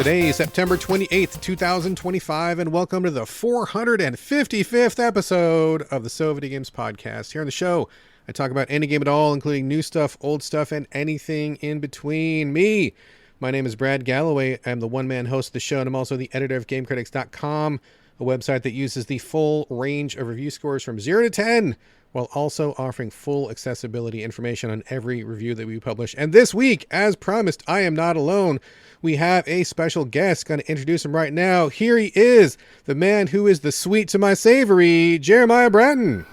Today is September 28th, 2025, and welcome to the 455th episode of the Videogames Podcast. Here on the show, I talk about any game at all, including new stuff, old stuff, and anything in between. My name is Brad Galloway. I'm the one-man host of the show, and I'm also the editor of GameCritics.com, a website that uses the full range of review scores from 0 to 10, while also offering full accessibility information on every review that we publish. And this week, as promised, I am not alone. We have a special guest. Going to introduce him right now. Here he is, the man who is the sweet to my savory, Jeremiah Bratton.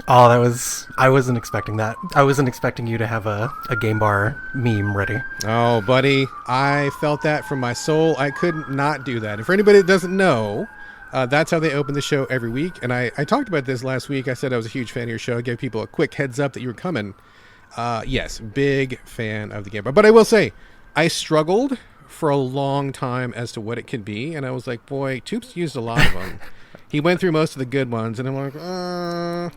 Oh, I wasn't expecting that. I wasn't expecting you to have a GaymeBar meme ready. Oh, buddy, I felt that from my soul. I couldn't not do that. And for anybody that doesn't know, that's how they open the show every week. And I talked about this last week. I said I was a huge fan of your show. I gave people a quick heads up that you were coming. Yes, big fan of the GaymeBar. But I will say, I struggled for a long time as to what it could be. And I was like, boy, Toops used a lot of them. He went through most of the good ones. And I'm like,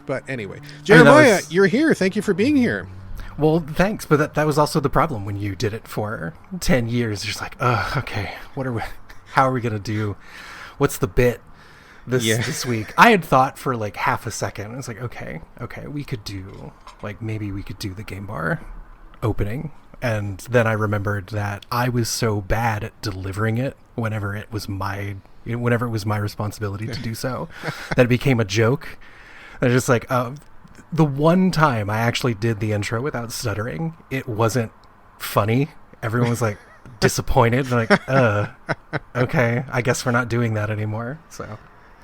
But anyway, Jeremiah, you're here. Thank you for being here. Well, thanks. But that was also the problem when you did it for 10 years. You're just like, okay, how are we going to do? What's the bit this week? I had thought for like half a second. I was like, okay, we could do, maybe we could do the GaymeBar opening. And then I remembered that I was so bad at delivering it whenever it was my responsibility to do so, that it became a joke. And just like, the one time I actually did the intro without stuttering, it wasn't funny. Everyone was like disappointed. Like, okay, I guess we're not doing that anymore. So.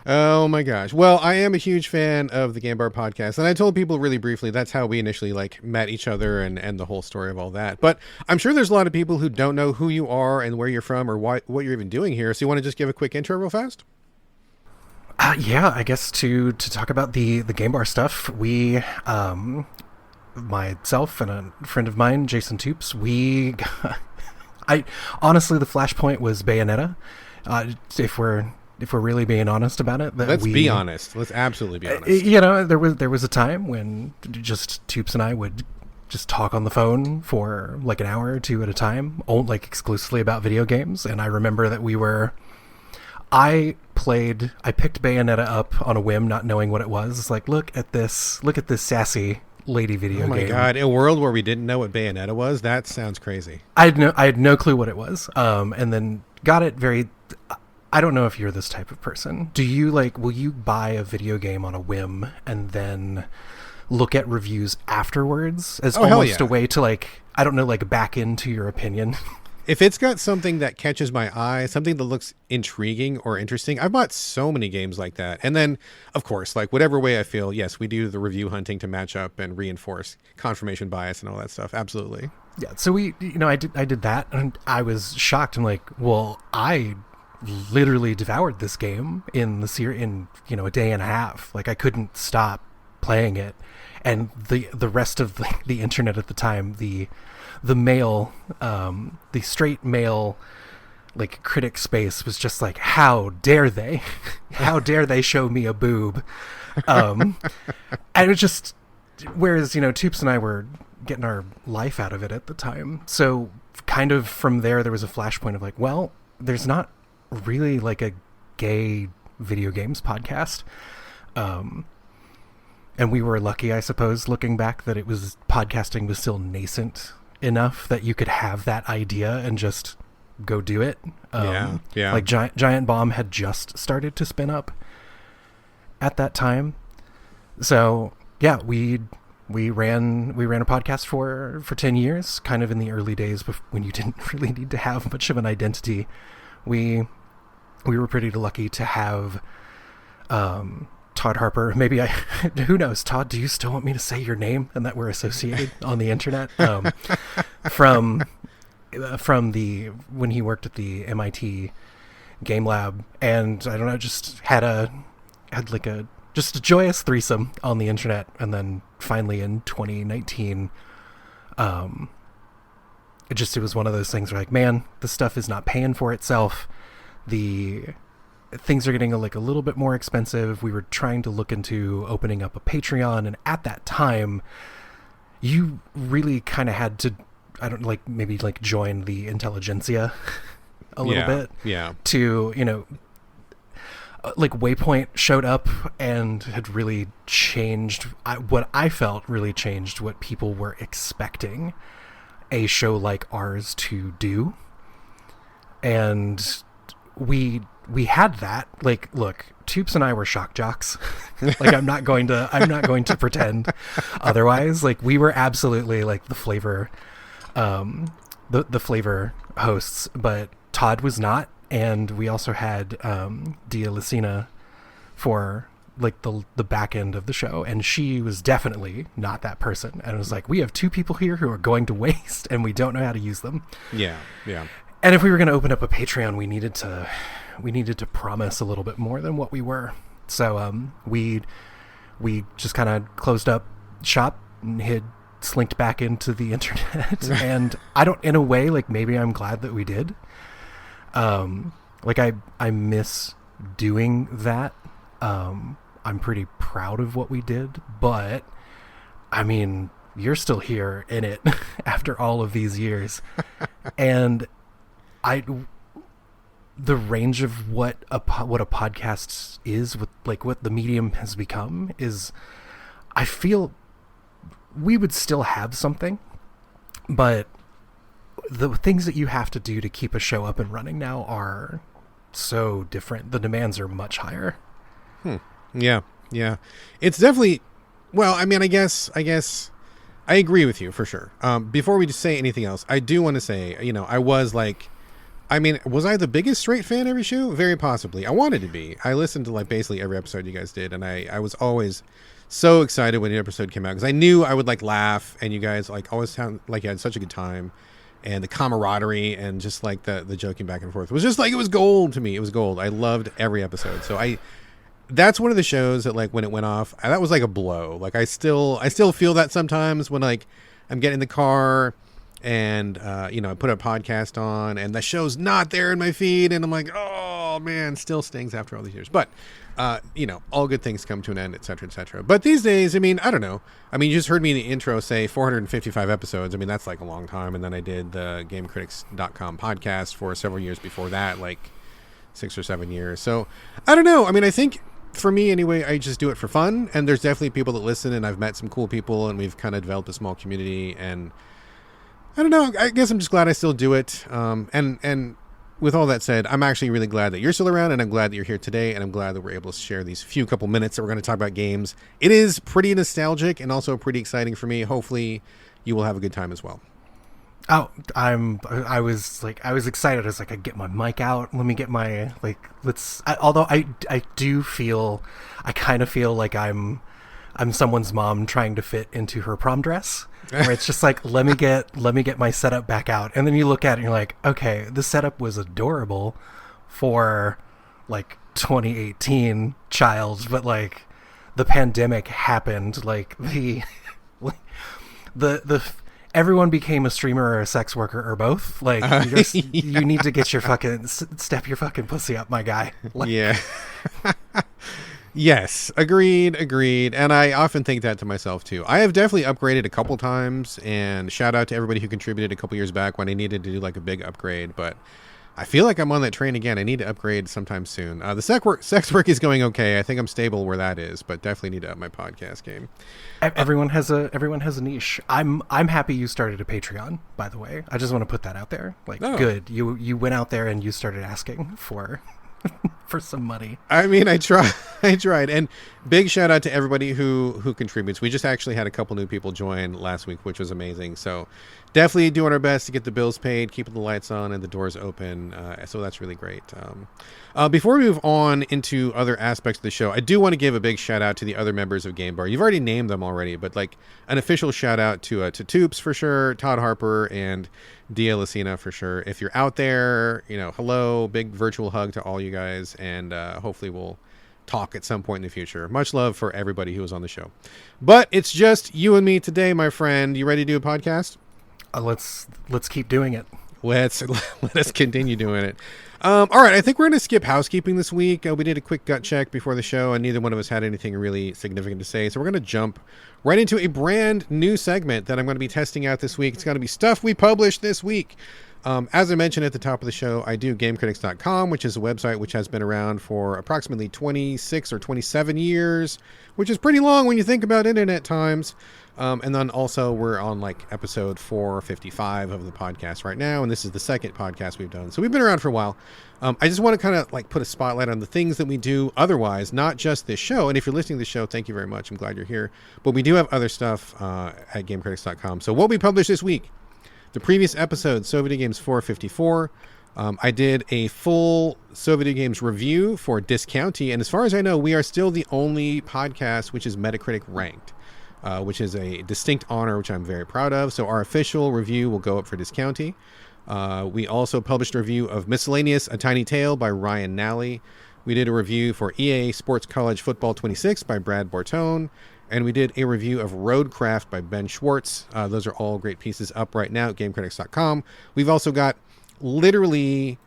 Oh my gosh. Well, I am a huge fan of the GameBar Podcast, and I told people really briefly that's how we initially met each other and the whole story of all that. But I'm sure there's a lot of people who don't know who you are and where you're from or what you're even doing here. So you want to just give a quick intro real fast? Yeah, I guess to talk about the GameBar stuff, we, myself and a friend of mine, Jason Toops, honestly, the flashpoint was Bayonetta. If we're really being honest about it, be honest. Let's absolutely be honest. There was a time when just Toops and I would just talk on the phone for like an hour or two at a time, exclusively about video games. And I remember that I picked Bayonetta up on a whim, not knowing what it was. It's like, look at this sassy lady video game. Oh my God. In a world where we didn't know what Bayonetta was, that sounds crazy. I had no clue what it was. And then got it I don't know if you're this type of person. Do you will you buy a video game on a whim and then look at reviews afterwards as almost a way to I don't know, back into your opinion? If it's got something that catches my eye, something that looks intriguing or interesting, I've bought so many games like that. And then, of course, whatever way I feel, yes, we do the review hunting to match up and reinforce confirmation bias and all that stuff. Absolutely. Yeah. So I did that, and I was shocked. I'm like, well, I literally devoured this game in a day and a half. I couldn't stop playing it. And the rest of the internet at the time, the straight male critic space was just like, how dare they show me a boob. And it was just, whereas Toops and I were getting our life out of it at the time, so kind of from there was a flashpoint of well, there's not really a gay video games podcast. And we were lucky, I suppose, looking back, that podcasting was still nascent enough that you could have that idea and just go do it. Yeah. Giant Bomb had just started to spin up at that time. So yeah, we ran a podcast for 10 years, kind of in the early days when you didn't really need to have much of an identity. We were pretty lucky to have Todd Harper. Maybe who knows? Todd, do you still want me to say your name and that we're associated on the internet? From when he worked at the MIT Game Lab, and I don't know, just had a joyous threesome on the internet, and then finally in 2019, it was one of those things where man, this stuff is not paying for itself. The things are getting a little bit more expensive. We were trying to look into opening up a Patreon, and at that time you really kind of had to, maybe join the intelligentsia a little bit. Yeah. To, like Waypoint showed up and had really changed what I felt really changed what people were expecting a show like ours to do. And we had that. Like, look, Toops and I were shock jocks. Like, I'm not going to pretend otherwise. Like, we were absolutely like the flavor hosts, but Todd was not. And we also had Dia Lucina for like the back end of the show, and she was definitely not that person. And it was like, we have two people here who are going to waste, and we don't know how to use them. Yeah. And if we were going to open up a Patreon, we needed to promise a little bit more than what we were. So we just kind of closed up shop and slinked back into the internet. And in a way, like, maybe I'm glad that we did. Like I miss doing that. I'm pretty proud of what we did, but I mean, you're still here in it after all of these years. And the range of what a podcast is, with like what the medium has become, is, I feel we would still have something, but the things that you have to do to keep a show up and running now are so different. The demands are much higher. Yeah. It's definitely, well, I mean, I guess I agree with you for sure. Before we just say anything else, I do want to say, I was like, I mean, was I the biggest straight fan every show? Very possibly. I wanted to be. I listened to like basically every episode you guys did, and I was always so excited when an episode came out, because I knew I would like laugh, and you guys like always sound like you had such a good time. And the camaraderie and just like the joking back and forth was just like, it was gold to me. It was gold. I loved every episode. So that's one of the shows that, like, when it went off, that was like a blow. Like, I still feel that sometimes when like I'm getting in the car and I put a podcast on and the show's not there in my feed, and I'm like, oh man, still stings after all these years. But all good things come to an end, etc., etc. But these days, I mean, I don't know. I mean, you just heard me in the intro say 455 episodes. I mean, that's like a long time. And then I did the GameCritics.com podcast for several years before that, like 6 or 7 years. So I don't know. I mean, I think for me anyway, I just do it for fun. And there's definitely people that listen, and I've met some cool people, and we've kind of developed a small community. And I don't know. I guess I'm just glad I still do it. And with all that said, I'm actually really glad that you're still around, and I'm glad that you're here today, and I'm glad that we're able to share these few couple minutes that we're going to talk about games. It is pretty nostalgic and also pretty exciting for me. Hopefully you will have a good time as well. Oh, I was excited. I was like, I get my mic out. Let me get my, although I kind of feel like I'm someone's mom trying to fit into her prom dress, where it's just like, let me get my setup back out. And then you look at it and you're like, okay, the setup was adorable for like 2018 child, but like the pandemic happened, like the everyone became a streamer or a sex worker or both. Like, you need to get your fucking step your fucking pussy up, my guy. Like, yeah. Yes, agreed. And I often think that to myself too. I have definitely upgraded a couple times, and shout out to everybody who contributed a couple years back when I needed to do like a big upgrade, but I feel like I'm on that train again. I need to upgrade sometime soon. The sex work is going okay. I think I'm stable where that is, but definitely need to up my podcast game. Everyone has a niche. I'm happy you started a Patreon, by the way. I just want to put that out there. Like, good. You went out there and you started asking for some money. I mean, I tried. And big shout out to everybody who contributes. We just actually had a couple new people join last week, which was amazing. So definitely doing our best to get the bills paid, keeping the lights on and the doors open. So that's really great. Before we move on into other aspects of the show, I do want to give a big shout out to the other members of GameBar. You've already named them already, but like an official shout out to Toops for sure, Todd Harper, and Dia Lucina for sure. If you're out there, hello, big virtual hug to all you guys, and hopefully we'll talk at some point in the future. Much love for everybody who was on the show. But it's just you and me today, my friend. You ready to do a podcast? Let's keep doing it. Let us continue doing it. All right, I think we're going to skip housekeeping this week. We did a quick gut check before the show, and neither one of us had anything really significant to say. So we're going to jump right into a brand new segment that I'm going to be testing out this week. It's going to be stuff we published this week. As I mentioned at the top of the show, I do GameCritics.com, which is a website which has been around for approximately 26 or 27 years, which is pretty long when you think about internet times. And then also we're on like episode 455 of the podcast right now, and this is the second podcast we've done. So we've been around for a while. I just want to kind of like put a spotlight on the things that we do otherwise, not just this show. And if you're listening to the show, thank you very much. I'm glad you're here. But we do have other stuff at GameCritics.com. So what we published this week, the previous episode, So Video Games 454, I did a full So Video Games review for Discounty, and as far as I know, we are still the only podcast which is Metacritic ranked, which is a distinct honor, which I'm very proud of. So our official review will go up for Discounty. We also published a review of Miscellaneous, A Tiny Tale by Ryan Nally. We did a review for EA Sports College Football 26 by Brad Bortone. And we did a review of Roadcraft by Ben Schwartz. Those are all great pieces up right now at GameCritics.com. We've also got literally,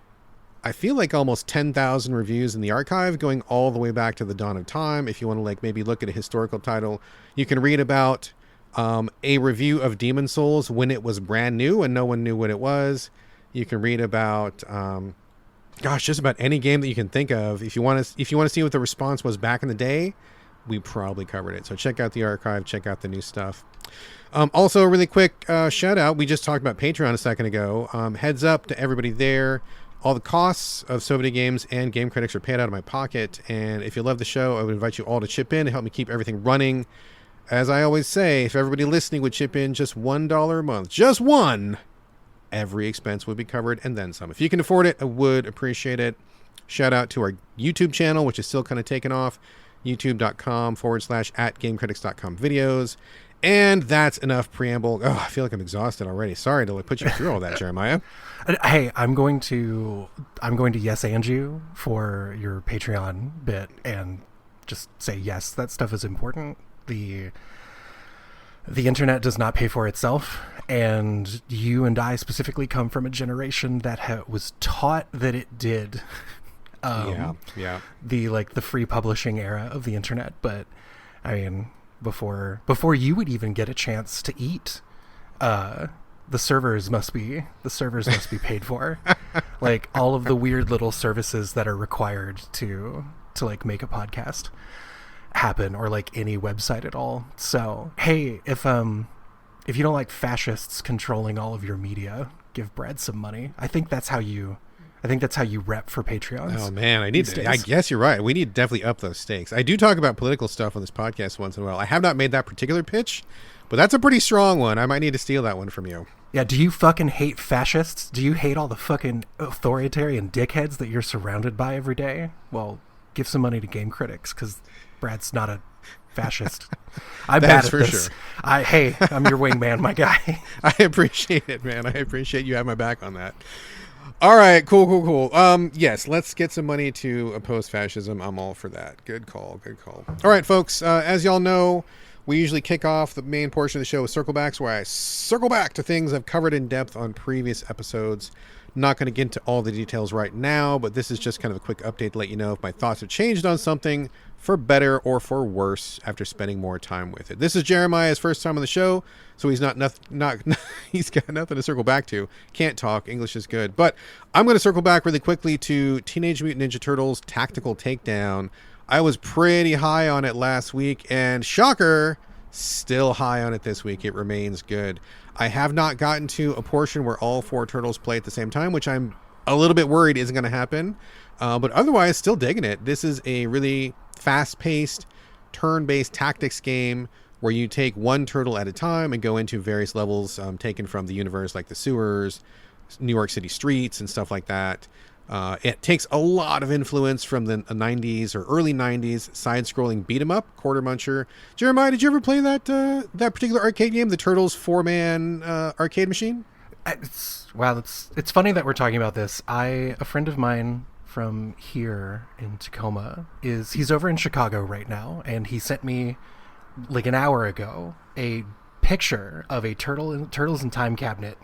I feel like almost 10,000 reviews in the archive going all the way back to the dawn of time. If you want to like maybe look at a historical title, you can read about a review of Demon Souls when it was brand new and no one knew what it was. You can read about, just about any game that you can think of. If you want to see what the response was back in the day, we probably covered it. So check out the archive, check out the new stuff. Also, a really quick shout out. We just talked about Patreon a second ago. Heads up to everybody there. All the costs of So Video Games and Game Critics are paid out of my pocket. And if you love the show, I would invite you all to chip in to help me keep everything running. As I always say, if everybody listening would chip in just $1 a month, just one, every expense would be covered and then some. If you can afford it, I would appreciate it. Shout out to our YouTube channel, which is still kind of taking off. youtube.com/@gamecritics.com videos. And that's enough preamble. Oh, I feel like I'm exhausted already. Sorry to put you through all that, Jeremiah. Hey, I'm going to yes and you for your Patreon bit and just say yes, that stuff is important. The internet does not pay for itself, and you and I specifically come from a generation that was taught that it did. The free publishing era of the internet, but I mean, before you would even get a chance to eat, the servers must be paid for. Like all of the weird little services that are required to like make a podcast happen, or like any website at all. So hey, if you don't like fascists controlling all of your media, give Brad some money. I think that's how you rep for Patreons. Oh man, I guess you're right. We need to definitely up those stakes. I do talk about political stuff on this podcast once in a while. I have not made that particular pitch, but that's a pretty strong one. I might need to steal that one from you. Yeah, do you fucking hate fascists? Do you hate all the fucking authoritarian dickheads that you're surrounded by every day? Well, give some money to Game Critics, because Brad's not a fascist. I'm bad at this. Sure. I'm your wingman, my guy. I appreciate it, man. I appreciate you have my back on that. All right, cool. Yes, let's get some money to oppose fascism. I'm all for that. Good call. All right, folks, as y'all know, we usually kick off the main portion of the show with circle backs, where I circle back to things I've covered in depth on previous episodes. Not going to get into all the details right now, but this is just kind of a quick update to let you know if my thoughts have changed on something for better or for worse after spending more time with it. This is Jeremiah's first time on the show, so he's he's got nothing to circle back to. Can't talk. English is good. But I'm going to circle back really quickly to Teenage Mutant Ninja Turtles Tactical Takedown. I was pretty high on it last week, and shocker, still high on it this week. It remains good. I have not gotten to a portion where all four turtles play at the same time, which I'm a little bit worried isn't going to happen. But otherwise, still digging it. This is a really fast-paced, turn-based tactics game where you take one turtle at a time and go into various levels taken from the universe, like the sewers, New York City streets, and stuff like that. It takes a lot of influence from the 90s or early 90s side-scrolling beat-em-up, Quarter Muncher. Jeremiah, did you ever play that particular arcade game, the Turtles 4-man arcade machine? It's funny that we're talking about this. A friend of mine from here in Tacoma he's over in Chicago right now, and he sent me like an hour ago a picture of a Turtles in Time cabinet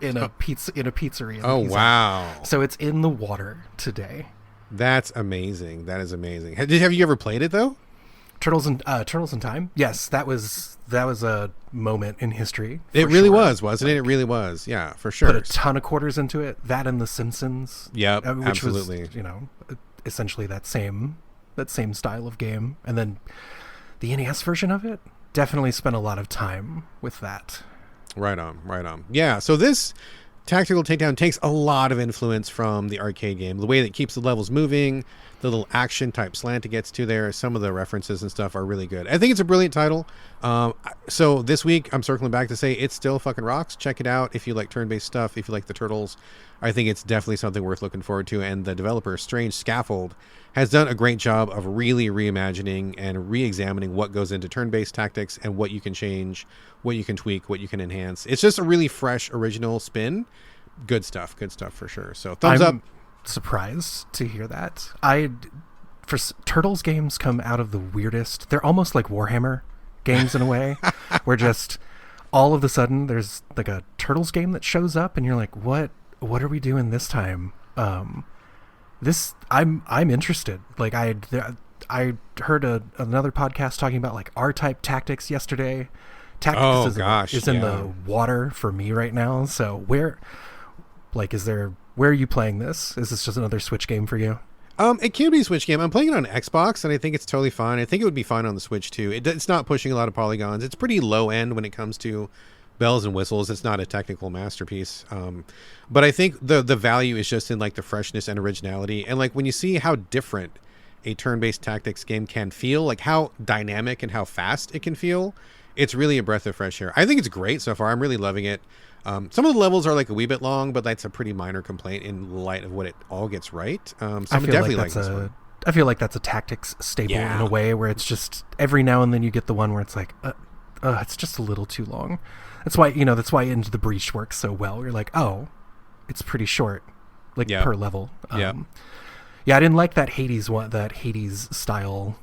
in a pizzeria. Oh wow! So it's in the water today. That's amazing. That is amazing. Have you ever played it though? Turtles in Time. Yes, that was a moment in history. It really was, wasn't it? It really was. Yeah, for sure. Put a ton of quarters into it. That and The Simpsons. Yep, which absolutely. Was, essentially that same style of game. And then the NES version of it definitely spent a lot of time with that. Right on. Yeah, so this Tactical Takedown takes a lot of influence from the arcade game. The way that it keeps the levels moving, the little action type slant it gets to there, some of the references and stuff are really good. I think it's a brilliant title. So this week, I'm circling back to say it still fucking rocks. Check it out if you like turn-based stuff, if you like the Turtles. I think it's definitely something worth looking forward to. And the developer, Strange Scaffold, has done a great job of really reimagining and re-examining what goes into turn-based tactics and what you can change, what you can tweak, what you can enhance. It's just a really fresh, original spin. Good stuff for sure. So thumbs up. Surprised to hear that. Turtles games come out of the weirdest. They're almost like Warhammer games in a way, where just all of a sudden there's like a Turtles game that shows up, and you're like, what are we doing this time? I'm interested. Like I heard another podcast talking about like R-type tactics yesterday. Tactics is in the water for me right now. So where are you playing this? Is this just another Switch game for you? It can be a Switch game. I'm playing it on Xbox, and I think it's totally fine. I think it would be fine on the Switch too. It's not pushing a lot of polygons. It's pretty low end when it comes to bells and whistles. It's not a technical masterpiece. But I think the value is just in like the freshness and originality. And like when you see how different a turn-based tactics game can feel, like how dynamic and how fast it can feel, it's really a breath of fresh air. I think it's great so far. I'm really loving it. Some of the levels are like a wee bit long, but that's a pretty minor complaint in light of what it all gets right. So I'm definitely like this one. I feel like that's a tactics staple in a way, where it's just every now and then you get the one where it's like, it's just a little too long. That's why Into the Breach works so well. You're like, oh, it's pretty short, per level. I didn't like that Hades style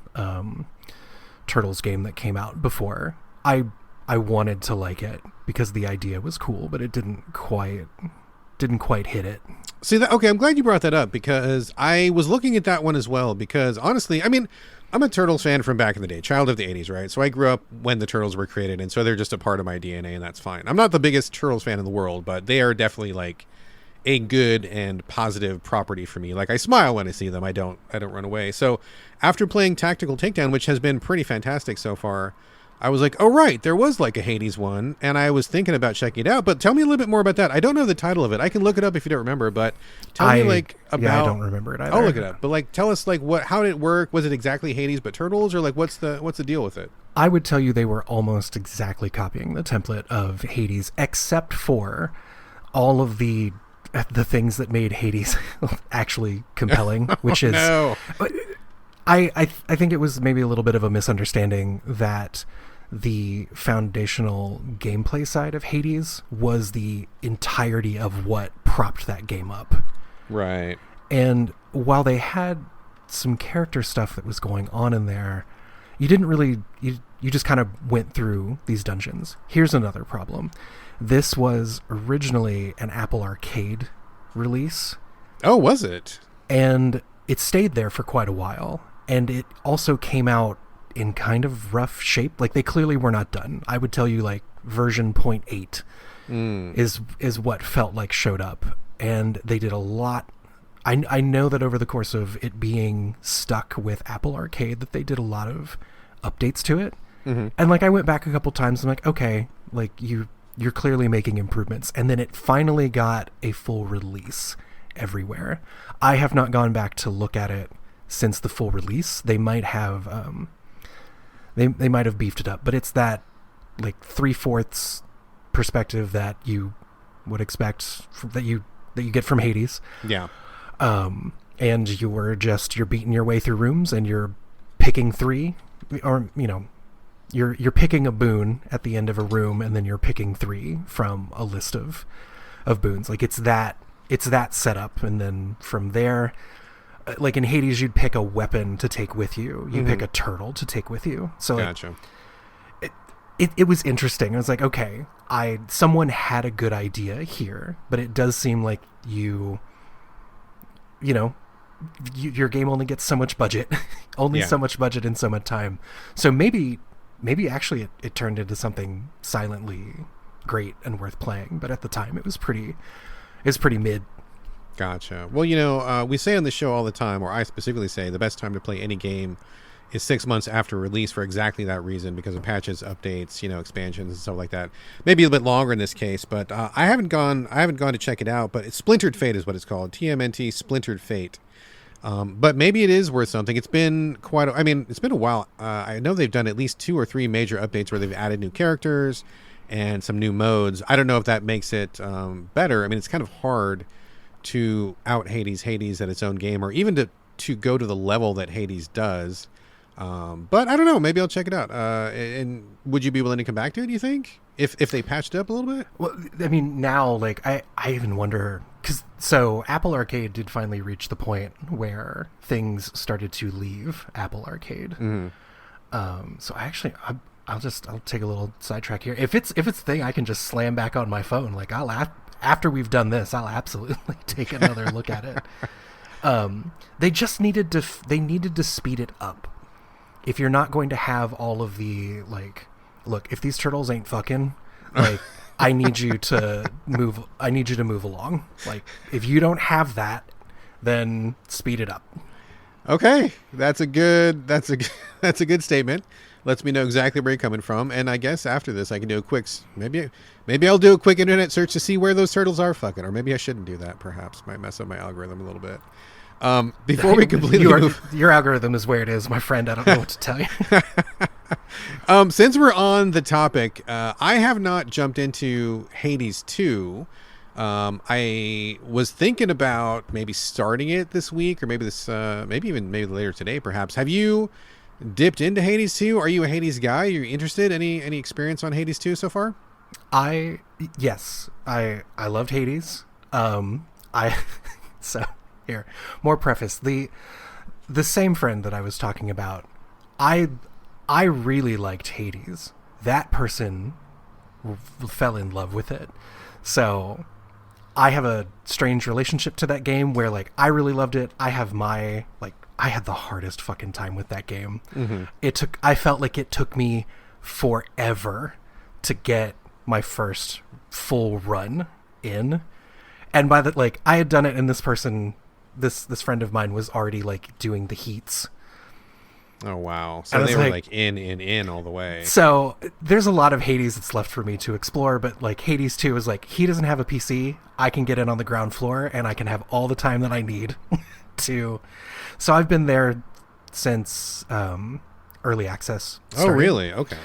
Turtles game that came out before. I wanted to like it because the idea was cool, but it didn't quite hit it. See that? Okay, I'm glad you brought that up, because I was looking at that one as well. Because honestly, I mean, I'm a Turtles fan from back in the day, child of the 80s, right? So I grew up when the Turtles were created, and so they're just a part of my DNA, and that's fine. I'm not the biggest Turtles fan in the world, but they are definitely like a good and positive property for me. Like I smile when I see them. I don't run away. So after playing Tactical Takedown, which has been pretty fantastic so far, I was like, oh, right, there was like a Hades one, and I was thinking about checking it out. But tell me a little bit more about that. I don't know the title of it. I can look it up if you don't remember, but tell me like about... Yeah, I don't remember it either. I'll look it up. But like, tell us like how did it work? Was it exactly Hades but Turtles, or like what's the deal with it? I would tell you they were almost exactly copying the template of Hades, except for all of the things that made Hades actually compelling, which is... No. I think it was maybe a little bit of a misunderstanding that the foundational gameplay side of Hades was the entirety of what propped that game up. Right. And while they had some character stuff that was going on in there, you didn't really... You just kind of went through these dungeons. Here's another problem. This was originally an Apple Arcade release. Oh, was it? And it stayed there for quite a while. And it also came out in kind of rough shape. Like they clearly were not done. I would tell you like version 0.8 is what felt like showed up. And they did a lot. I know that over the course of it being stuck with Apple Arcade, that they did a lot of updates to it. Mm-hmm. And like I went back a couple times. I'm like, okay, like you're clearly making improvements. And then it finally got a full release everywhere. I have not gone back to look at it since the full release. They might have they might have beefed it up, but it's that like 3/4 perspective that you would expect that you get from Hades. Yeah. And you're beating your way through rooms, and you're picking three, or you're picking a boon at the end of a room, and then you're picking three from a list of boons. Like it's that setup, and then from there, like in Hades, you'd pick a weapon to take with you. You pick a turtle to take with you. So gotcha. It was interesting. I was like, okay, someone had a good idea here, but it does seem like you your game only gets so much budget, only Yeah. so much budget and so much time. So maybe actually it turned into something silently great and worth playing. But at the time, it was pretty mid. Gotcha. Well, we say on the show all the time, or I specifically say, the best time to play any game is 6 months after release for exactly that reason, because of patches, updates, expansions and stuff like that. Maybe a bit longer in this case, but I haven't gone to check it out. But it's Splintered Fate is what it's called. TMNT Splintered Fate. But maybe it is worth something. It's been it's been a while. I know they've done at least 2 or 3 major updates where they've added new characters and some new modes. I don't know if that makes it better. I mean, it's kind of hard to out Hades at its own game, or even to go to the level that Hades does. But I don't know. Maybe I'll check it out. And would you be willing to come back to it, do you think? If they patched it up a little bit? Well, I mean, now, like, I even wonder... So Apple Arcade did finally reach the point where things started to leave Apple Arcade. Mm-hmm. So I'll take a little sidetrack here. If it's a thing I can just slam back on my phone, like, after we've done this, I'll absolutely take another look at it. They just needed to speed it up. If you're not going to have all of the, like, look, if these turtles ain't fucking, like, I need you to move along. Like, if you don't have that, then speed it up. Okay. That's a good statement. Lets me know exactly where you're coming from. And I guess after this, I can do a quick, maybe I'll do a quick internet search to see where those turtles are fucking, or maybe I shouldn't do that. Perhaps might mess up my algorithm a little bit. Before we completely move, your algorithm is where it is, my friend. I don't know what to tell you. Since we're on the topic, I have not jumped into Hades 2. I was thinking about maybe starting it this week, or maybe maybe later today, perhaps. Have you dipped into Hades 2? Are you a Hades guy? Are you interested? Any experience on Hades 2 so far? Yes, I loved Hades. So here, more preface. The same friend that I was talking about, I really liked Hades. That person fell in love with it. So I have a strange relationship to that game where, like, I really loved it. I had the hardest fucking time with that game. Mm-hmm. I felt like it took me forever to get my first full run in. And by the, like, I had done it, and this person, this friend of mine was already, like, doing the heats. Oh, wow. So they were like in all the way. So there's a lot of Hades that's left for me to explore, but, like, Hades 2 is like, he doesn't have a PC. I can get in on the ground floor, and I can have all the time that I need to. So I've been there since early access started. Oh, really? Okay.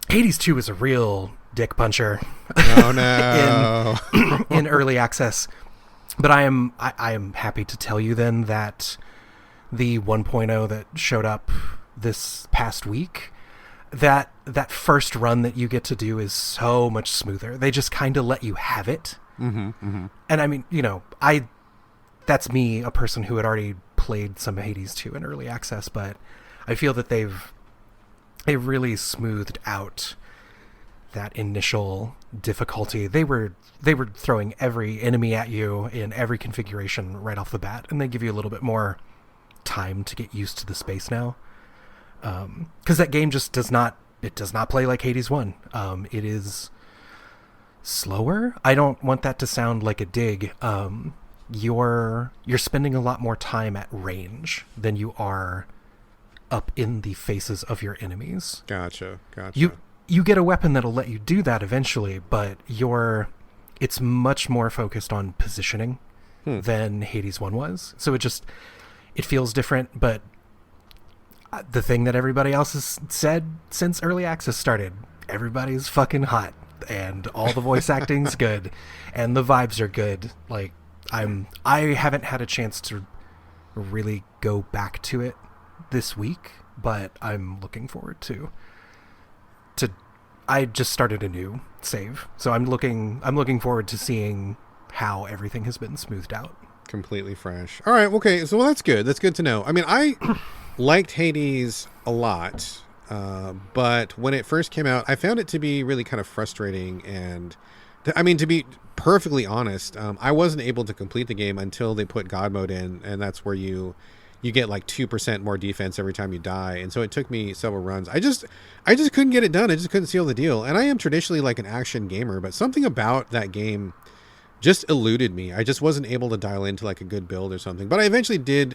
Hades 2 is a real dick puncher. Oh, no. in early access. But I am happy to tell you then that the 1.0 that showed up this past week, that first run that you get to do is so much smoother. They just kind of let you have it. Mm-hmm, mm-hmm. And I mean, that's me, a person who had already played some Hades 2 in early access, but I feel that they've really smoothed out that initial difficulty. They were throwing every enemy at you in every configuration right off the bat, and they give you a little bit more time to get used to the space now. Because that game just does not play like Hades 1. It is slower. I don't want that to sound like a dig. You're spending a lot more time at range than you are up in the faces of your enemies. Gotcha. You get a weapon that'll let you do that eventually, but it's much more focused on positioning than Hades 1 was. So it feels different, but the thing that everybody else has said since early access started, everybody's fucking hot, and all the voice acting's good, and the vibes are good. Like, I haven't had a chance to really go back to it this week, but I'm looking forward to I just started a new save, so I'm looking forward to seeing how everything has been smoothed out. Completely fresh. All right. Okay. So, well, that's good. That's good to know. I mean, I liked Hades a lot, but when it first came out, I found it to be really kind of frustrating, and to be perfectly honest, I wasn't able to complete the game until they put God mode in, and that's where you get like 2% more defense every time you die. And so it took me several runs. I just couldn't get it done. I just couldn't seal the deal. And I am traditionally like an action gamer, but something about that game just eluded me. I just wasn't able to dial into like a good build or something. But I eventually did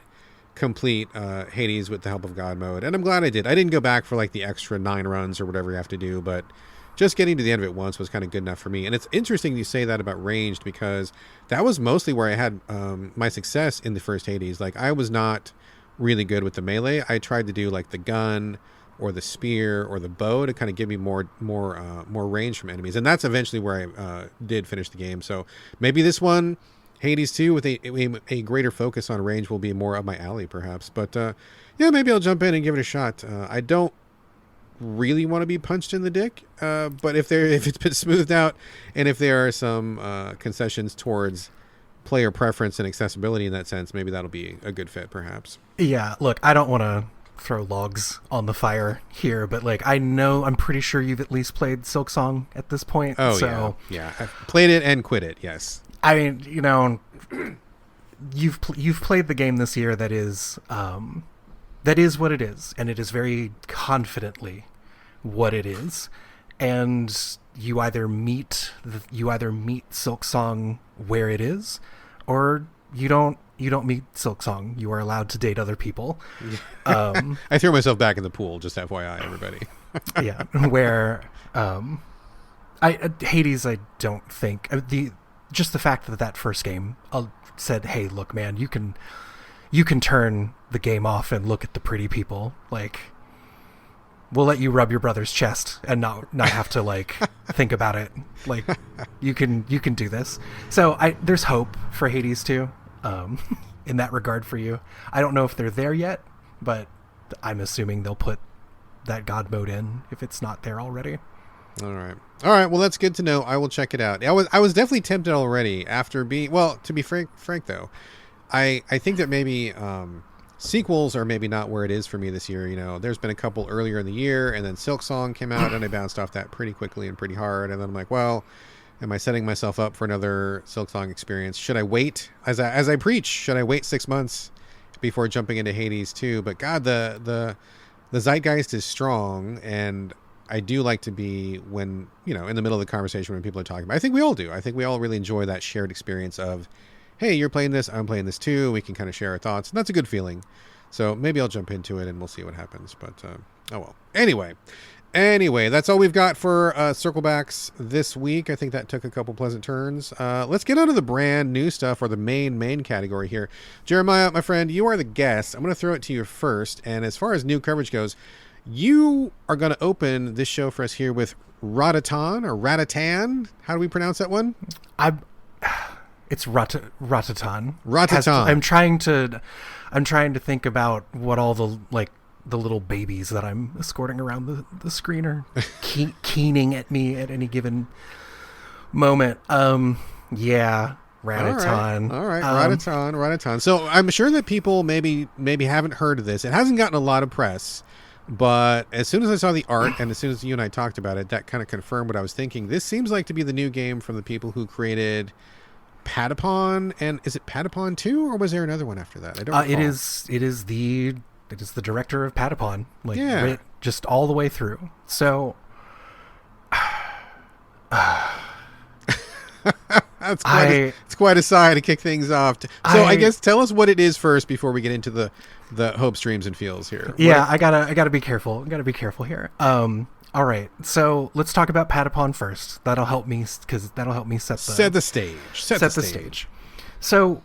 complete Hades with the help of God mode, and I'm glad I did. I didn't go back for like the extra 9 runs or whatever you have to do, but just getting to the end of it once was kind of good enough for me. And it's interesting you say that about ranged, because that was mostly where I had my success in the first Hades. Like, I was not really good with the melee. I tried to do like the gun or the spear or the bow to kind of give me more range from enemies, and that's eventually where I did finish the game. So maybe this one, Hades 2, with a greater focus on range, will be more up my alley, perhaps. But yeah, maybe I'll jump in and give it a shot. I don't really want to be punched in the dick, but if it's been smoothed out, and if there are some concessions towards player preference and accessibility in that sense, maybe that'll be a good fit, perhaps. Yeah, look, I don't want to throw logs on the fire here, but like, I'm pretty sure you've at least played Silksong at this point. Oh, so, yeah. I've played it and quit it, yes. I mean, you know, you've played the game this year that is what it is, and it is very confidently what it is. And you either meet Silksong where it is, or you don't meet Silksong. You are allowed to date other people. I threw myself back in the pool, just FYI, everybody. Yeah, where Hades, I don't think just the fact that first game said, hey, look, man, you can turn the game off and look at the pretty people. Like, we'll let you rub your brother's chest and not have to like think about it. Like, you can do this. So there's hope for Hades 2 in that regard for you. I don't know if they're there yet, but I'm assuming they'll put that God mode in if it's not there already. All right. Well, that's good to know. I will check it out. I was definitely tempted already after being, well, to be frank though, I think that maybe sequels are maybe not where it is for me this year. You know, there's been a couple earlier in the year, and then Silksong came out, and I bounced off that pretty quickly and pretty hard. And then I'm like, well, am I setting myself up for another Silksong experience? Should I wait, as I preach, should I wait 6 months before jumping into Hades 2? But God, the zeitgeist is strong, and I do like to be, when, you know, in the middle of the conversation when people are talking about. I think we all do. I think we all really enjoy that shared experience of, hey, you're playing this, I'm playing this too. We can kind of share our thoughts, and that's a good feeling. So maybe I'll jump into it and we'll see what happens. But oh well. Anyway, that's all we've got for Circlebacks this week. I think that took a couple pleasant turns. Let's get on to the brand new stuff, or the main category here. Jeremiah, my friend, you are the guest. I'm going to throw it to you first. And as far as new coverage goes, you are going to open this show for us here with Ratatan, or Ratatan. How do we pronounce that one? It's Ratatan. Ratatan. I'm trying to think about what all the little babies that I'm escorting around the screen are keening at me at any given moment. Yeah, Ratatan. All right. Ratatan. So I'm sure that people maybe haven't heard of this. It hasn't gotten a lot of press, but as soon as I saw the art and as soon as you and I talked about it, that kind of confirmed what I was thinking. This seems like to be the new game from the people who created Patapon. And is it Patapon 2, or was there another one after that? I don't recall. It is the director of Patapon, just all the way through. So it's quite a sigh to kick things off. So I guess tell us what it is first before we get into the hopes, dreams, and feels here. Yeah, I gotta be careful. Here. All right, so let's talk about Patapon first. That'll help me, because that'll help me set the stage. So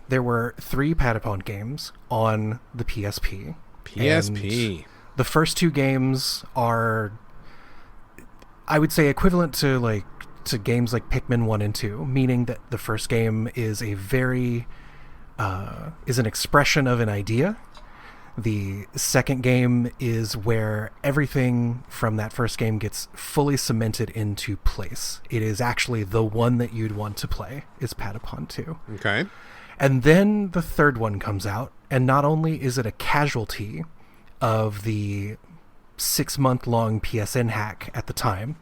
there were 3 Patapon games on the PSP. The first 2 games are, I would say, equivalent to games like Pikmin 1 and 2, meaning that the first game is is an expression of an idea. The second game is where everything from that first game gets fully cemented into place. It is actually the one that you'd want to play, is Patapon 2. Okay. And then the third one comes out, and not only is it a casualty of the 6-month-long PSN hack at the time,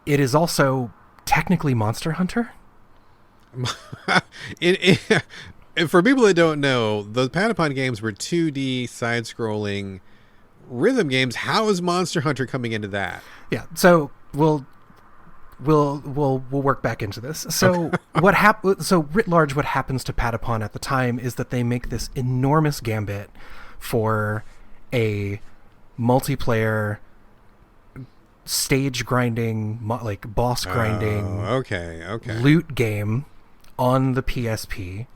it is also technically Monster Hunter. For people that don't know, the Patapon games were 2D side-scrolling rhythm games. How is Monster Hunter coming into that? Yeah, so we'll work back into this. So So writ large, what happens to Patapon at the time is that they make this enormous gambit for a multiplayer stage grinding, like boss grinding, loot game on the PSP.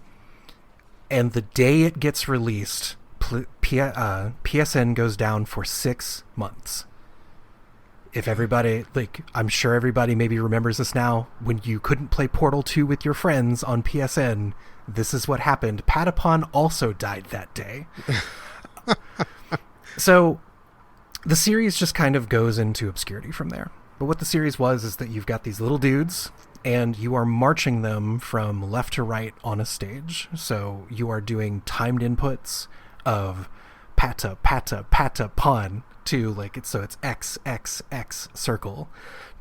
And the day it gets released, PSN goes down for 6 months. If everybody, like, I'm sure everybody maybe remembers this now, when you couldn't play Portal 2 with your friends on PSN, this is what happened. Patapon also died that day. So the series just kind of goes into obscurity from there. But what the series was is that you've got these little dudes and you are marching them from left to right on a stage. So you are doing timed inputs of pata, pata, pata, pon to like it's X, X, X circle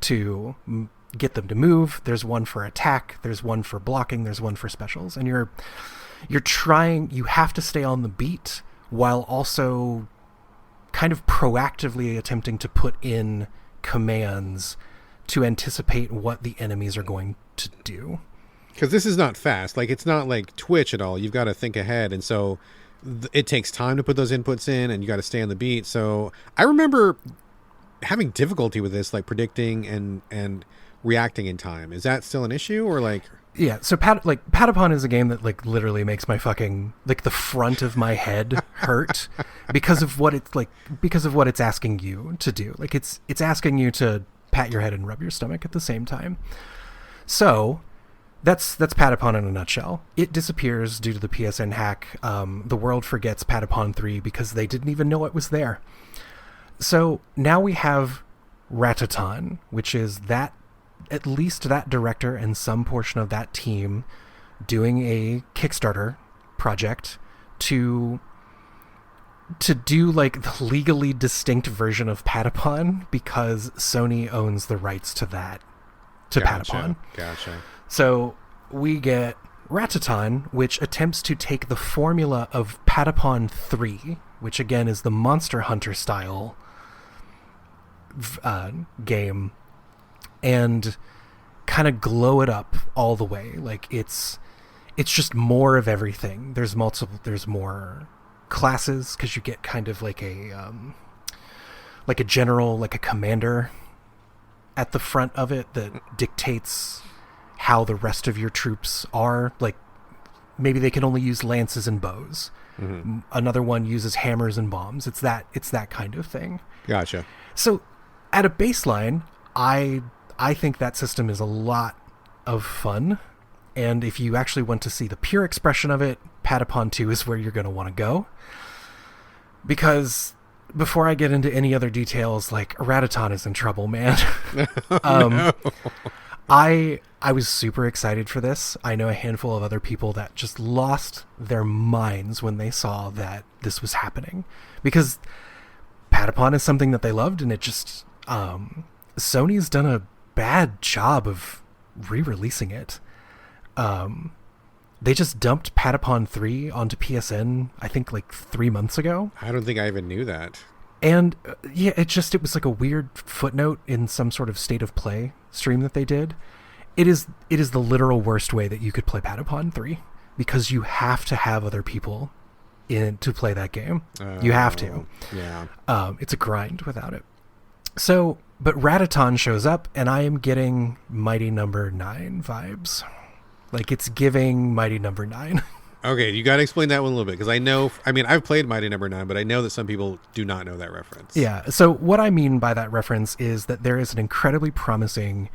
to get them to move. There's one for attack. There's one for blocking. There's one for specials. And you have to stay on the beat while also kind of proactively attempting to put in commands to anticipate what the enemies are going to do. Because this is not fast. Like, it's not like Twitch at all. You've got to think ahead. And so it takes time to put those inputs in, and you got to stay on the beat. So I remember having difficulty with this, like predicting and reacting in time. Is that still an issue, or like... Yeah, so Patapon is a game that like literally makes my fucking like the front of my head hurt because of what it's asking you to do. Like it's asking you to pat your head and rub your stomach at the same time. So that's Patapon in a nutshell. It disappears due to the PSN hack. The world forgets Patapon 3 because they didn't even know it was there. So now we have Ratatan, which is at least that director and some portion of that team doing a Kickstarter project to do like the legally distinct version of Patapon because Sony owns the rights to that, Patapon. Gotcha. So we get Ratatan, which attempts to take the formula of Patapon 3, which again is the Monster Hunter style game, and kind of glow it up all the way. Like it's just more of everything. There's more classes because you get kind of like a general, like a commander at the front of it that dictates how the rest of your troops are. Like maybe they can only use lances and bows. Mm-hmm. Another one uses hammers and bombs. It's that kind of thing. Gotcha. So at a baseline, I think that system is a lot of fun, and if you actually want to see the pure expression of it, Patapon 2 is where you're going to want to go. Because before I get into any other details, like Ratatan is in trouble, man. No. I was super excited for this. I know a handful of other people that just lost their minds when they saw that this was happening, because Patapon is something that they loved, and it just Sony's done a bad job of re-releasing it. They just dumped Patapon 3 onto PSN, I think like 3 months ago. I don't think I even knew that. And yeah, it was like a weird footnote in some sort of state of play stream that they did. It is the literal worst way that you could play Patapon 3 because you have to have other people in to play that game. You have to. Yeah. It's a grind without it. So, but Ratatan shows up, and I am getting Mighty Number 9 vibes. Like, it's giving Mighty Number 9. Okay, you got to explain that one a little bit, because I've played Mighty Number 9, but I know that some people do not know that reference. Yeah, so what I mean by that reference is that there is an incredibly promising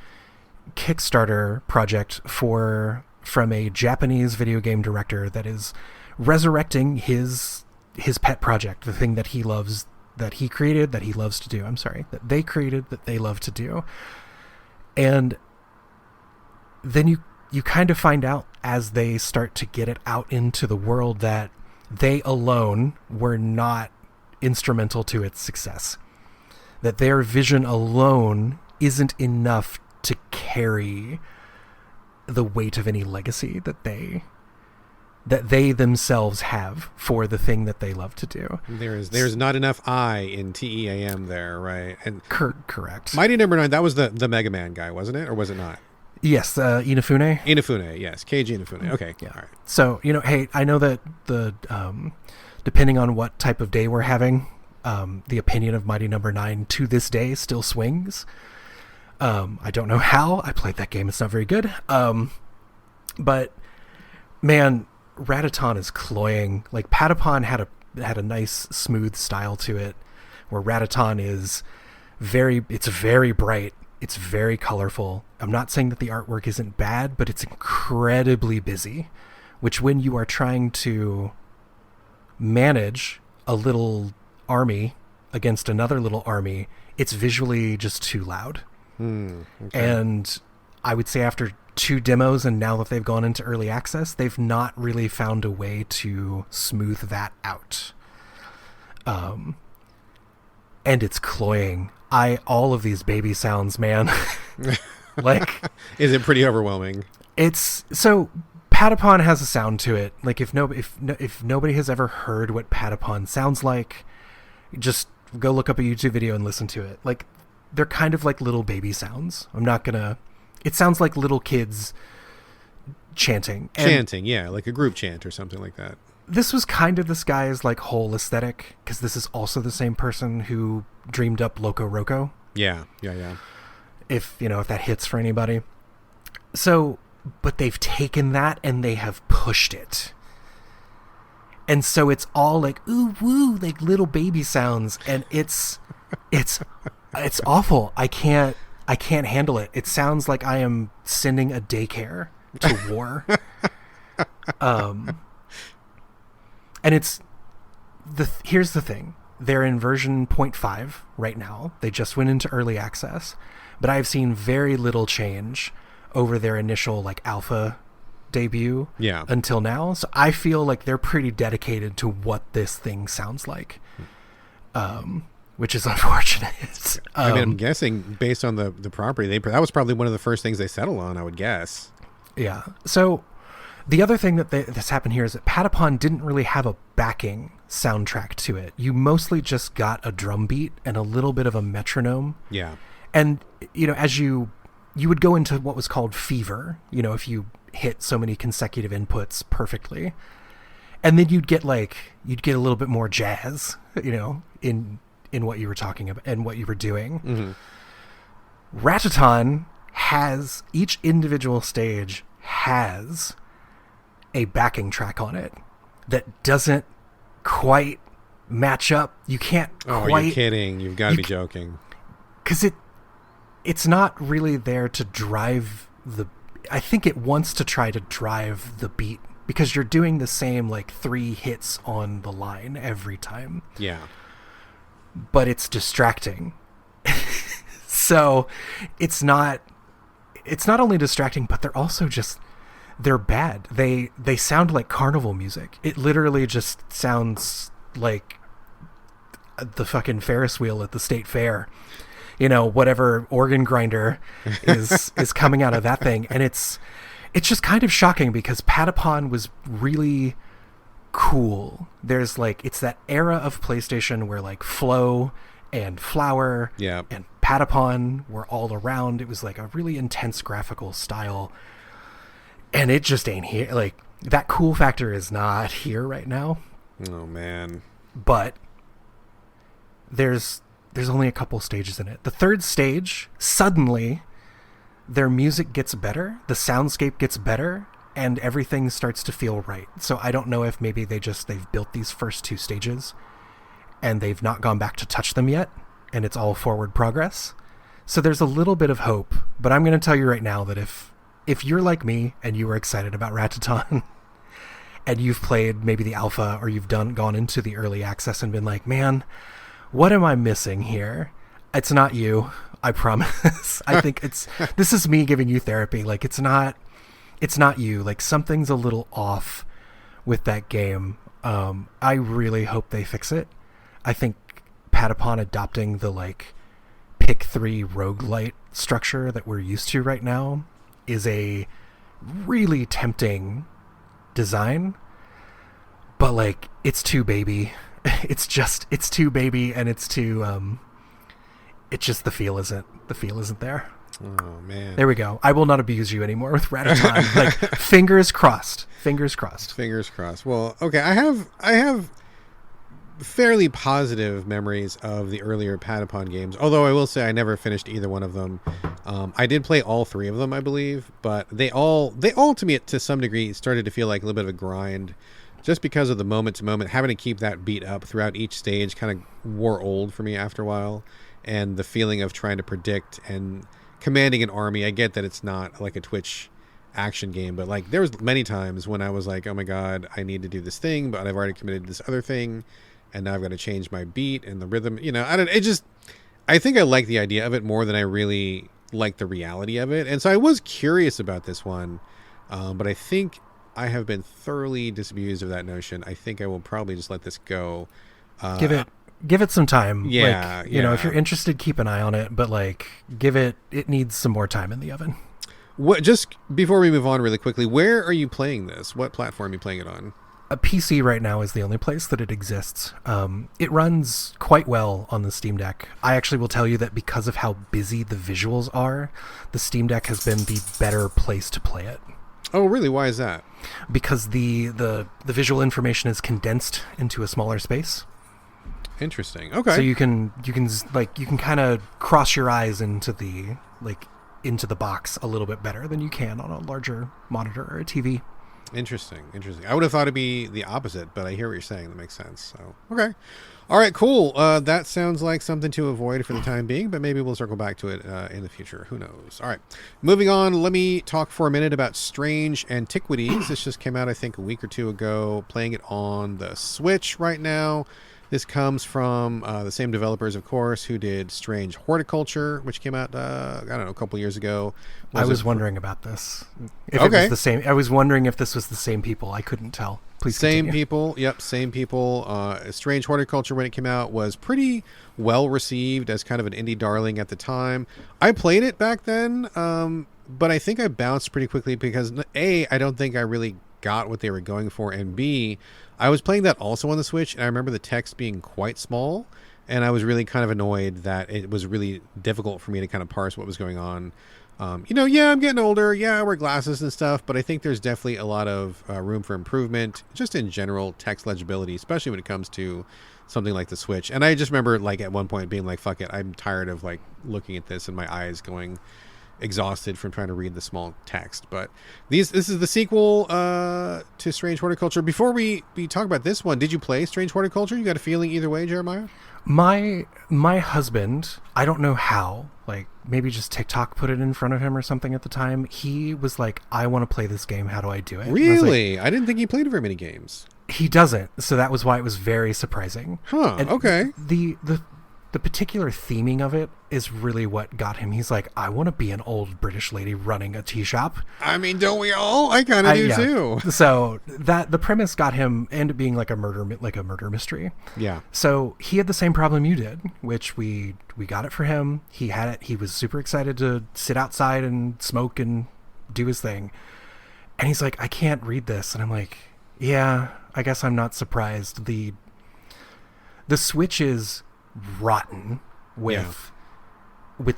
Kickstarter project from a Japanese video game director that is resurrecting his pet project, the thing that he loves, that he created, that he loves to do. That they created, that they love to do. And then you kind of find out as they start to get it out into the world that they alone were not instrumental to its success. That their vision alone isn't enough carry the weight of any legacy that they themselves have for the thing that they love to do. There's not enough I in TEAM there, right? And correct. Mighty Number 9, that was the Mega Man guy, wasn't it? Or was it not? Yes, Inafune. Inafune, yes. Keiji Inafune. Okay, yeah. All right. So, hey, I know that depending on what type of day we're having, the opinion of Mighty Number 9 to this day still swings. I don't know how. I played that game. It's not very good. But, man, Ratatan is cloying. Like, Patapon had a nice, smooth style to it, where Ratatan is very bright. It's very colorful. I'm not saying that the artwork isn't bad, but it's incredibly busy, which when you are trying to manage a little army against another little army, it's visually just too loud. Okay. And I would say after 2 demos, and now that they've gone into early access, they've not really found a way to smooth that out. And it's cloying. All of these baby sounds, man. Like, is it pretty overwhelming? It's so Patapon has a sound to it. Like, if nobody has ever heard what Patapon sounds like, just go look up a YouTube video and listen to it. Like, they're kind of like little baby sounds. It sounds like little kids chanting. Yeah, like a group chant or something like that. This was kind of this guy's like whole aesthetic, because this is also the same person who dreamed up Loco Roco. Yeah. If that hits for anybody. So, but they've taken that and they have pushed it. And so it's all like ooh woo, like little baby sounds, and it's awful. I can't handle it. It sounds like I am sending a daycare to war. And here's the thing. They're in version 0.5 right now. They just went into early access, but I've seen very little change over their initial like alpha debut until now. So I feel like they're pretty dedicated to what this thing sounds like, which is unfortunate. I mean, I'm guessing based on the property, that was probably one of the first things they settled on, I would guess. Yeah. So the other thing that's happened here is that Patapon didn't really have a backing soundtrack to it. You mostly just got a drum beat and a little bit of a metronome. Yeah. And, as you would go into what was called fever, if you hit so many consecutive inputs perfectly. And then you'd get a little bit more jazz, in what you were talking about and what you were doing. Mm-hmm. Ratatan has, each individual stage has a backing track on it that doesn't quite match up. You can't quite... Oh, you're kidding. You've got to be joking. Because it's not really there to drive I think it wants to try to drive the beat, because you're doing the same 3 hits on the line every time. Yeah. But it's distracting. So it's not only distracting, but they're also they're bad. They sound like carnival music. It literally just sounds like the fucking Ferris wheel at the state fair. Whatever organ grinder is coming out of that thing. And it's just kind of shocking, because Patapon was really cool. There's it's that era of PlayStation where Flow and Flower and Patapon were all around. It was a really intense graphical style. And it just ain't here. That cool factor is not here right now. Oh, man. But there's only a couple stages in it. The third stage, suddenly, their music gets better, the soundscape gets better, and everything starts to feel right. So I don't know if maybe they've built these first 2 stages, and they've not gone back to touch them yet, and it's all forward progress. So there's a little bit of hope, but I'm going to tell you right now that if you're like me and you were excited about Ratatan and you've played maybe the alpha, or you've gone into the early access and been like, man, what am I missing here? It's not you, I promise. I think this is me giving you therapy. It's not you. Something's a little off with that game. I really hope they fix it. I think Patapon adopting the pick 3 roguelite structure that we're used to right now is a really tempting design, but like it's too baby. It's too baby, and it's too it's just the feel isn't there. Oh man. There we go. I will not abuse you anymore with Ratatan. Like fingers crossed. Fingers crossed. Well, okay, I have fairly positive memories of the earlier Patapon games, although I will say I never finished either one of them. I did play all 3 of them, I believe, but they all to me to some degree started to feel like a little bit of a grind, just because of the moment to moment having to keep that beat up throughout each stage kind of wore old for me after a while, and the feeling of trying to predict and commanding an army. I get that it's not like a Twitch action game, but like there was many times when I was like, oh my god, I need to do this thing, but I've already committed to this other thing, and now I've got to change my beat and the rhythm. I think I like the idea of it more than I really like the reality of it, and so I was curious about this one, but I think I have been thoroughly disabused of that notion. I think I will probably just let this go. Give it some time. Yeah, like, you know, if you're interested, keep an eye on it, but like it needs some more time in the oven. What, just before we move on really quickly, where are you playing this? What platform are you playing it on? A PC right now is the only place that it exists. It runs quite well on the Steam Deck. I actually will tell you that because of how busy the visuals are, the Steam Deck has been the better place to play it. Oh, really? Why is that? Because the visual information is condensed into a smaller space. Interesting. Okay. So you can kind of cross your eyes into the box a little bit better than you can on a larger monitor or a TV. Interesting. I would have thought it'd be the opposite, but I hear what you're saying. That makes sense. So, okay. All right, cool. That sounds like something to avoid for the time being, but maybe we'll circle back to it in the future. Who knows? All right. Moving on, let me talk for a minute about Strange Antiquities. This just came out, I think, a week or 2 ago. Playing it on the Switch right now. This comes from the same developers, of course, who did Strange Horticulture, which came out, a couple years ago. I was wondering about this. If it was the same, I was wondering if this was the same people. I couldn't tell. Please continue. Same people. Yep, same people. Strange Horticulture, when it came out, was pretty well received as kind of an indie darling at the time. I played it back then, but I think I bounced pretty quickly because, A, I don't think I really got what they were going for, and B, I was playing that also on the Switch, and I remember the text being quite small, and I was really kind of annoyed that it was really difficult for me to kind of parse what was going on. I'm getting older. Yeah, I wear glasses and stuff, but I think there's definitely a lot of room for improvement, just in general text legibility, especially when it comes to something like the Switch. And I just remember, like, at one point being like, fuck it, I'm tired of, like, looking at this and my eyes going exhausted from trying to read the small text. But this is the sequel to Strange Horticulture. Before we talk about this one, did you play Strange Horticulture? You got a feeling either way, Jeremiah? My husband, I don't know how, like maybe just TikTok put it in front of him or something at the time. He was like, I want to play this game. How do I do it? Really? I didn't think he played very many games. He doesn't. So that was why it was very surprising. Huh. And okay. The particular theming of it is really what got him. He's like, I want to be an old British lady running a tea shop. I mean, don't we all? I kind of do too. So that the premise got him into being like a murder mystery. Yeah. So he had the same problem you did, which we got it for him. He had it. He was super excited to sit outside and smoke and do his thing. And he's like, I can't read this. And I'm like, yeah, I guess I'm not surprised. The Switch is rotten with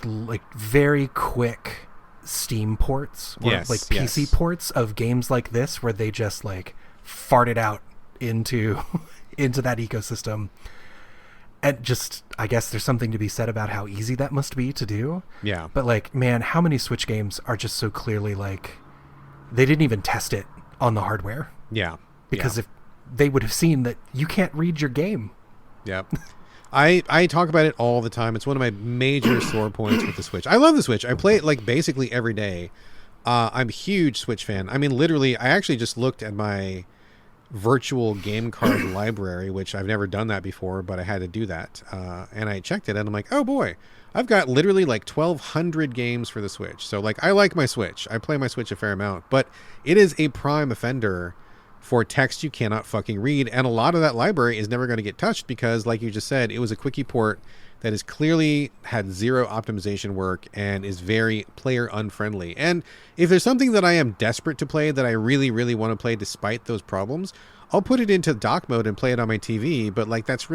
like very quick Steam ports or like PC ports of games like this, where they just like fart it out into that ecosystem. And just, I guess there's something to be said about how easy that must be to do. Yeah. But like, man, how many Switch games are just so clearly like they didn't even test it on the hardware? Yeah. Because if they would have seen that you can't read your game. Yeah. I talk about it all the time. It's one of my major sore points with the Switch. I love the Switch. I play it like basically every day. I'm a huge Switch fan. I mean, literally, I actually just looked at my virtual game card library, which I've never done that before, but I had to do that. And I checked it and I'm like, oh boy, I've got literally like 1,200 games for the Switch. So like, I like my Switch. I play my Switch a fair amount, but it is a prime offender for text you cannot fucking read, and a lot of that library is never going to get touched because, like you just said, it was a quickie port that is clearly had zero optimization work and is very player unfriendly. And if there's something that I am desperate to play that I really, really want to play despite those problems, I'll put it into dock mode and play it on my TV. But like, that's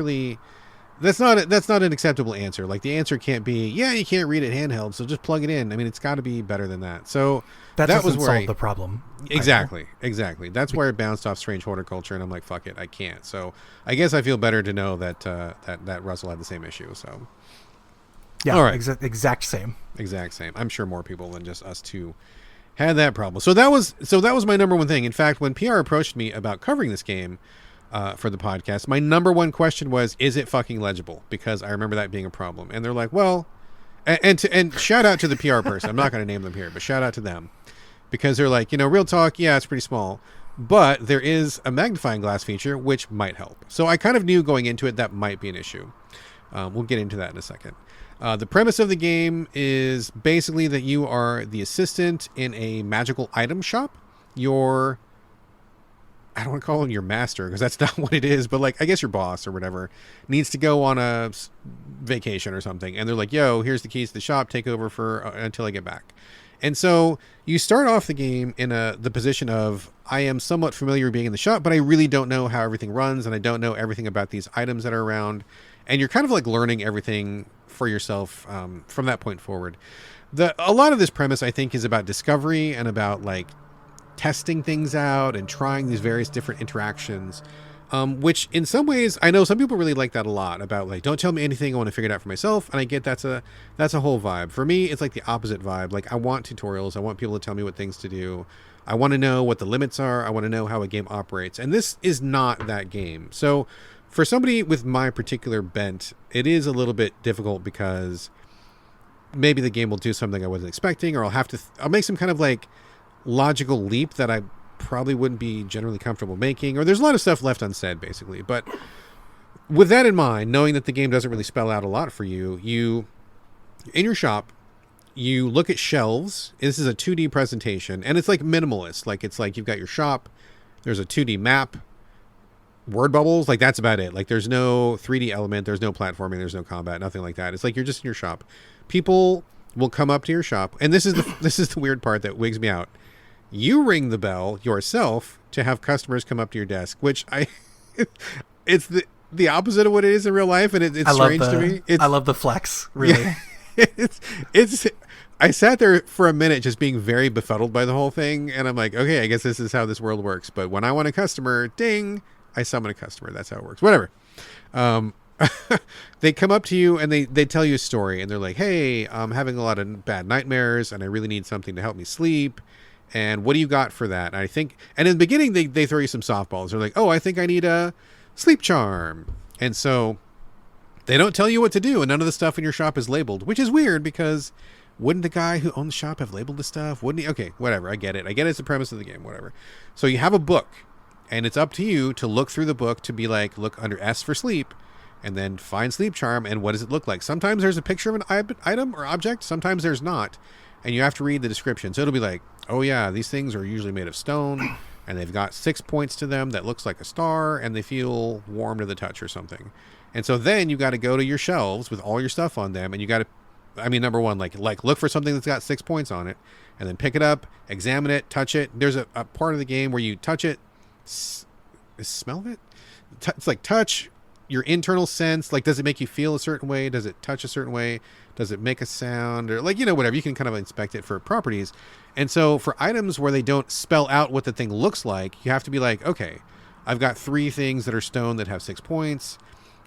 not an acceptable answer. Like, the answer can't be, yeah, you can't read it handheld, so just plug it in. I mean, it's got to be better than that. So that was where solve the problem. Exactly. That's where it bounced off Strange Horticulture, and I'm like, fuck it, I can't. So I guess I feel better to know that that Russell had the same issue. So yeah, all right, exact same. I'm sure more people than just us two had that problem. So that was my number one thing. In fact, when PR approached me about covering this game for the podcast, my number one question was, is it fucking legible? Because I remember that being a problem. And they're like, well, and shout out to the PR person. I'm not going to name them here, but shout out to them, because they're like, real talk, yeah, it's pretty small, but there is a magnifying glass feature which might help. So I kind of knew going into it that might be an issue. We'll get into that in a second. The premise of the game is basically that you are the assistant in a magical item shop. I don't want to call him your master, because that's not what it is, but like, I guess your boss or whatever needs to go on a vacation or something. And they're like, yo, here's the keys to the shop, take over for until I get back. And so you start off the game in the position of, I am somewhat familiar with being in the shop, but I really don't know how everything runs, and I don't know everything about these items that are around. And you're kind of like learning everything for yourself from that point forward. A lot of this premise, I think, is about discovery and about like testing things out and trying these various different interactions, which in some ways, I know some people really like that a lot, about like, don't tell me anything, I want to figure it out for myself. And I get that's a whole vibe. For me, it's like the opposite vibe. Like, I want tutorials. I want people to tell me what things to do. I want to know what the limits are. I want to know how a game operates. And this is not that game. So for somebody with my particular bent, it is a little bit difficult, because maybe the game will do something I wasn't expecting, or I'll make some kind of like logical leap that I probably wouldn't be generally comfortable making, or there's a lot of stuff left unsaid, basically. But with that in mind, knowing that the game doesn't really spell out a lot for you, in your shop, you look at shelves. This is a 2D presentation, and it's like minimalist. Like, it's like you've got your shop, there's a 2D map, word bubbles, like that's about it. Like, there's no 3D element, there's no platforming, there's no combat, nothing like that. It's like you're just in your shop. People will come up to your shop, and this is the weird part that wigs me out. You ring the bell yourself to have customers come up to your desk, which it's the opposite of what it is in real life, and it's strange to me. I love the flex, really. Yeah, I sat there for a minute just being very befuddled by the whole thing, and I'm like, okay, I guess this is how this world works. But when I want a customer, ding, I summon a customer. That's how it works. Whatever. They come up to you and they tell you a story, and they're like, hey, I'm having a lot of bad nightmares, and I really need something to help me sleep. And what do you got for that? And in the beginning, they throw you some softballs. They're like, oh, I think I need a sleep charm. And so they don't tell you what to do, and none of the stuff in your shop is labeled, which is weird, because wouldn't the guy who owned the shop have labeled the stuff? Wouldn't he? Okay, whatever. I get it. It's the premise of the game, whatever. So you have a book, and it's up to you to look through the book to be like, look under S for sleep, and then find sleep charm, and what does it look like? Sometimes there's a picture of an item or object. Sometimes there's not. And you have to read the description. So it'll be like, oh yeah, these things are usually made of stone, and they've got 6 points to them that looks like a star, and they feel warm to the touch or something. And so then you got to go to your shelves with all your stuff on them, and you got to, number one, like look for something that's got 6 points on it, and then pick it up, examine it, touch it. There's a part of the game where you touch it, smell it? It's like touch, your internal sense, like, does it make you feel a certain way? Does it touch a certain way? Does it make a sound? Or like, whatever. You can kind of inspect it for properties. And so for items where they don't spell out what the thing looks like, you have to be like, okay, I've got 3 things that are stone that have 6 points.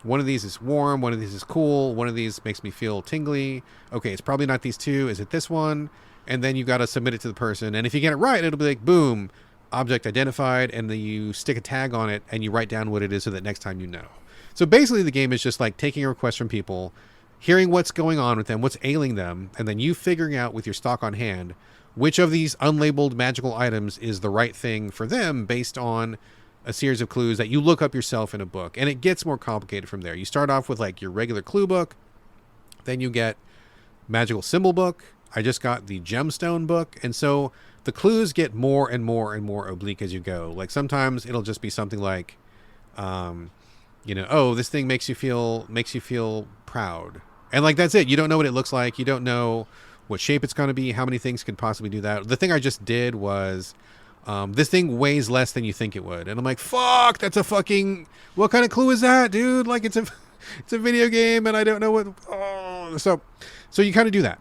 One of these is warm. One of these is cool. One of these makes me feel tingly. Okay, it's probably not these 2. Is it this one? And then you got to submit it to the person. And if you get it right, it'll be like, boom, object identified. And then you stick a tag on it and you write down what it is so that next time you know. So basically the game is just like taking a request from people, hearing what's going on with them, what's ailing them, and then you figuring out with your stock on hand which of these unlabeled magical items is the right thing for them based on a series of clues that you look up yourself in a book. And it gets more complicated from there. You start off with like your regular clue book, then you get magical symbol book. I just got the gemstone book. And so the clues get more and more and more oblique as you go. Like sometimes it'll just be something like, oh, this thing makes you feel proud. And like, that's it. You don't know what it looks like. You don't know what shape it's going to be, how many things could possibly do that. The thing I just did was, this thing weighs less than you think it would. And I'm like, fuck, that's a fucking, what kind of clue is that, dude? Like, it's a video game and I don't know what, so you kind of do that.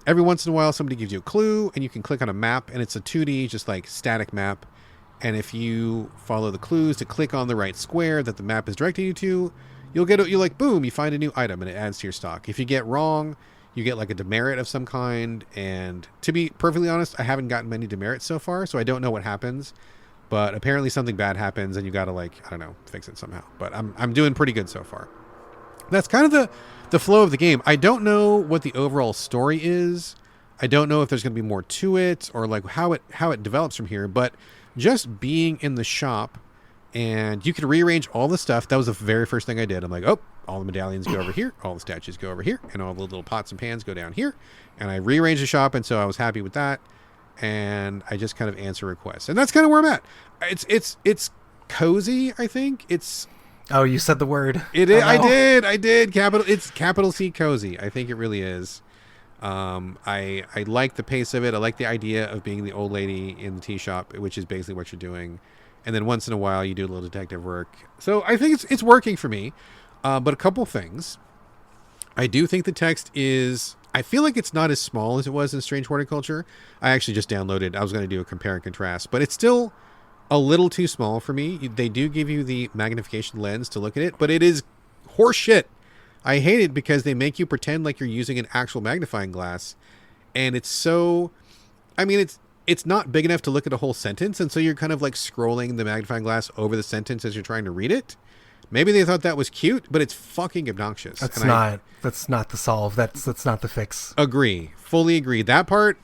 Every once in a while, somebody gives you a clue and you can click on a map and it's a 2D, just like static map. And if you follow the clues to click on the right square that the map is directing you to, you're like, boom, you find a new item and it adds to your stock. If you get wrong, you get like a demerit of some kind. And to be perfectly honest, I haven't gotten many demerits so far, so I don't know what happens. But apparently something bad happens and you got to, like, I don't know, fix it somehow. But I'm doing pretty good so far. That's kind of the flow of the game. I don't know what the overall story is. I don't know if there's going to be more to it or like how it develops from here. But just being in the shop, and you can rearrange all the stuff. That was the very first thing I did. I'm like, oh, all the medallions go over here, all the statues go over here, and all the little pots and pans go down here. And I rearranged the shop, and so I was happy with that. And I just kind of answer requests, and that's kind of where I'm at. It's cozy. I think it's. Oh, you said the word. It is. I did. It's capital C cozy. I think it really is. I like the pace of it. I like the idea of being the old lady in the tea shop, which is basically what you're doing. And then once in a while you do a little detective work. So I think it's working for me. But a couple things. I do think the text is, I feel like it's not as small as it was in Strange Horticulture. I actually just downloaded, I was going to do a compare and contrast, but it's still a little too small for me. They do give you the magnification lens to look at it, but it is horseshit. I hate it because they make you pretend like you're using an actual magnifying glass. And it's so, I mean, it's not big enough to look at a whole sentence. And so you're kind of like scrolling the magnifying glass over the sentence as you're trying to read it. Maybe they thought that was cute, but it's fucking obnoxious. That's not the solve. That's not the fix. Agree. Fully agree. That part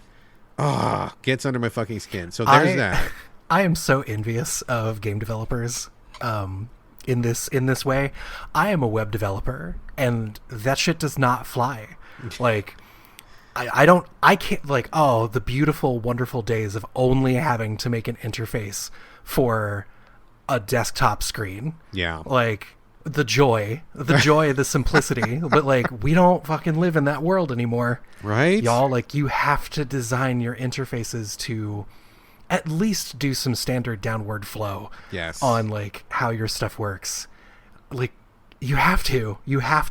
gets under my fucking skin. So there's that. I am so envious of game developers in this way. I am a web developer and that shit does not fly. Like I can't, like, the beautiful, wonderful days of only having to make an interface for a desktop screen. Yeah. Like the joy, the simplicity, but like we don't fucking live in that world anymore. Right? Y'all, like, you have to design your interfaces to at least do some standard downward flow. Yes. On like how your stuff works. Like you have to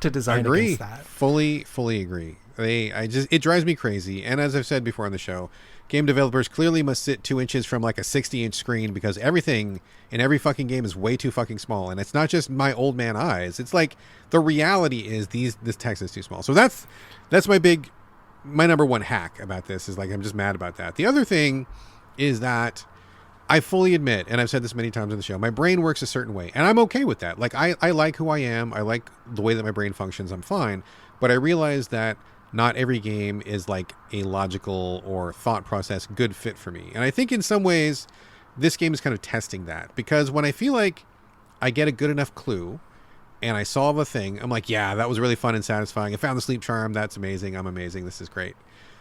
design against that. Fully agree. It drives me crazy. And as I've said before on the show, game developers clearly must sit 2 inches from like a 60-inch screen because everything in every fucking game is way too fucking small. And it's not just my old man eyes. It's like the reality is this text is too small. So that's my number one hack about this is like, I'm just mad about that. The other thing is that I fully admit, and I've said this many times on the show, my brain works a certain way and I'm okay with that. Like I like who I am. I like the way that my brain functions. I'm fine. But I realize that not every game is like a logical or thought process good fit for me. And I think in some ways this game is kind of testing that, because when I feel like I get a good enough clue and I solve a thing, I'm like, yeah, that was really fun and satisfying. I found the sleep charm. That's amazing. I'm amazing. This is great.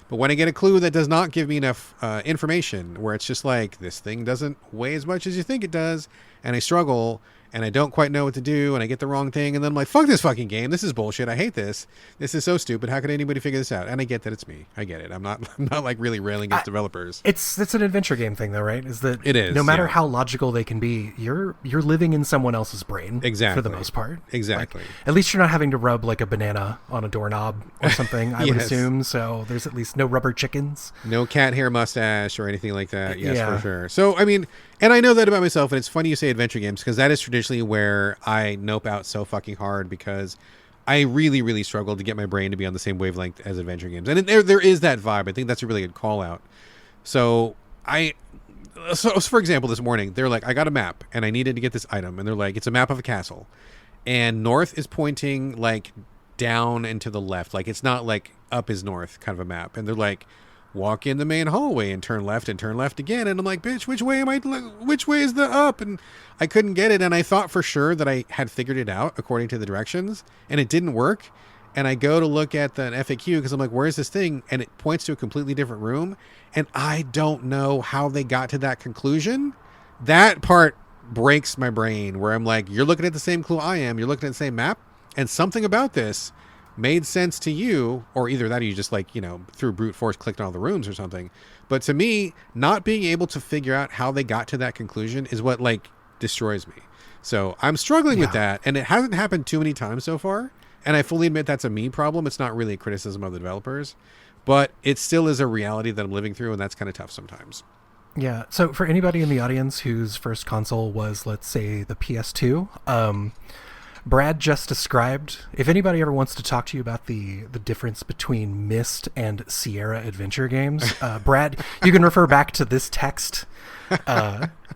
But when I get a clue that does not give me enough information, where it's just like, this thing doesn't weigh as much as you think it does, and I struggle, and I don't quite know what to do, and I get the wrong thing, and then I'm like, fuck this fucking game. This is bullshit. I hate this. This is so stupid. How could anybody figure this out? And I get that it's me. I get it. I'm not like really railing against developers. It's an adventure game thing though, right? Is that it is. No matter how logical they can be, you're living in someone else's brain. Exactly. For the most part. Exactly. Like, at least you're not having to rub like a banana on a doorknob or something, I would assume. So there's at least no rubber chickens. No cat hair mustache or anything like that. Yes, for sure. So, I mean, and I know that about myself, and it's funny you say adventure games, because that is traditionally where I nope out so fucking hard, because I really, really struggle to get my brain to be on the same wavelength as adventure games. And there is that vibe. I think that's a really good call out. So for example, this morning, they're like, I got a map and I needed to get this item. And they're like, it's a map of a castle. And north is pointing like down and to the left. Like it's not like up is north kind of a map. And they're like, walk in the main hallway and turn left again. And I'm like, bitch, which way is the up? And I couldn't get it. And I thought for sure that I had figured it out according to the directions, and it didn't work. And I go to look at the FAQ because I'm like, where's this thing? And it points to a completely different room. And I don't know how they got to that conclusion. That part breaks my brain, where I'm like, you're looking at the same clue I am, you're looking at the same map, and something about this made sense to you, or either that or you just like, through brute force clicked on all the rooms or something. But to me, not being able to figure out how they got to that conclusion is what like destroys me. So I'm struggling with that, and it hasn't happened too many times so far. And I fully admit that's a me problem. It's not really a criticism of the developers, but it still is a reality that I'm living through, and that's kind of tough sometimes. Yeah. So for anybody in the audience whose first console was, let's say, the PS2, Brad just described, if anybody ever wants to talk to you about the difference between Myst and Sierra adventure games, Brad, you can refer back to this text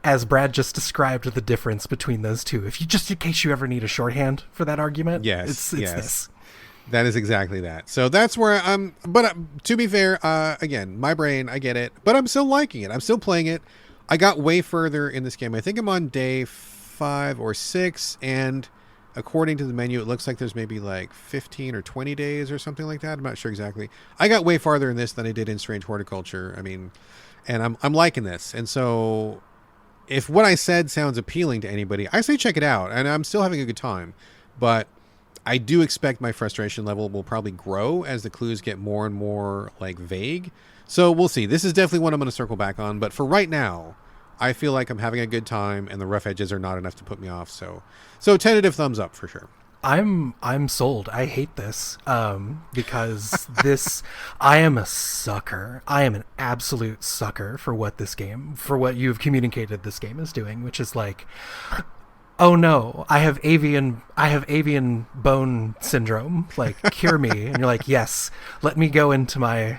as Brad just described the difference between those two. If you, just in case you ever need a shorthand for that argument, it's this. That is exactly that. So that's where I'm, but to be fair, again, my brain, I get it, but I'm still liking it. I'm still playing it. I got way further in this game. I think I'm on day 5 or 6, and according to the menu, it looks like there's maybe like 15 or 20 days or something like that. I'm not sure exactly. I got way farther in this than I did in Strange Horticulture. I mean, and I'm liking this. And so if what I said sounds appealing to anybody, I say check it out. And I'm still having a good time. But I do expect my frustration level will probably grow as the clues get more and more like vague. So we'll see. This is definitely one I'm going to circle back on. But for right now, I feel like I'm having a good time, and the rough edges are not enough to put me off. So tentative thumbs up for sure. I'm sold. I hate this because I am a sucker. I am an absolute sucker for what you've communicated this game is doing, which is like, oh no, I have avian bone syndrome. Like, cure me. And you're like, yes, let me go into my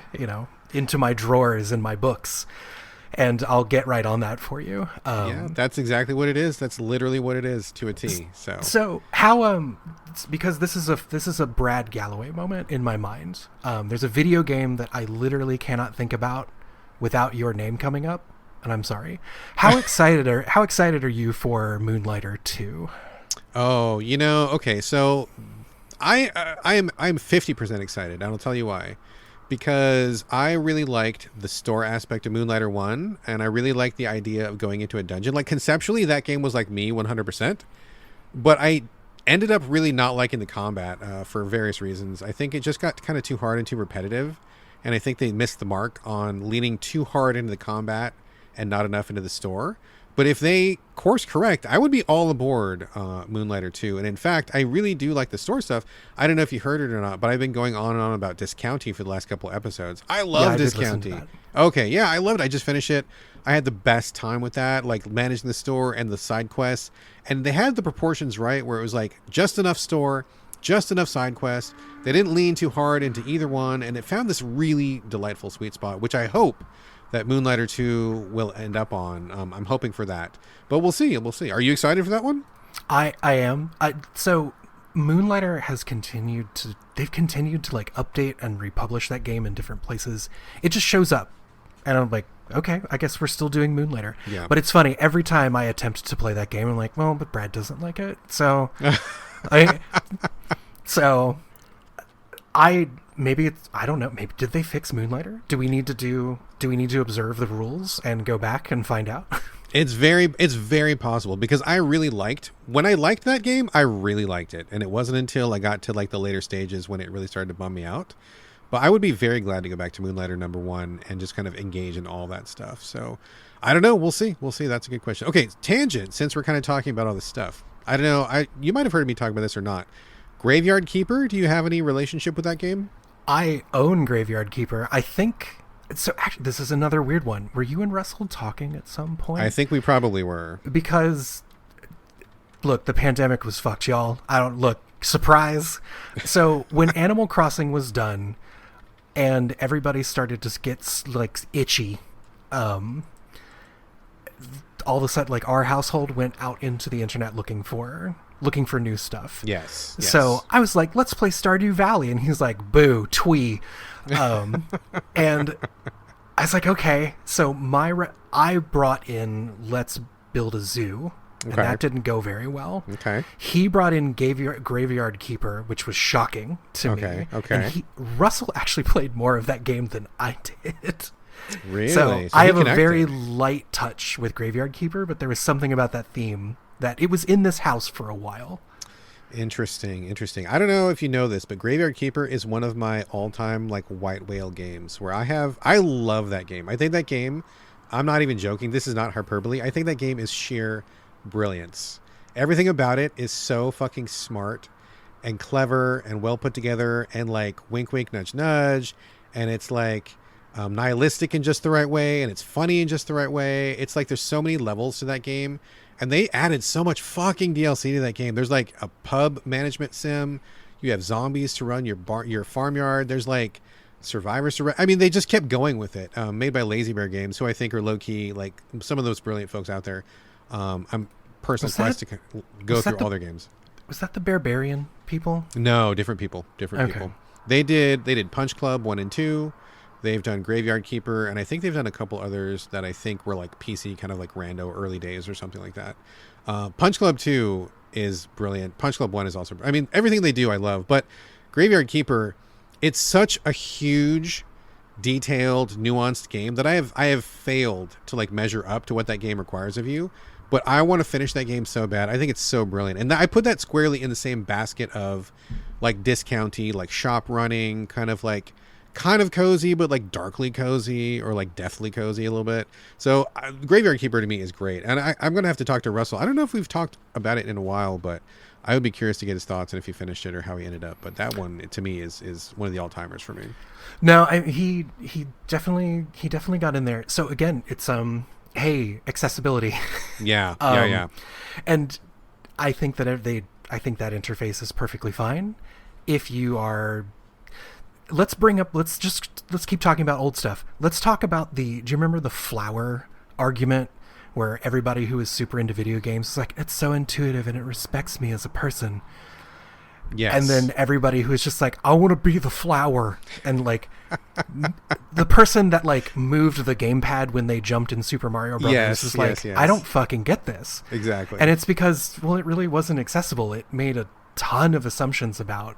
drawers and my books, and I'll get right on that for you. Yeah, that's exactly what it is. That's literally what it is to a T. So how because this is a Brad Galloway moment in my mind. There's a video game that I literally cannot think about without your name coming up, and I'm sorry. How excited are you for Moonlighter 2? Oh, okay. So I'm 50% excited. And I'll tell you why. Because I really liked the store aspect of Moonlighter 1, and I really liked the idea of going into a dungeon. Like, conceptually, that game was like me 100%, but I ended up really not liking the combat for various reasons. I think it just got kind of too hard and too repetitive, and I think they missed the mark on leaning too hard into the combat and not enough into the store. But if they course correct, I would be all aboard Moonlighter 2. And in fact, I really do like the store stuff. I don't know if you heard it or not, but I've been going on and on about Discounty for the last couple episodes. I love Discounty. Okay, yeah, I loved it. I just finished it. I had the best time with that, like managing the store and the side quests. And they had the proportions right, where it was like just enough store, just enough side quests. They didn't lean too hard into either one. And it found this really delightful sweet spot, which I hope that Moonlighter 2 will end up on. I'm hoping for that, but we'll see. Are you excited for that one? I am. So Moonlighter has continued to like update and republish that game in different places. It just shows up, and I'm like, okay, I guess we're still doing Moonlighter. Yeah. But it's funny, every time I attempt to play that game, I'm like, well, but Brad doesn't like it, so I don't know. Maybe did they fix Moonlighter? Do we need to observe the rules and go back and find out? It's very possible, because when I liked that game, I really liked it. And it wasn't until I got to like the later stages when it really started to bum me out. But I would be very glad to go back to Moonlighter number 1 and just kind of engage in all that stuff. So I don't know. We'll see. That's a good question. Okay. Tangent, since we're kind of talking about all this stuff. I don't know. You might've heard me talk about this or not. Graveyard Keeper. Do you have any relationship with that game? I own Graveyard Keeper. I think so. Actually, this is another weird one. Were you and Russell talking at some point? I think we probably were. Because, look, the pandemic was fucked, y'all. Surprise. So when Animal Crossing was done, and everybody started to get like itchy, all of a sudden, like, our household went out into the internet looking for new stuff. Yes. So I was like, let's play Stardew Valley. And he's like, boo, twee. And I was like, okay. So I brought in Let's Build a Zoo. And that didn't go very well. Okay. He brought in Graveyard Keeper, which was shocking to me. Okay. And Russell actually played more of that game than I did. Really? So So I he have a connected. very light touch with Graveyard Keeper, but there was something about that theme that it was in this house for a while. Interesting. I don't know if you know this, but Graveyard Keeper is one of my all-time like white whale games where I love that game. I think that game, I'm not even joking, this is not hyperbole. I think that game is sheer brilliance. Everything about it is so fucking smart and clever and well put together and like wink wink nudge nudge, and it's like nihilistic in just the right way, and it's funny in just the right way. It's like there's so many levels to that game. And they added so much fucking DLC to that game. There's like a pub management sim. You have zombies to run your farmyard. There's like survivors to run. I mean, they just kept going with it. Made by Lazy Bear Games, who I think are low key like some of those brilliant folks out there. I'm personal quest to go through all their games. Was that the Barbarian people? No, different people. People. They did Punch Club 1 and 2. They've done Graveyard Keeper, and I think they've done a couple others that I think were like PC, kind of like rando early days or something like that. Punch Club 2 is brilliant. Punch Club 1 is also, I mean, everything they do I love, but Graveyard Keeper, it's such a huge, detailed, nuanced game that I have failed to like measure up to what that game requires of you. But I want to finish that game so bad. I think it's so brilliant. And I put that squarely in the same basket of like discounty, like shop running, kind of cozy, but like darkly cozy or like deathly cozy a little bit. So Graveyard Keeper to me is great. And I'm going to have to talk to Russell. I don't know if we've talked about it in a while, but I would be curious to get his thoughts and if he finished it or how he ended up. But that one to me is one of the all-timers for me. No, he definitely got in there. So again, it's hey, accessibility. Yeah. Yeah. And I think that that interface is perfectly fine if you are. Let's keep talking about old stuff. Let's talk about do you remember the flower argument where everybody who is super into video games is like, it's so intuitive and it respects me as a person. Yes. And then everybody who is just like, I want to be the flower. And like the person that like moved the gamepad when they jumped in Super Mario Brothers is like, I don't fucking get this. Exactly. And it's because, well, it really wasn't accessible. It made a ton of assumptions about,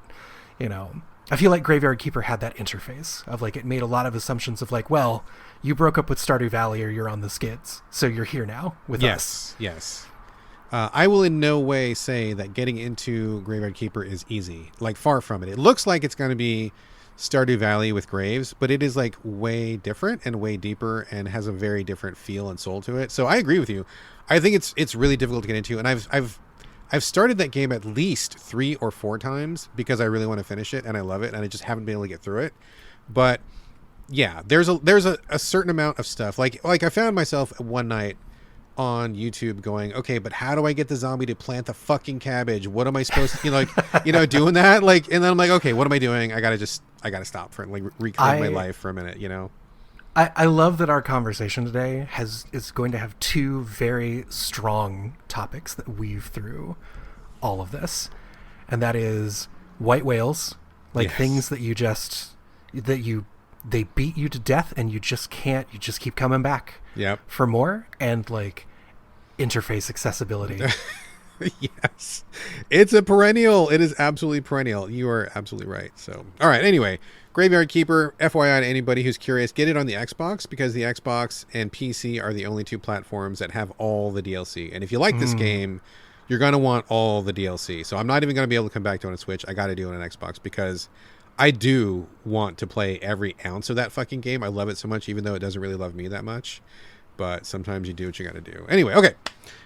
I feel like Graveyard Keeper had that interface of like, it made a lot of assumptions of like, well, you broke up with Stardew Valley or you're on the skids, so you're here now with us. Yes. I will in no way say that getting into Graveyard Keeper is easy. Like, far from it. It looks like it's going to be Stardew Valley with graves, but it is like way different and way deeper and has a very different feel and soul to it. So I agree with you. I think it's really difficult to get into, and I've started that game at least 3 or 4 times because I really want to finish it and I love it, and I just haven't been able to get through it. But yeah, there's a certain amount of stuff. Like I found myself one night on YouTube going, okay, but how do I get the zombie to plant the fucking cabbage? What am I supposed to, doing that? Like, and then I'm like, okay, what am I doing? I gotta stop for and like reclaim my life for a minute, I love that our conversation today is going to have 2 very strong topics that weave through all of this. And that is white whales, like things that they beat you to death and you just keep coming back for more, and like interface accessibility. Yes, it's a perennial. It is absolutely perennial. You are absolutely right. So, all right. Anyway, Graveyard Keeper, FYI to anybody who's curious, get it on the Xbox because the Xbox and PC are the only 2 platforms that have all the DLC. And if you like this game, you're going to want all the DLC. So I'm not even going to be able to come back to it on a Switch. I got to do it on an Xbox because I do want to play every ounce of that fucking game. I love it so much, even though it doesn't really love me that much. But sometimes you do what you got to do. Anyway, okay.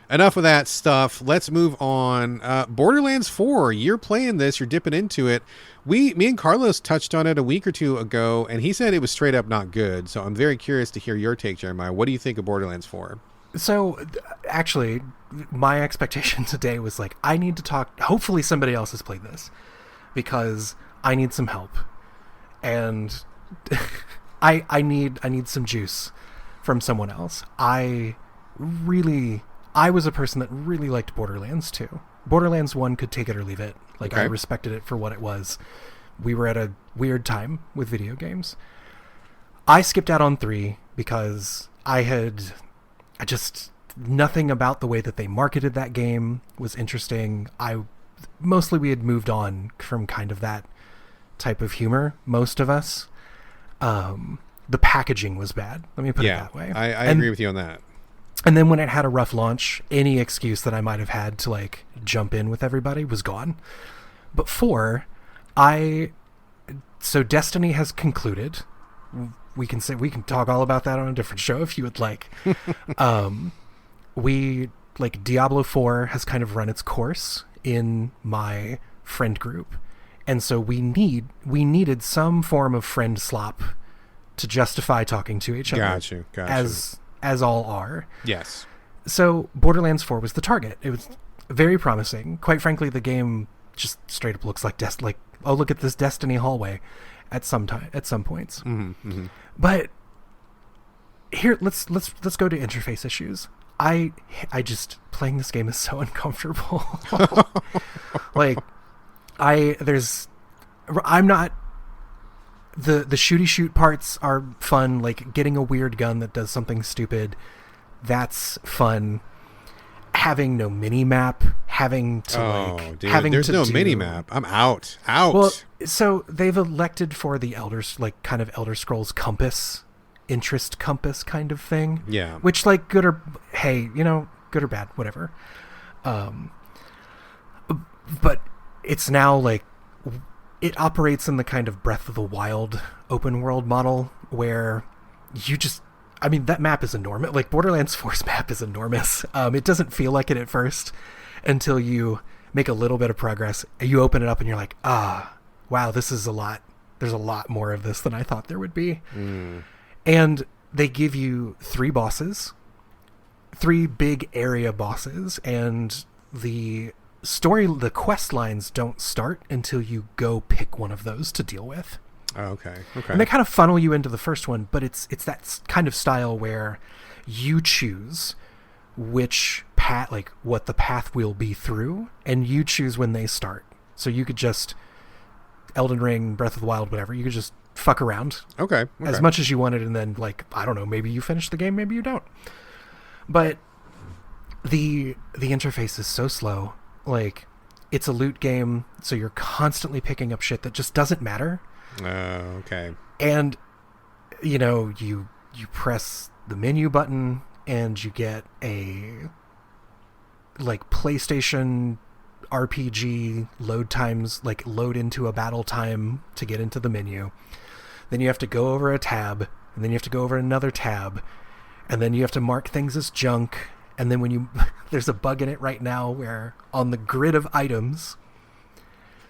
Enough of that stuff. Let's move on. Borderlands 4. You're playing this. You're dipping into it. Me and Carlos touched on it a week or 2 ago, and he said it was straight up not good. So I'm very curious to hear your take, Jeremiah. What do you think of Borderlands 4? So, actually, my expectation today was like, I need to talk. Hopefully somebody else has played this because I need some help. And I need some juice from someone else. I was a person that really liked Borderlands 2. Borderlands 1 could take it or leave it. Like, okay. I respected it for what it was. We were at a weird time with video games. I skipped out on 3 because nothing about the way that they marketed that game was interesting. We had moved on from kind of that type of humor, most of us. the packaging was bad. Let me put it that way. I agree with you on that. And then when it had a rough launch, any excuse that I might have had to like jump in with everybody was gone. But 4, so Destiny has concluded. We can talk all about that on a different show if you would like. Diablo 4 has kind of run its course in my friend group. And so we needed some form of friend slop to justify talking to each other. Got you. As all are. Yes. So Borderlands 4 was the target. It was very promising. Quite frankly, the game just straight up looks like oh, look at this Destiny hallway at some points. Mm-hmm, mm-hmm. But here, let's go to interface issues. I just playing this game is so uncomfortable. I'm not. The shooty shoot parts are fun, like getting a weird gun that does something stupid. That's fun. Having no mini map, there's no mini map. I'm out. Well, so they've elected for the Elder Scrolls compass, interest compass kind of thing. Yeah. Which good or bad, whatever. But it's now it operates in the kind of Breath of the Wild open world model where that map is enormous. Like Borderlands 4's map is enormous. It doesn't feel like it at first until you make a little bit of progress. You open it up and you're like, wow, this is a lot. There's a lot more of this than I thought there would be. Mm. And they give you 3 bosses, 3 big area bosses, and the quest lines don't start until you go pick one of those to deal with. Oh, okay. And they kind of funnel you into the first one, but it's that kind of style where you choose which path, what the path will be through, and you choose when they start. So you could just Elden Ring, Breath of the Wild, whatever. You could just fuck around, as much as you wanted, and then I don't know, maybe you finish the game, maybe you don't. But the interface is so slow. It's a loot game, so you're constantly picking up shit that just doesn't matter. Okay. And you press the menu button and you get a PlayStation RPG load times, load into a battle time to get into the menu. Then you have to go over a tab, and then you have to go over another tab, and then you have to mark things as junk. And then there's a bug in it right now where on the grid of items,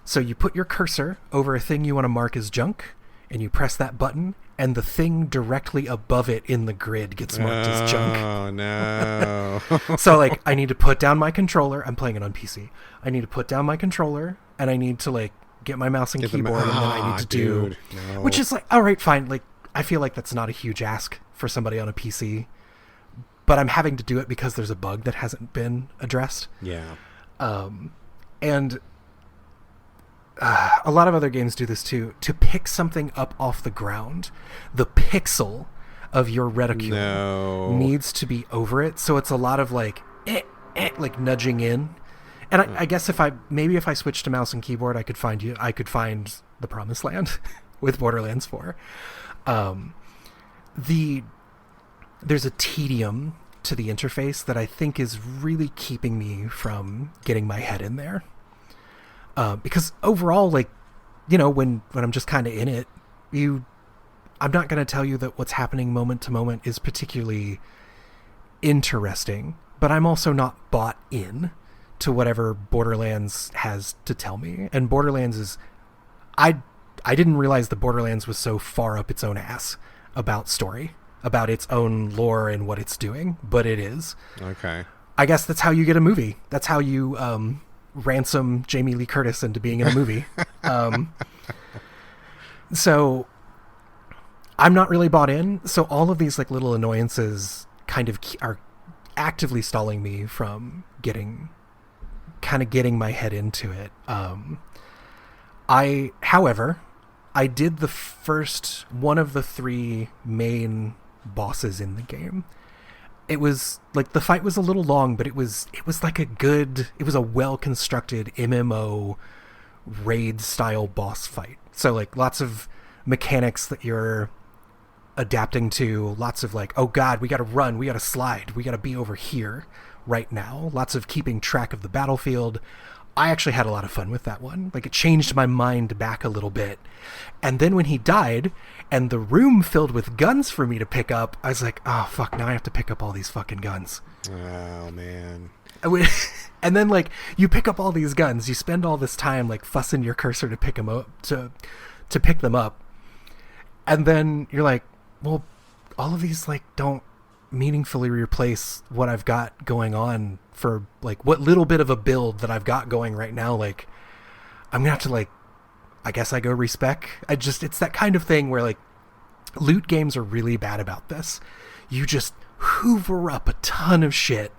so you put your cursor over a thing you want to mark as junk, and you press that button, and the thing directly above it in the grid gets marked as junk. Oh, no. So, I need to put down my controller. I'm playing it on PC. I need to put down my controller, and I need to, get my mouse and keyboard, and then I need to do... No. Which is, all right, fine. I feel like that's not a huge ask for somebody on a PC. But I'm having to do it because there's a bug that hasn't been addressed. Yeah. And a lot of other games do this too. To pick something up off the ground, the pixel of your reticule needs to be over it. So it's a lot of nudging in. And I guess if I switched to mouse and keyboard, I could find the Promised Land with Borderlands 4. There's a tedium to the interface that I think is really keeping me from getting my head in there. Because overall, when I'm just kind of in it, I'm not going to tell you that what's happening moment to moment is particularly interesting, but I'm also not bought in to whatever Borderlands has to tell me. And Borderlands is... I didn't realize that Borderlands was so far up its own ass about story, about its own lore and what it's doing, but it is. Okay. I guess that's how you get a movie. That's how you ransom Jamie Lee Curtis into being in a movie. So I'm not really bought in. So all of these little annoyances kind of are actively stalling me from getting my head into it. However, I did the first one of the 3 main bosses in the game. It was the fight was a little long, but it was a well-constructed MMO raid style boss fight. So lots of mechanics that you're adapting to, lots of like, oh God, we got to run, we got to slide, we got to be over here right now. Lots of keeping track of the battlefield. I actually had a lot of fun with that one. Like, it changed my mind back a little bit. And then when he died and the room filled with guns for me to pick up, I was like, oh fuck, now I have to pick up all these fucking guns. Oh man. And then like you pick up all these guns, you spend all this time like fussing your cursor to pick them up, to pick them up. And then you're like, well, all of these like don't meaningfully replace what I've got going on for like what little bit of a build that I've got going right now. Like, I'm gonna have to like, I guess I go respec. It's that kind of thing where like loot games are really bad about this. You just hoover up a ton of shit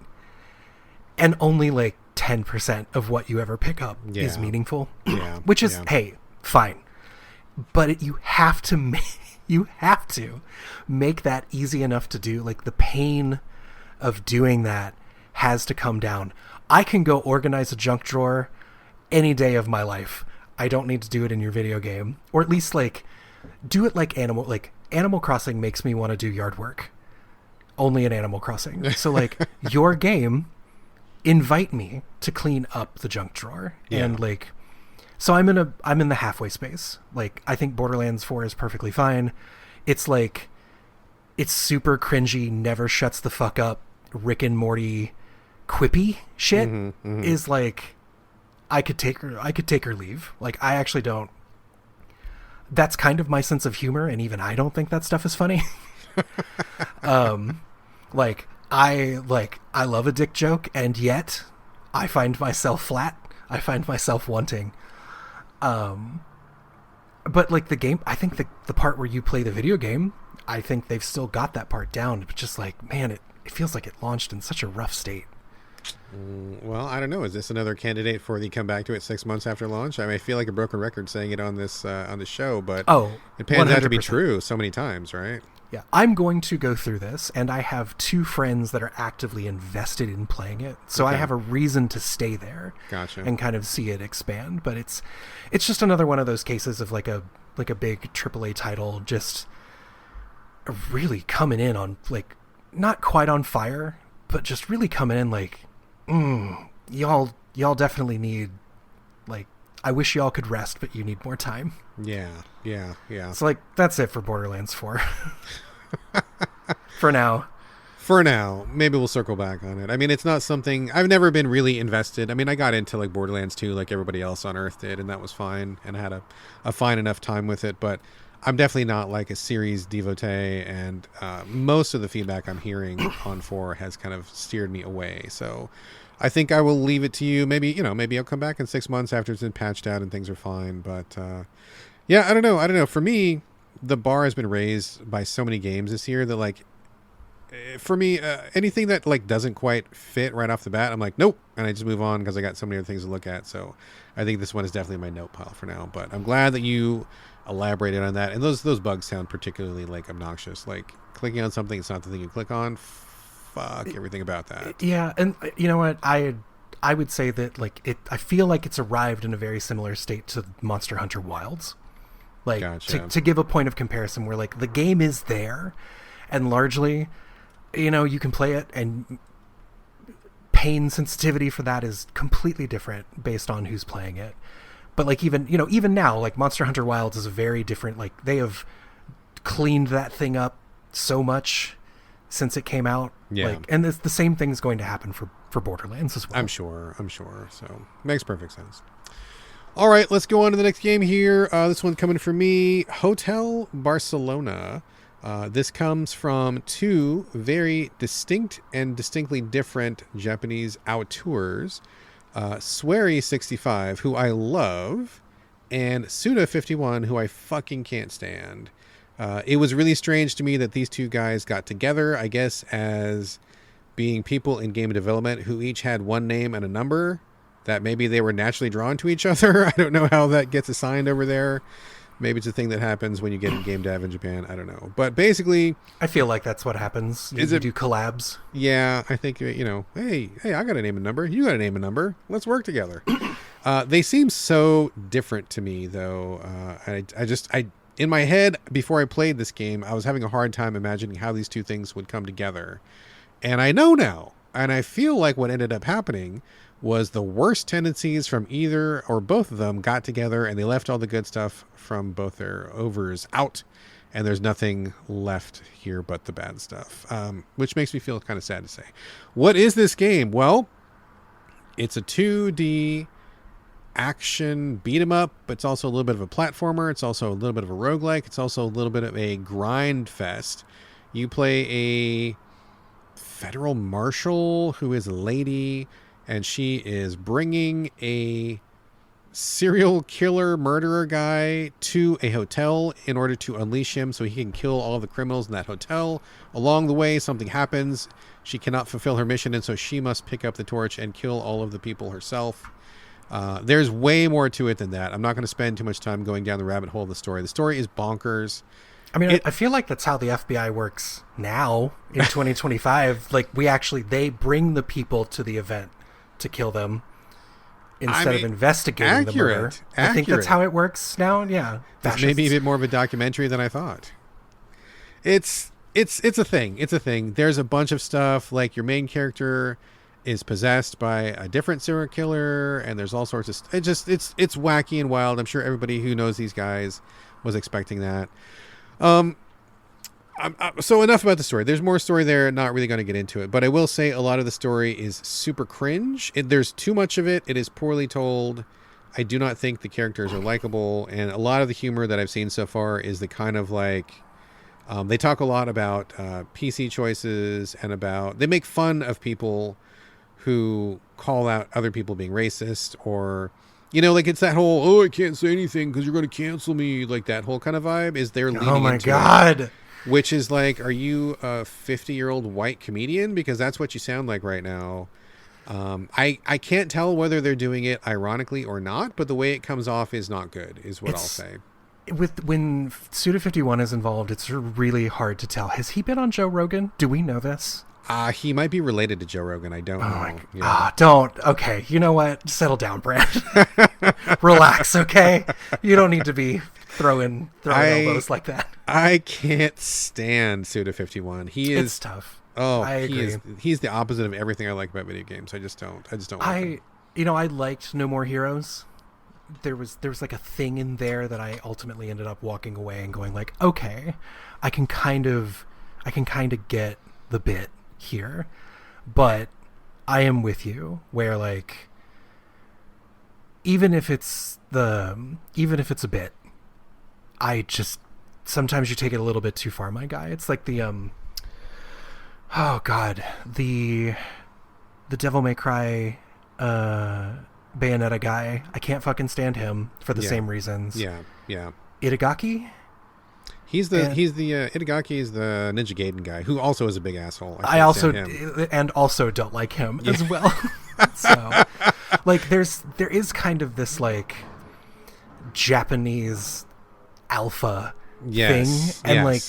and only like 10% of what you ever pick up is meaningful. Yeah. Which is, hey, fine. But you have to make that easy enough to do. Like, the pain of doing that has to come down. I can go organize a junk drawer any day of my life. I don't need to do it in your video game. Or at least like do it like Animal Crossing makes me want to do yard work. Only in Animal Crossing. So like your game, invite me to clean up the junk drawer. Yeah. And like, so I'm in the halfway space. Like, I think Borderlands 4 is perfectly fine. It's like, it's super cringy, never shuts the fuck up, Rick and Morty quippy shit is like, I could take her leave. Like, I actually don't. That's kind of my sense of humor, and even I don't think that stuff is funny. I love a dick joke, and yet I find myself flat. I find myself wanting. But like the game, I think the part where you play the video game, I think they've still got that part down. But just like, man, it feels like it launched in such a rough state. Well, I don't know. Is this another candidate for the come back to it 6 months after launch? I mean, I feel like a broken record saying it on this on the show, but it pans out to be true so many times, right? Yeah, I'm going to go through this, and I have 2 friends that are actively invested in playing it, so I have a reason to stay there. Gotcha. And kind of see it expand. But it's just another one of those cases of like a big AAA title just really coming in on like not quite on fire, but just really coming in like, y'all definitely need, like, I wish y'all could rest, but you need more time. Yeah. So like, that's it for Borderlands 4. For now. Maybe we'll circle back on it. I mean, it's not something I've never been really invested. I mean, I got into like Borderlands 2 like everybody else on Earth did, and that was fine, and I had a fine enough time with it, but I'm definitely not like a series devotee, and most of the feedback I'm hearing on 4 has kind of steered me away. So I think I will leave it to you. Maybe I'll come back in 6 months after it's been patched out and things are fine. But yeah, I don't know. For me, the bar has been raised by so many games this year that like, for me, anything that like doesn't quite fit right off the bat, I'm like, nope, and I just move on because I got so many other things to look at. So I think this one is definitely my note pile for now. But I'm glad that you elaborated on that, and those bugs sound particularly like obnoxious. Like, clicking on something, it's not the thing you click on. Fuck everything about that. Yeah, and you know what? I would say that like I feel like it's arrived in a very similar state to Monster Hunter Wilds. Like, gotcha. to give a point of comparison where like the game is there, and largely, you can play it, and pain sensitivity for that is completely different based on who's playing it. But like, even now, like Monster Hunter Wilds is a very different, like, they have cleaned that thing up so much since it came out. Yeah. Like, and the same thing's going to happen for Borderlands as well. I'm sure. So makes perfect sense. All right, let's go on to the next game here. This one coming from me, Hotel Barcelona. This comes from 2 very distinct and distinctly different Japanese auteurs. Swery65, who I love, and Suda51, who I fucking can't stand. It was really strange to me that these 2 guys got together, I guess, as being people in game development who each had one name and a number, that maybe they were naturally drawn to each other. I don't know how that gets assigned over there. Maybe it's a thing that happens when you get in game dev in Japan. I don't know. But basically, I feel like that's what happens. You do collabs. Yeah, I think, hey, I got a name and number. You got a name and number. Let's work together. They seem so different to me, though. in my head, before I played this game, I was having a hard time imagining how these two things would come together. And I know now, and I feel like what ended up happening was the worst tendencies from either or both of them got together, and they left all the good stuff from both their overs out, and there's nothing left here but the bad stuff, which makes me feel kind of sad to say. What is this game? Well, it's a 2D action beat 'em up. It's also a little bit of a platformer. It's also a little bit of a roguelike. It's also a little bit of a grind fest. You play a federal marshal who is a lady, and she is bringing a serial killer murderer guy to a hotel in order to unleash him so he can kill all the criminals in that hotel. Along the way, something happens. She cannot fulfill her mission, and so she must pick up the torch and kill all of the people herself. There's way more to it than that. I'm not going to spend too much time going down the rabbit hole of the story. The story is bonkers. I mean, I feel like that's how the FBI works now in 2025. Like, they bring the people to the event to kill them instead of investigating the murder. I think that's how it works now. Yeah. It's maybe a bit more of a documentary than I thought. It's a thing. It's a thing. There's a bunch of stuff, like your main character is possessed by a different serial killer, and there's all sorts of it's wacky and wild. I'm sure everybody who knows these guys was expecting that. So enough about the story. There's more story there. Not really going to get into it, but I will say a lot of the story is super cringe. There's too much of it. It is poorly told. I do not think the characters are likable, and a lot of the humor that I've seen so far is the kind of like they talk a lot about PC choices, and they make fun of people who call out other people being racist, or like it's that whole I can't say anything because you're going to cancel me, like that whole kind of vibe is they're leading into. Oh my god. Which is like, are you a 50-year-old white comedian? Because that's what you sound like right now. I can't tell whether they're doing it ironically or not, but the way it comes off is not good, is what I'll say. When Suda51 is involved, it's really hard to tell. Has he been on Joe Rogan? Do we know this? He might be related to Joe Rogan. I don't know. Don't. Okay. You know what? Settle down, Brad. Relax, okay? You don't need to be throwing elbows like that. I can't stand Suda51. It's tough. Oh, I agree. He's the opposite of everything I like about video games. I just don't like him. I liked No More Heroes. There was like a thing in there that I ultimately ended up walking away and going like, okay, I can kind of get the bit here, but I am with you where like even if it's a bit, I just sometimes you take it a little bit too far, my guy. It's like the Devil May Cry Bayonetta guy. I can't fucking stand him for the same reasons. Yeah. Itagaki? Itagaki is the Ninja Gaiden guy who also is a big asshole. I also don't like him as well. So like there is kind of this like Japanese alpha thing, and like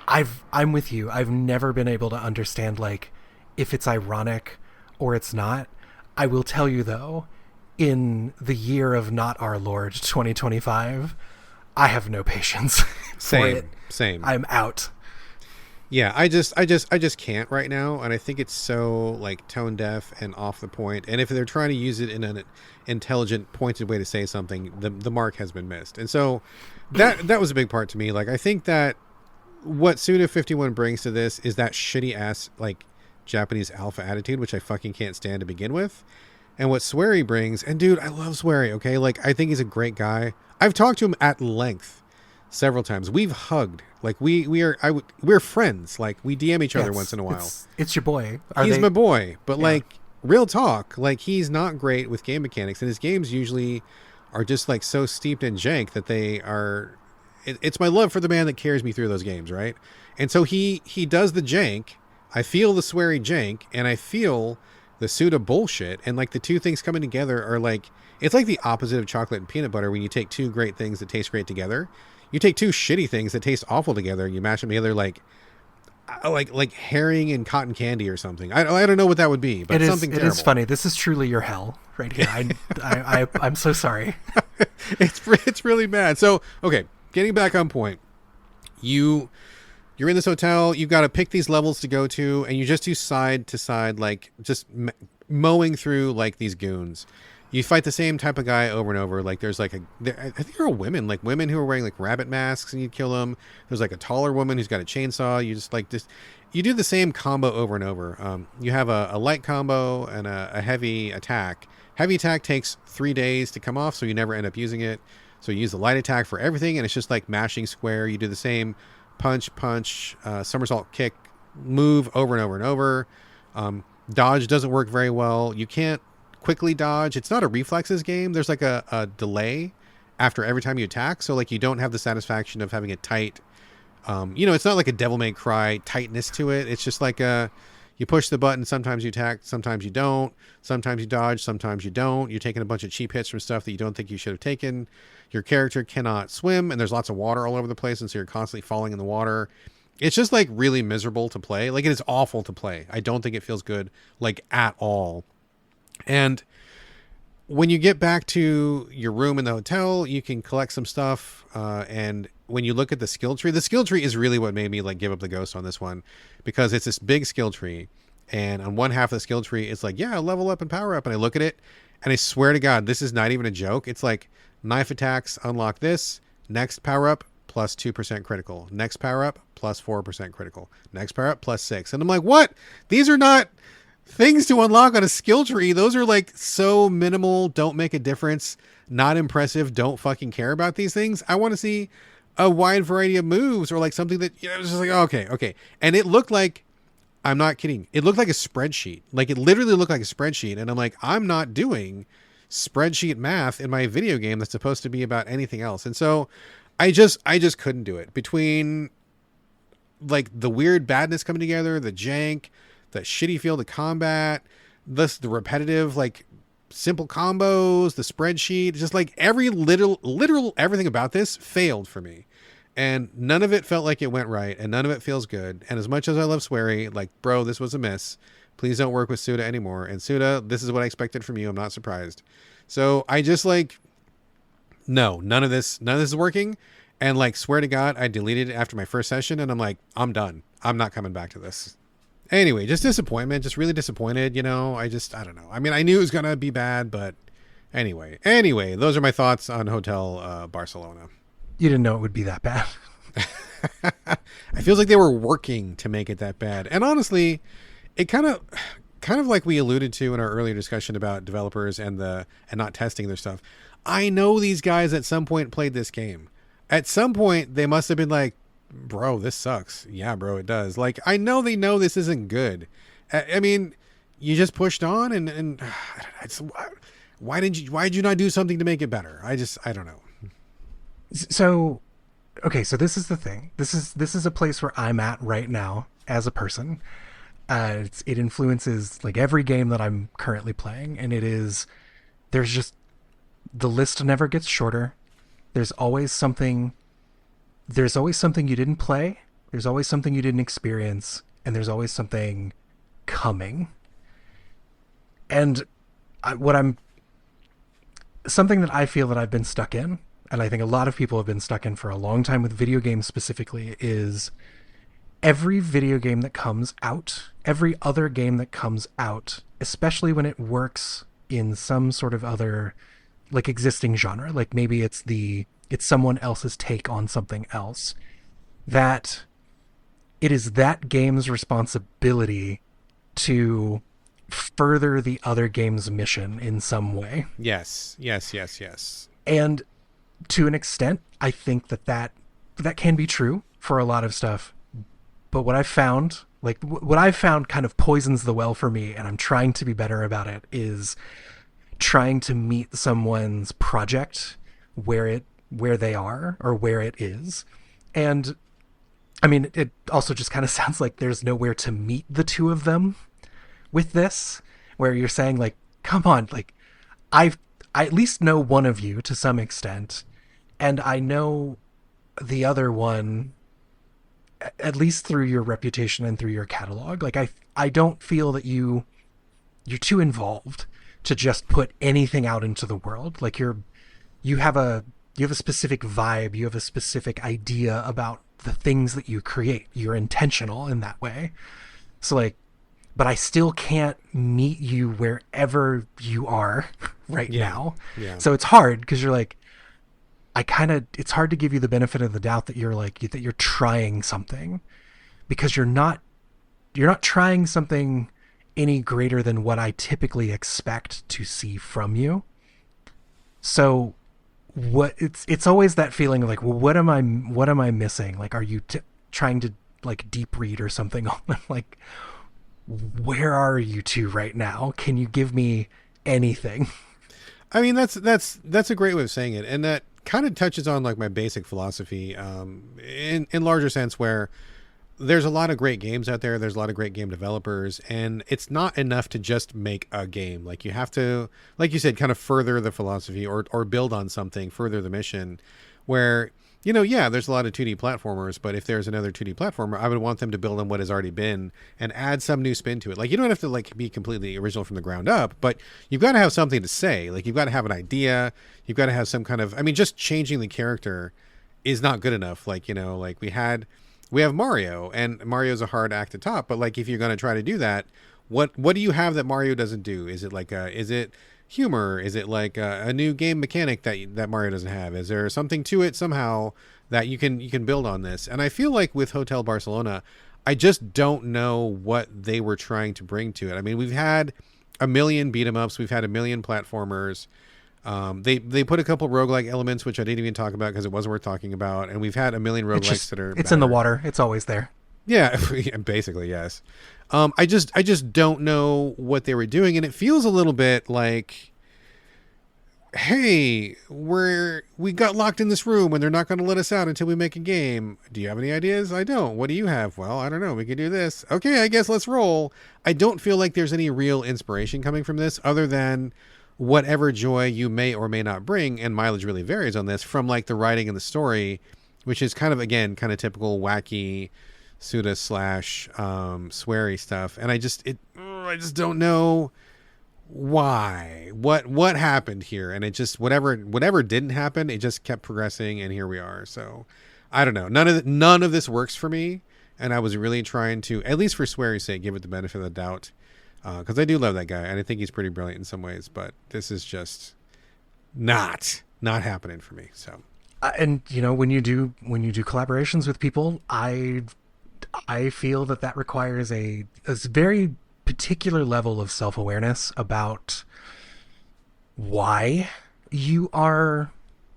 I'm with you. I've never been able to understand like if it's ironic or it's not. I will tell you though, in the year of not our Lord 2025, I have no patience for it. Same. I'm out. Yeah, I just can't right now, and I think it's so like tone deaf and off the point. And if they're trying to use it in an intelligent, pointed way to say something, the mark has been missed. And so that was a big part to me. Like I think that what Suda51 brings to this is that shitty ass like Japanese alpha attitude, which I fucking can't stand to begin with. And what Swery brings, and dude, I love Swery. Okay, like I think he's a great guy. I've talked to him at length several times. We've hugged. Like we're friends. Like we DM each other once in a while. It's your boy. He's my boy. But like real talk, like he's not great with game mechanics, and his games usually are just like so steeped in jank that they are. It's my love for the man that carries me through those games, right? And so he does the jank. I feel the Swery jank, and I feel the Suda bullshit, and like the two things coming together are like, it's like the opposite of chocolate and peanut butter. When you take two great things that taste great together, you take two shitty things that taste awful together, and you mash them together like herring and cotton candy or something. I don't know what that would be, but something terrible. It is funny. This is truly your hell right here. I'm so sorry. It's really bad. So okay, getting back on point, you're in this hotel, you've got to pick these levels to go to, and you just do side to side, like just mowing through like these goons. You fight the same type of guy over and over. Like there's like I think there are women who are wearing like rabbit masks, and you kill them. There's like a taller woman who's got a chainsaw. You just you do the same combo over and over. You have a light combo and a heavy attack. Heavy attack takes 3 days to come off, so you never end up using it. So you use the light attack for everything, and it's just like mashing square. You do the same punch, somersault kick, move over and over and over. Dodge doesn't work very well. You can't quickly dodge. It's not a reflexes game. There's like a delay after every time you attack, so like you don't have the satisfaction of having a tight it's not like a Devil May Cry tightness to it. It's just like you push the button, sometimes you attack, sometimes you don't, sometimes you dodge, sometimes you don't. You're taking a bunch of cheap hits from stuff that you don't think you should have taken. Your character cannot swim, and there's lots of water all over the place, and so you're constantly falling in the water. It's just like really miserable to play. Like it is awful to play. I don't think it feels good like at all. And when you get back to your room in the hotel, you can collect some stuff. And when you look at the skill tree is really what made me like give up the ghost on this one, because it's this big skill tree. And on one half of the skill tree, it's like, yeah, level up and power up. And I look at it and I swear to God, this is not even a joke. It's like knife attacks, unlock this, next power up plus 2% critical, next power up plus 4% critical, next power up plus 6. And I'm like, what? These are not things to unlock on a skill tree. Those are like so minimal, don't make a difference, not impressive, don't fucking care about these things. I want to see a wide variety of moves, or like something that, it's just like, okay. And it looked like, I'm not kidding, it looked like a spreadsheet. Like it literally looked like a spreadsheet. And I'm like, I'm not doing spreadsheet math in my video game that's supposed to be about anything else. And so I just couldn't do it. Between like the weird badness coming together, the jank, the shitty field of combat, the repetitive, like simple combos, the spreadsheet, just like every literal everything about this failed for me. And none of it felt like it went right, and none of it feels good. And as much as I love Swery, like, bro, this was a miss. Please don't work with Suda anymore. And Suda, this is what I expected from you. I'm not surprised. So I just like, no, none of this is working. And like, swear to God, I deleted it after my first session, and I'm like, I'm done. I'm not coming back to this. Anyway, just disappointment, just really disappointed, I don't know. I mean, I knew it was going to be bad, but anyway, those are my thoughts on Hotel Barcelona. You didn't know it would be that bad. I feels like they were working to make it that bad. And honestly, it kind of like we alluded to in our earlier discussion about developers and not testing their stuff. I know these guys at some point played this game. At some point, they must have been like, bro, this sucks. Yeah, bro, it does. Like, I know they know this isn't good. I mean, you just pushed on, and why did you not do something to make it better? I don't know. So, okay, so this is the thing. This is a place where I'm at right now as a person. It influences like every game that I'm currently playing, and there's just, the list never gets shorter. There's always something you didn't play, there's always something you didn't experience, and there's always something coming. And something that I feel that I've been stuck in, and I think a lot of people have been stuck in for a long time with video games specifically, is every video game that comes out, every other game that comes out, especially when it works in some sort of other like existing genre, like maybe it's someone else's take on something else, that it is that game's responsibility to further the other game's mission in some way. Yes. And to an extent, I think that can be true for a lot of stuff. But what I've found kind of poisons the well for me, and I'm trying to be better about it, is trying to meet someone's project where they are or where it is. And I mean, it also just kind of sounds like there's nowhere to meet the two of them with this, where you're saying like, come on, like I at least know one of you to some extent, and I know the other one at least through your reputation and through your catalog. Like I don't feel that you're too involved to just put anything out into the world. Like you have a you have a specific vibe, you have a specific idea about the things that you create. You're intentional in that way. So like, but I still can't meet you wherever you are right now. Yeah. So it's hard because you're like, it's hard to give you the benefit of the doubt that you're like, that you're trying something, because you're not trying something any greater than what I typically expect to see from you. So it's always that feeling of like, well, what am I missing? Like, are you trying to like deep read or something? Like, where are you two right now? Can you give me anything? I mean, that's a great way of saying it. And that kind of touches on like my basic philosophy, in larger sense, where there's a lot of great games out there. There's a lot of great game developers, and it's not enough to just make a game. Like, you have to, like you said, kind of further the philosophy or build on something, further the mission, where, you know, yeah, there's a lot of 2D platformers, but if there's another 2D platformer, I would want them to build on what has already been and add some new spin to it. Like, you don't have to like be completely original from the ground up, but you've got to have something to say. Like, you've got to have an idea. You've got to have some kind of, I mean, just changing the character is not good enough. Like, you know, like we have Mario, and Mario's a hard act to top, but like, if you're going to try to do that, what do you have that Mario doesn't do? Is it like is it humor? Is it like a new game mechanic that Mario doesn't have? Is there something to it somehow that you can build on this? And I feel like with Hotel Barcelona, I just don't know what they were trying to bring to it. I mean, we've had a million beat 'em ups, we've had a million platformers. They put a couple roguelike elements, which I didn't even talk about because it wasn't worth talking about, and we've had a million roguelikes that are it's in the water. It's always there. Yeah, basically, yes. I just don't know what they were doing, and it feels a little bit like, hey, we got locked in this room and they're not going to let us out until we make a game. Do you have any ideas? I don't. What do you have? Well, I don't know. We could do this. Okay, I guess let's roll. I don't feel like there's any real inspiration coming from this other than whatever joy you may or may not bring, and mileage really varies on this, from like the writing and the story, which is kind of, again, kind of typical wacky Suda / sweary stuff. And I just don't know why, what happened here. And it just, whatever didn't happen, it just kept progressing, and here we are. So I don't know. None of this works for me. And I was really trying to, at least for sweary's sake, give it the benefit of the doubt. Because I do love that guy, and I think he's pretty brilliant in some ways, but this is just not happening for me. So, and you know, when you do collaborations with people, I feel that requires a very particular level of self-awareness about why you are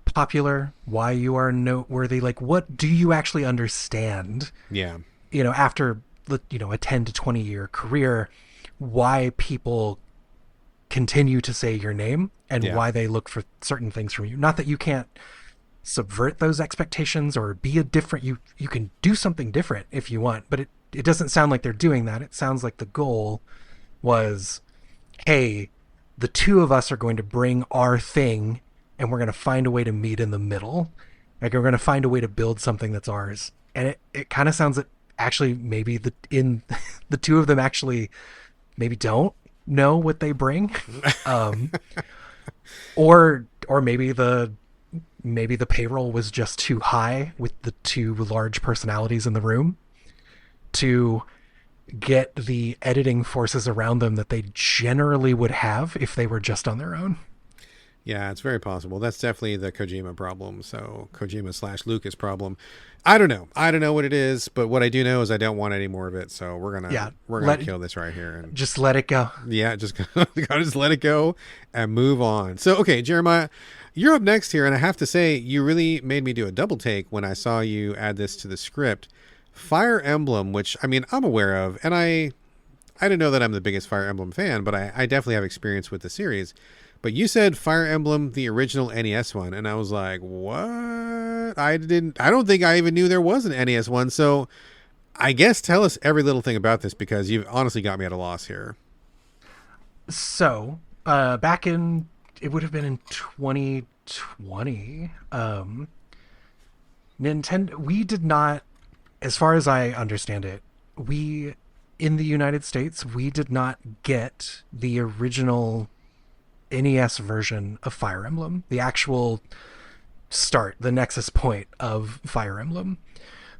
popular, why you are noteworthy. Like, what do you actually understand? Yeah, you know, after a 10 to 20 year career, why people continue to say your name and why they look for certain things from you. Not that you can't subvert those expectations or be a different, you can do something different if you want, but it doesn't sound like they're doing that. It sounds like the goal was, hey, the two of us are going to bring our thing and we're going to find a way to meet in the middle. Like, we're going to find a way to build something that's ours. And it kind of sounds that actually maybe the two of them actually maybe don't know what they bring, or maybe the payroll was just too high with the two large personalities in the room to get the editing forces around them that they generally would have if they were just on their own. Yeah, it's very possible. That's definitely the Kojima problem. So Kojima / Lucas problem. I don't know what it is, but what I do know is I don't want any more of it. So we're gonna kill this right here and just let it go. Yeah, just let it go and move on. So okay, Jeremiah, you're up next here, and I have to say you really made me do a double take when I saw you add this to the script. Fire Emblem, which I mean I'm aware of, and I didn't know that I'm the biggest Fire Emblem fan, but I definitely have experience with the series. But you said Fire Emblem, the original NES one, and I was like, what? I don't think I even knew there was an NES one. So I guess tell us every little thing about this, because you've honestly got me at a loss here. So back in, it would have been in 2020, Nintendo, we did not, as far as I understand it, in the United States, we did not get the original NES version of Fire Emblem, the actual start, the nexus point of Fire Emblem.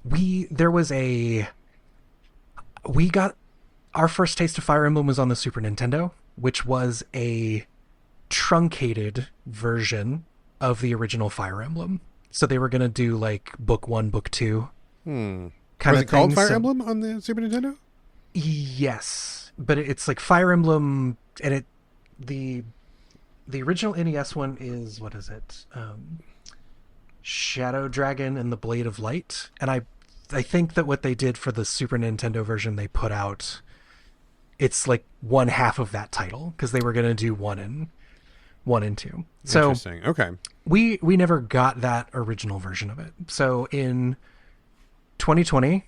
We got our first taste of Fire Emblem was on the Super Nintendo, which was a truncated version of the original Fire Emblem. So they were going to do like book 1, book 2. Was Kind it of called thing. Fire So- Emblem on the Super Nintendo? Yes, but it's like Fire Emblem, and the original NES one is, what is it? Shadow Dragon and the Blade of Light. And I think that what they did for the Super Nintendo version they put out, it's like one half of that title, because they were going to do 1 and 2. So Interesting. Okay. we never got that original version of it. So in 2020,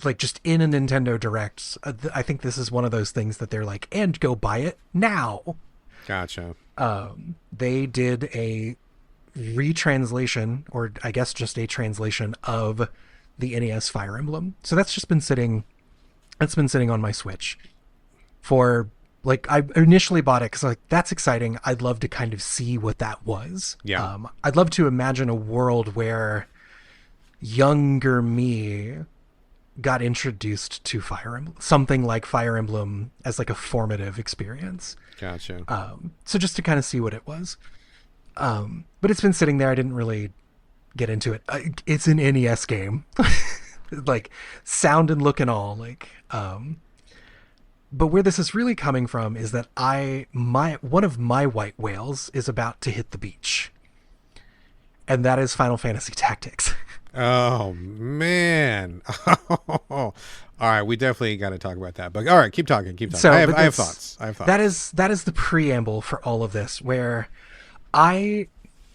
like just in a Nintendo Direct, I think this is one of those things that they're like, and go buy it now. Gotcha. They did a retranslation, or I guess just a translation of the NES Fire Emblem. So that's just been sitting. That's been sitting on my Switch for, like, I initially bought it because like, that's exciting. I'd love to kind of see what that was. Yeah. I'd love to imagine a world where younger me got introduced to Fire Emblem, something like Fire Emblem as like a formative experience. Gotcha. So just to kind of see what it was. But it's been sitting there. I didn't really get into it. It's an NES game, like sound and look and all. Like, but where this is really coming from is that one of my white whales is about to hit the beach, and that is Final Fantasy Tactics. Oh man. All right, we definitely got to talk about that. But all right, keep talking. So, I have thoughts. That is the preamble for all of this, where I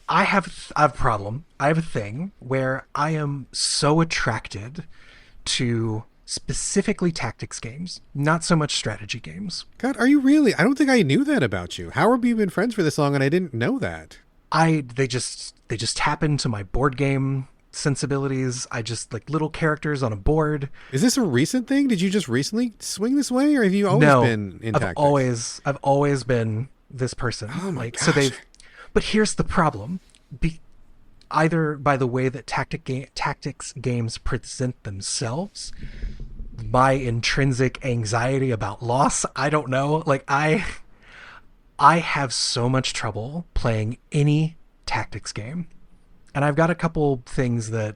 have a problem. I have a thing where I am so attracted to specifically tactics games, not so much strategy games. God, are you really? I don't think I knew that about you. How have we been friends for this long and I didn't know that? They just happen to my board game sensibilities. I just like little characters on a board. Is this a recent thing? Did you just recently swing this way, or have you always been in tactics? I've always been this person. Oh my like, so gosh. but here's the problem. Either by the way that tactics games present themselves, my intrinsic anxiety about loss, I don't know. Like I have so much trouble playing any tactics game. And I've got a couple things that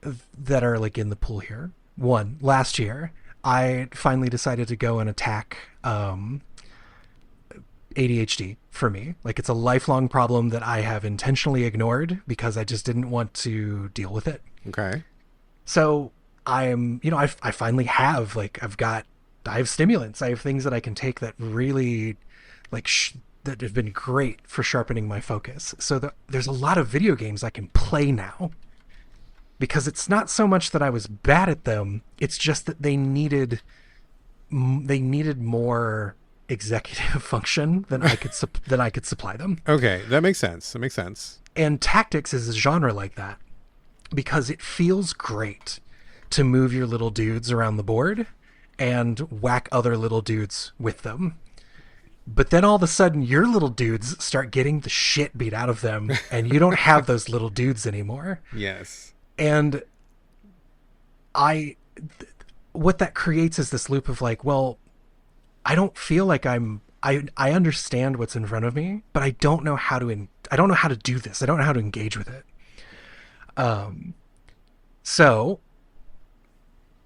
are like in the pool here. One, last year, I finally decided to go and attack ADHD for me. Like, it's a lifelong problem that I have intentionally ignored because I just didn't want to deal with it. Okay. So I finally have, like, I have stimulants. I have things that I can take that really, like, that have been great for sharpening my focus. So there's a lot of video games I can play now, because it's not so much that I was bad at them. It's just that they needed more executive function than I could supply them. Okay, that makes sense. And tactics is a genre like that because it feels great to move your little dudes around the board and whack other little dudes with them. But then all of a sudden your little dudes start getting the shit beat out of them and you don't have those little dudes anymore. Yes. And what that creates is this loop of like, well, I don't feel like I understand what's in front of me, but I don't know how to do this. I don't know how to engage with it. So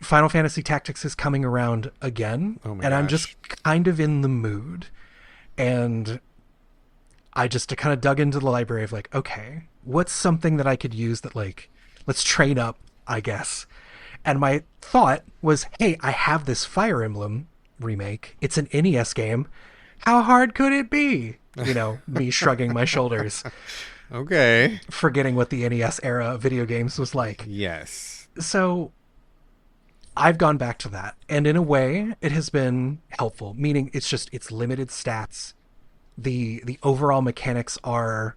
Final Fantasy Tactics is coming around again, and I'm just kind of in the mood. And I just kind of dug into the library of like, okay, what's something that I could use that, like, let's train up, I guess. And my thought was, hey, I have this Fire Emblem remake. It's an NES game. How hard could it be? You know, me shrugging my shoulders. Okay. Forgetting what the NES era of video games was like. Yes. So I've gone back to that, and in a way it has been helpful, meaning it's limited stats. The overall mechanics are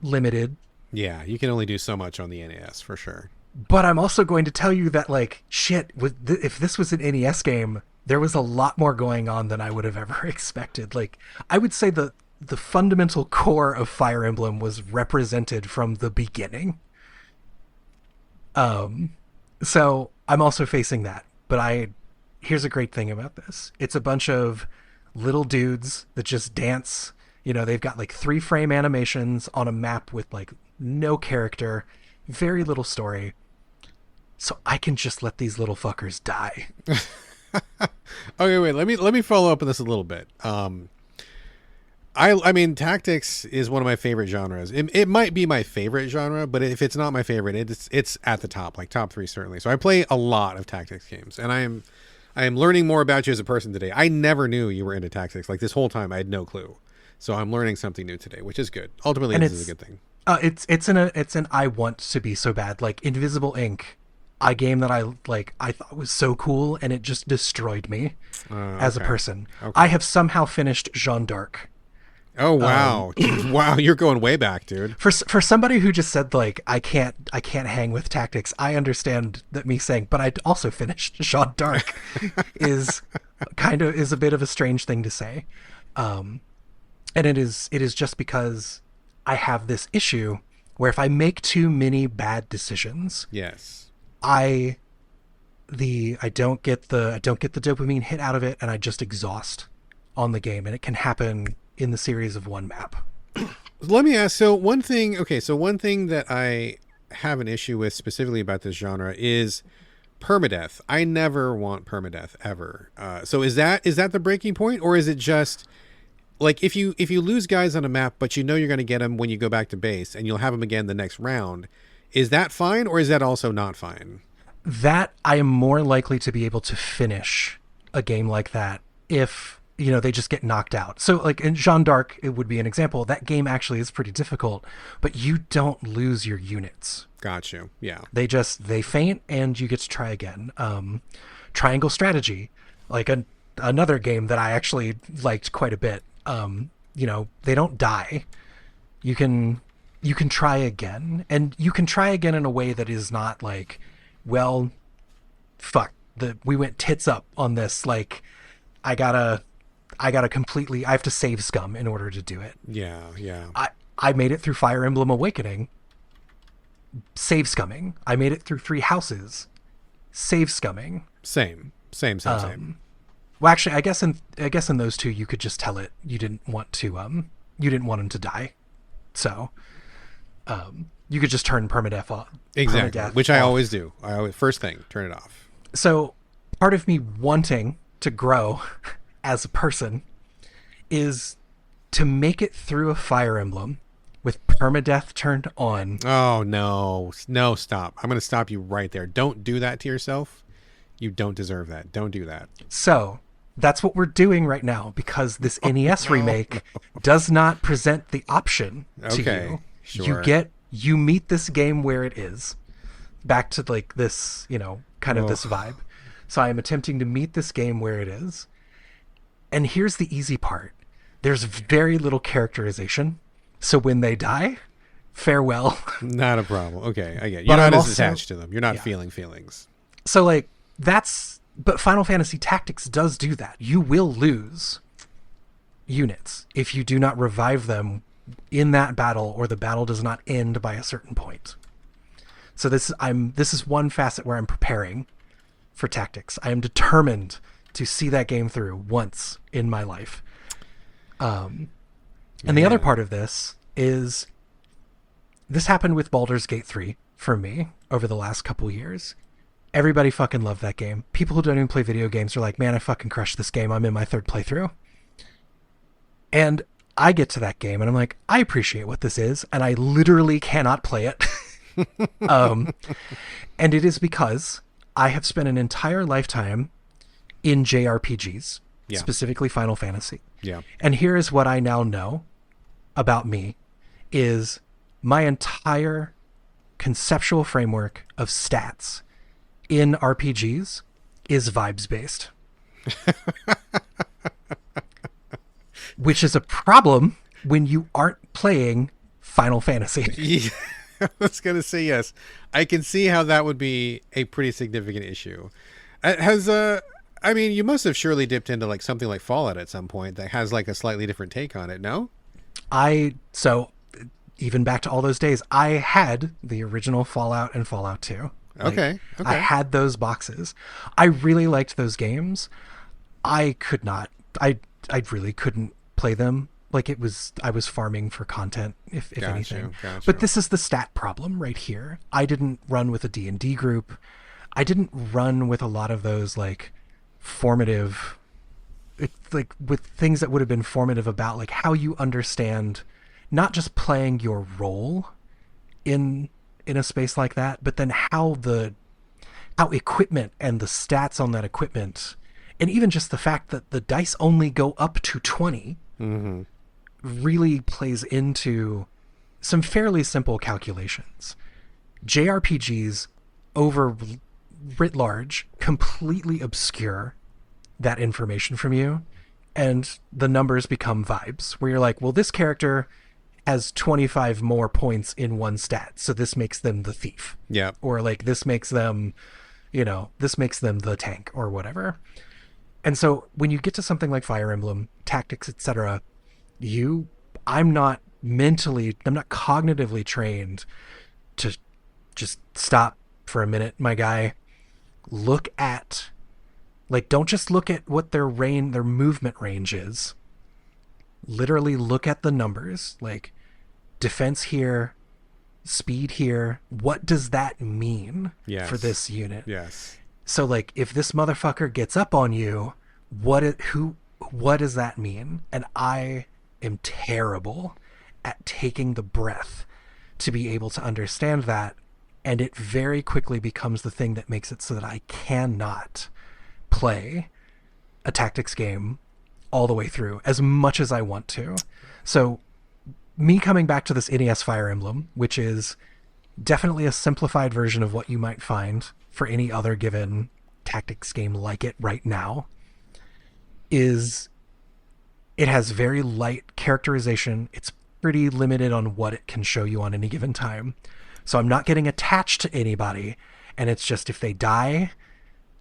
limited. Yeah, you can only do so much on the NES for sure. But I'm also going to tell you that, like, shit, if this was an NES game, there was a lot more going on than I would have ever expected. Like, I would say the the fundamental core of Fire Emblem was represented from the beginning. So I'm also facing that, but here's a great thing about this. It's a bunch of little dudes that just dance. You know, they've got like 3-frame animations on a map with like no character, very little story. So I can just let these little fuckers die. Okay, wait, let me follow up on this a little bit. I mean, tactics is one of my favorite genres. It might be my favorite genre, but if it's not my favorite, it's at the top, like top 3 certainly. So I play a lot of tactics games, and I am learning more about you as a person today. I never knew you were into tactics. Like this whole time, I had no clue. So I'm learning something new today, which is good. Ultimately, this is a good thing. It's an I want to be so bad. Like Invisible Ink, a game that I thought was so cool, and it just destroyed me as a person. Okay. I have somehow finished Jeanne d'Arc. Oh wow. Wow, you're going way back, dude. For somebody who just said like I can't hang with tactics, I understand that me saying but I also finished Jeanne d'Arc is a bit of a strange thing to say. And it is just because I have this issue where if I make too many bad decisions, yes, I don't get the dopamine hit out of it, and I just exhaust on the game, and it can happen in the series of one map. Let me ask, so one thing that I have an issue with specifically about this genre is permadeath. I never want permadeath ever. So is that the breaking point, or is it just like if you lose guys on a map, but you know you're going to get them when you go back to base and you'll have them again the next round, is that fine, or is that also not fine? That I am more likely to be able to finish a game like that if, you know, they just get knocked out. So like in Jeanne d'Arc, it would be an example. That game actually is pretty difficult, but you don't lose your units. Got you. Yeah. They faint and you get to try again. Triangle Strategy, like another game that I actually liked quite a bit. You know, they don't die. You can try again, and you can try again in a way that is not like, well, fuck, we went tits up on this. Like, I have to save scum in order to do it. Yeah, yeah. I made it through Fire Emblem Awakening, save scumming. I made it through 3 houses, save scumming. Same. Well, actually, I guess in those 2, you could just tell it you didn't want him to die, so you could just turn permadeath off. Exactly, which I always do. First thing, turn it off. So part of me wanting to grow as a person is to make it through a Fire Emblem with permadeath turned on. Oh no, stop. I'm going to stop you right there. Don't do that to yourself. You don't deserve that. Don't do that. So that's what we're doing right now, because this NES remake does not present the option to you. Sure. You meet this game where it is, back to like this, you know, kind of this vibe. So I am attempting to meet this game where it is. And here's the easy part. There's very little characterization. So when they die, farewell. Not a problem. Okay, I get it. You're not as attached to them. You're not feeling feelings. So like but Final Fantasy Tactics does do that. You will lose units if you do not revive them in that battle, or the battle does not end by a certain point. So this is one facet where I'm preparing for Tactics. I am determined to see that game through once in my life. And the other part of this is, this happened with Baldur's Gate 3 for me over the last couple years. Everybody fucking loved that game. People who don't even play video games are like, man, I fucking crushed this game. I'm in my 3rd playthrough. And I get to that game and I'm like, I appreciate what this is, and I literally cannot play it. And it is because I have spent an entire lifetime in JRPGs, specifically Final Fantasy. Yeah. And here is what I now know about me, is my entire conceptual framework of stats in RPGs is vibes based. Which is a problem when you aren't playing Final Fantasy. Yeah, I was going to say yes. I can see how that would be a pretty significant issue. I mean, you must have surely dipped into like something like Fallout at some point that has like a slightly different take on it, no? So even back to all those days, I had the original Fallout and Fallout 2. Okay. I had those boxes. I really liked those games. I really couldn't play them. Like I was farming for content, if anything. Gotcha. But this is the stat problem right here. I didn't run with a D&D group. I didn't run with a lot of those like formative, like with things that would have been formative about like how you understand not just playing your role in a space like that, but then how equipment and the stats on that equipment, and even just the fact that the dice only go up to 20 really plays into some fairly simple calculations. JRPGs over writ large completely obscure that information from you, and the numbers become vibes where you're like, well, this character has 25 more points in one stat, so this makes them the thief. Yeah. Or like this makes them the tank or whatever. And so when you get to something like Fire Emblem, Tactics, etc., I'm not cognitively trained to just stop for a minute, my guy. Look at, like, don't just look at what their movement range is. Literally look at the numbers, like defense here, speed here. What does that mean for this unit? Yes. So like if this motherfucker gets up on you, what does that mean? And I am terrible at taking the breath to be able to understand that, and it very quickly becomes the thing that makes it so that I cannot play a tactics game all the way through as much as I want to. So me coming back to this NES Fire Emblem, which is definitely a simplified version of what you might find for any other given tactics game like it right now, is it has very light characterization. It's pretty limited on what it can show you on any given time. So I'm not getting attached to anybody, and it's just if they die,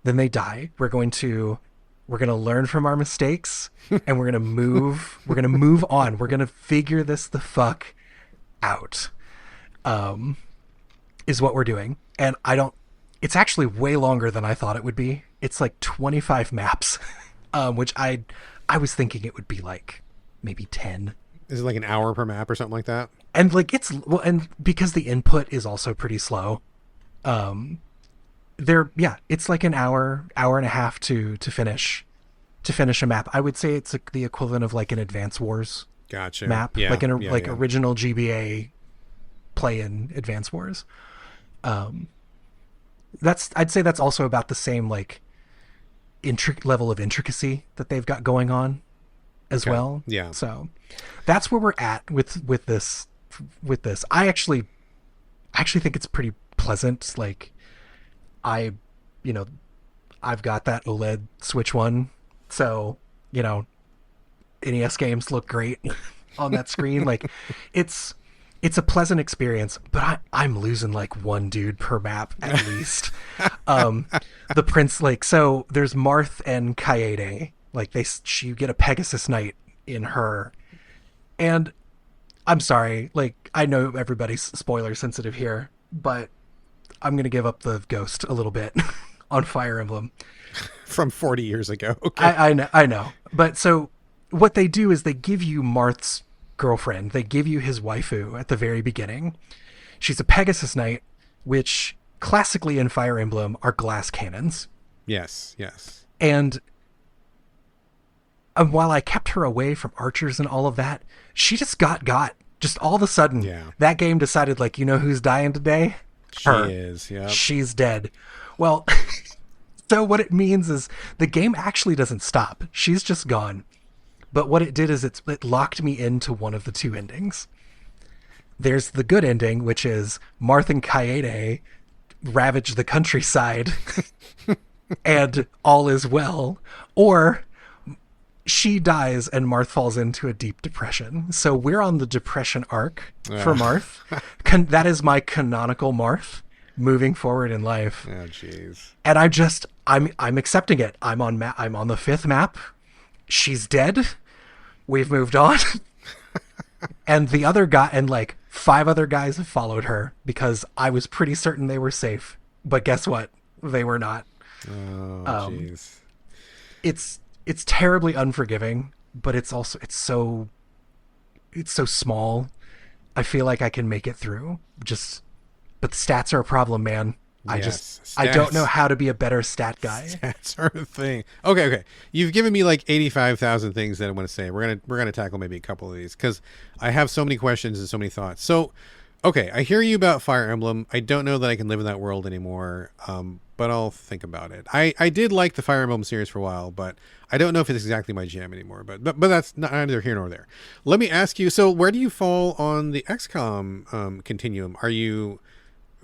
then they die. We're going to learn from our mistakes, and we're going to move on. We're going to figure this the fuck out, is what we're doing. And it's actually way longer than I thought it would be. It's like 25 maps, which I was thinking it would be like maybe 10. Is it like an hour per map or something like that? And like and because the input is also pretty slow, it's like an hour and a half to finish a map. I would say it's like the equivalent of like an Advance Wars map, like original GBA play in Advance Wars. I'd say that's also about the same like level of intricacy that they've got going on as well. Yeah. So that's where we're at with this. I actually think it's pretty pleasant. Like I've got that OLED Switch one, so NES games look great on that screen. Like it's a pleasant experience, but I'm losing like one dude per map at least. The prince, like, so there's Marth and Kaede, like you get a Pegasus Knight in her, and I'm sorry, like I know everybody's spoiler sensitive here, but I'm gonna give up the ghost a little bit on Fire Emblem from 40 years ago. Okay. I know, but so what they do is they give you Marth's girlfriend. They give you his waifu at the very beginning. She's a Pegasus Knight, which classically in Fire Emblem are glass cannons. Yes. And while I kept her away from archers and all of that, she just got just all of a sudden. Yeah. That game decided, like, who's dying today? Her. She is. Yeah. She's dead. Well, so what it means is the game actually doesn't stop. She's just gone. But what it did is it locked me into one of the two endings. There's the good ending, which is Marth and Kaede ravage the countryside and all is well. Or she dies and Marth falls into a deep depression. So we're on the depression arc for Marth. That is my canonical Marth moving forward in life. Oh, jeez. And I'm accepting it. I'm on the 5th map. She's dead. We've moved on. And the other guy, and like 5 other guys have followed her because I was pretty certain they were safe. But guess what? They were not. Oh, jeez. It's terribly unforgiving, but it's so small. I feel like I can make it through. But the stats are a problem, man. Yes, I don't know how to be a better stat guy. Stats are a thing. Okay. You've given me like 85,000 things that I want to say. We're gonna tackle maybe a couple of these because I have so many questions and so many thoughts. So, okay, I hear you about Fire Emblem. I don't know that I can live in that world anymore, but I'll think about it. I did like the Fire Emblem series for a while, but I don't know if it's exactly my jam anymore. But that's neither here nor there. Let me ask you. So, where do you fall on the XCOM continuum? Are you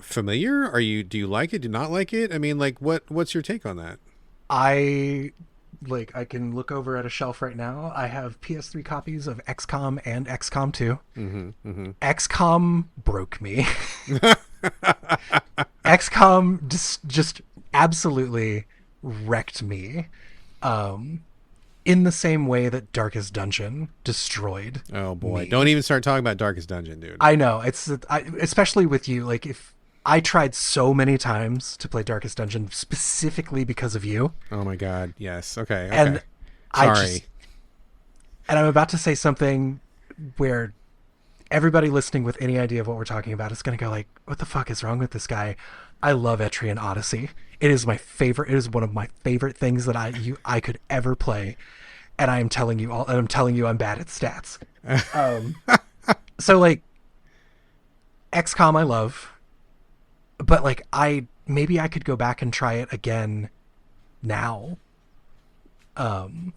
familiar? Do you like it? Do you not like it? I mean, like, what's your take on that? I can look over at a shelf right now. I have PS3 copies of XCOM and XCOM 2. XCOM broke me. XCOM just absolutely wrecked me. In the same way that Darkest Dungeon destroyed. Oh boy, me. Don't even start talking about Darkest Dungeon, dude. I know, especially with you. Like, if I tried so many times to play Darkest Dungeon specifically because of you. Oh my god, yes. Okay. And sorry. And I'm about to say something where everybody listening with any idea of what we're talking about is going to go like, what the fuck is wrong with this guy? I love Etrian Odyssey. It is my favorite. It is one of my favorite things that I could ever play. And I'm telling you I'm bad at stats. So like XCOM I love, but like maybe I could go back and try it again now. But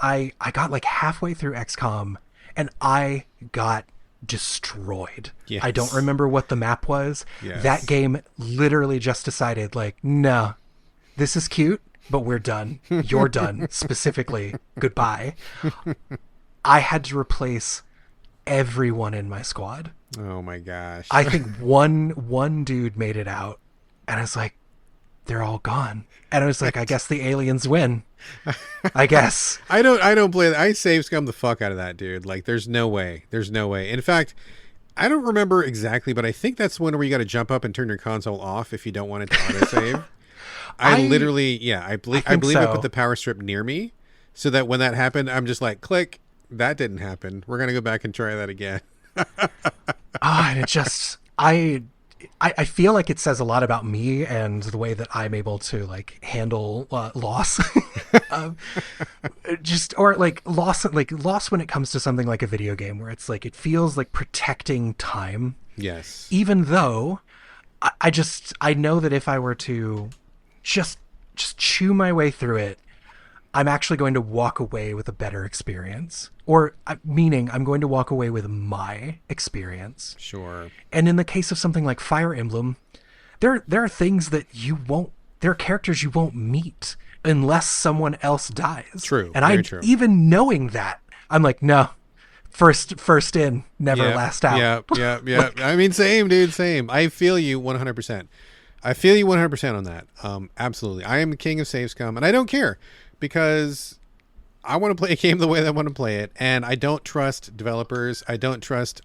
I got like halfway through XCOM and I got destroyed. Yes. I don't remember what the map was. Yes. That game literally just decided like, no, this is cute, but we're done. You're done. Specifically, goodbye. I had to replace everyone in my squad. Oh my gosh. I think one dude made it out, and I was like, they're all gone. And I was like, I guess the aliens win. I guess. I don't play that. I save scum the fuck out of that, dude. Like, there's no way. In fact, I don't remember exactly, but I think that's one where you got to jump up and turn your console off if you don't want it to autosave. I believe I put the power strip near me so that when that happened, I'm just like, click. That didn't happen. We're going to go back and try that again. And it just, I feel like it says a lot about me and the way that I'm able to like handle loss. Loss when it comes to something like a video game where it's like, it feels like protecting time. Yes. Even though I know that if I were to just chew my way through it, I'm actually going to walk away with a better experience. Or meaning I'm going to walk away with my experience. Sure. And in the case of something like Fire Emblem, there are things that there are characters you won't meet unless someone else dies. True. And true. Even knowing that, I'm like, no, first in, never last out. Yeah. I mean, same, dude, same. I feel you 100%. I feel you 100% on that. Absolutely. I am the king of save scum, and I don't care because I want to play a game the way that I want to play it, and I don't trust developers. I don't trust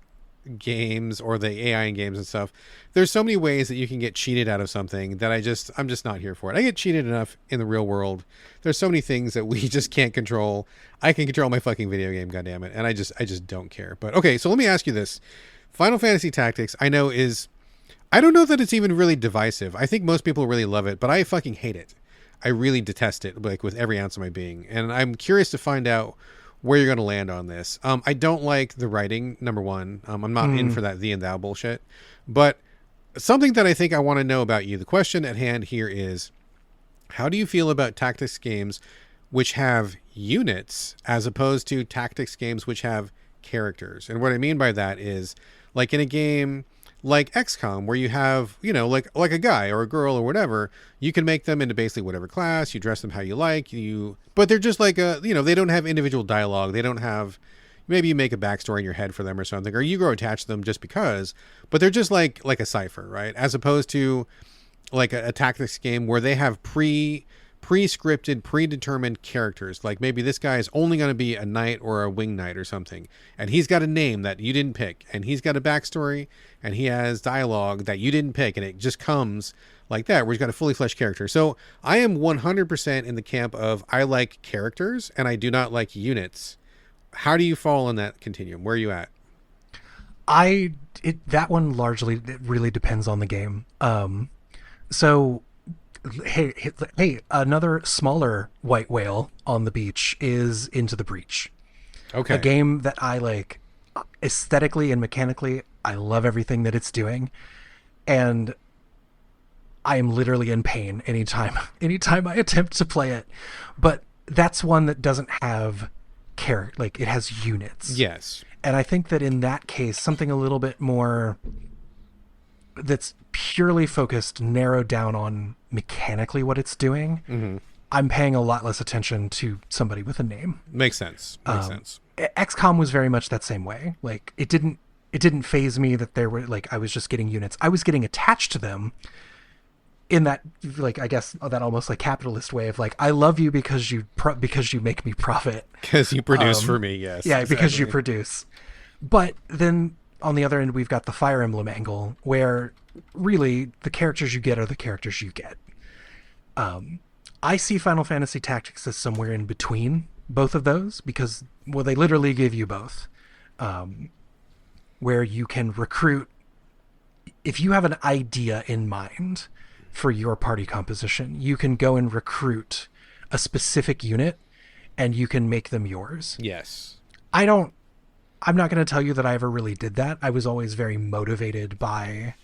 games or the AI in games and stuff. There's so many ways that you can get cheated out of something that I'm just not here for it. I get cheated enough in the real world. There's so many things that we just can't control. I can control my fucking video game, goddammit, and I just don't care. But okay, so let me ask you this. Final Fantasy Tactics, I don't know that it's even really divisive. I think most people really love it, but I fucking hate it. I really detest it, like with every ounce of my being. And I'm curious to find out where you're going to land on this. I don't like the writing, number one. I'm not in for that thee and thou bullshit. But something that I think I want to know about you, the question at hand here is, how do you feel about tactics games which have units as opposed to tactics games which have characters? And what I mean by that is, like in a game like XCOM, where you have, like a guy or a girl or whatever, you can make them into basically whatever class, you dress them how you like, but they're just like they don't have individual dialogue. They don't have, maybe you make a backstory in your head for them or something, or you grow attached to them just because, but they're just like a cipher, right? As opposed to like a tactics game where they have pre-scripted, predetermined characters. Like maybe this guy is only going to be a knight or a wing knight or something. And he's got a name that you didn't pick. And he's got a backstory and he has dialogue that you didn't pick. And it just comes like that, where he's got a fully fleshed character. So I am 100% in the camp of I like characters and I do not like units. How do you fall in that continuum? Where are you at? That one largely, it really depends on the game. So hey, another smaller white whale on the beach is Into the Breach. Okay. A game that I like aesthetically and mechanically. I love everything that it's doing. And I am literally in pain anytime I attempt to play it. But that's one that doesn't have character, like it has units. Yes. And I think that in that case, something a little bit more that's purely focused, narrowed down on mechanically what it's doing, I'm paying a lot less attention to somebody with a name. Makes sense. Makes sense. XCOM was very much that same way. Like it didn't faze me that there were, like, I was just getting units. I was getting attached to them in that, like, I guess that almost like capitalist way of like, I love you because you make me profit. Because you produce for me, yes. Yeah, exactly. Because you produce. But then on the other end, we've got the Fire Emblem angle, where really the characters you get are the characters you get. I see Final Fantasy Tactics as somewhere in between both of those, because, well, they literally give you both. Where you can recruit, if you have an idea in mind for your party composition, you can go and recruit a specific unit and you can make them yours. Yes. I'm not going to tell you that I ever really did that. I was always very motivated by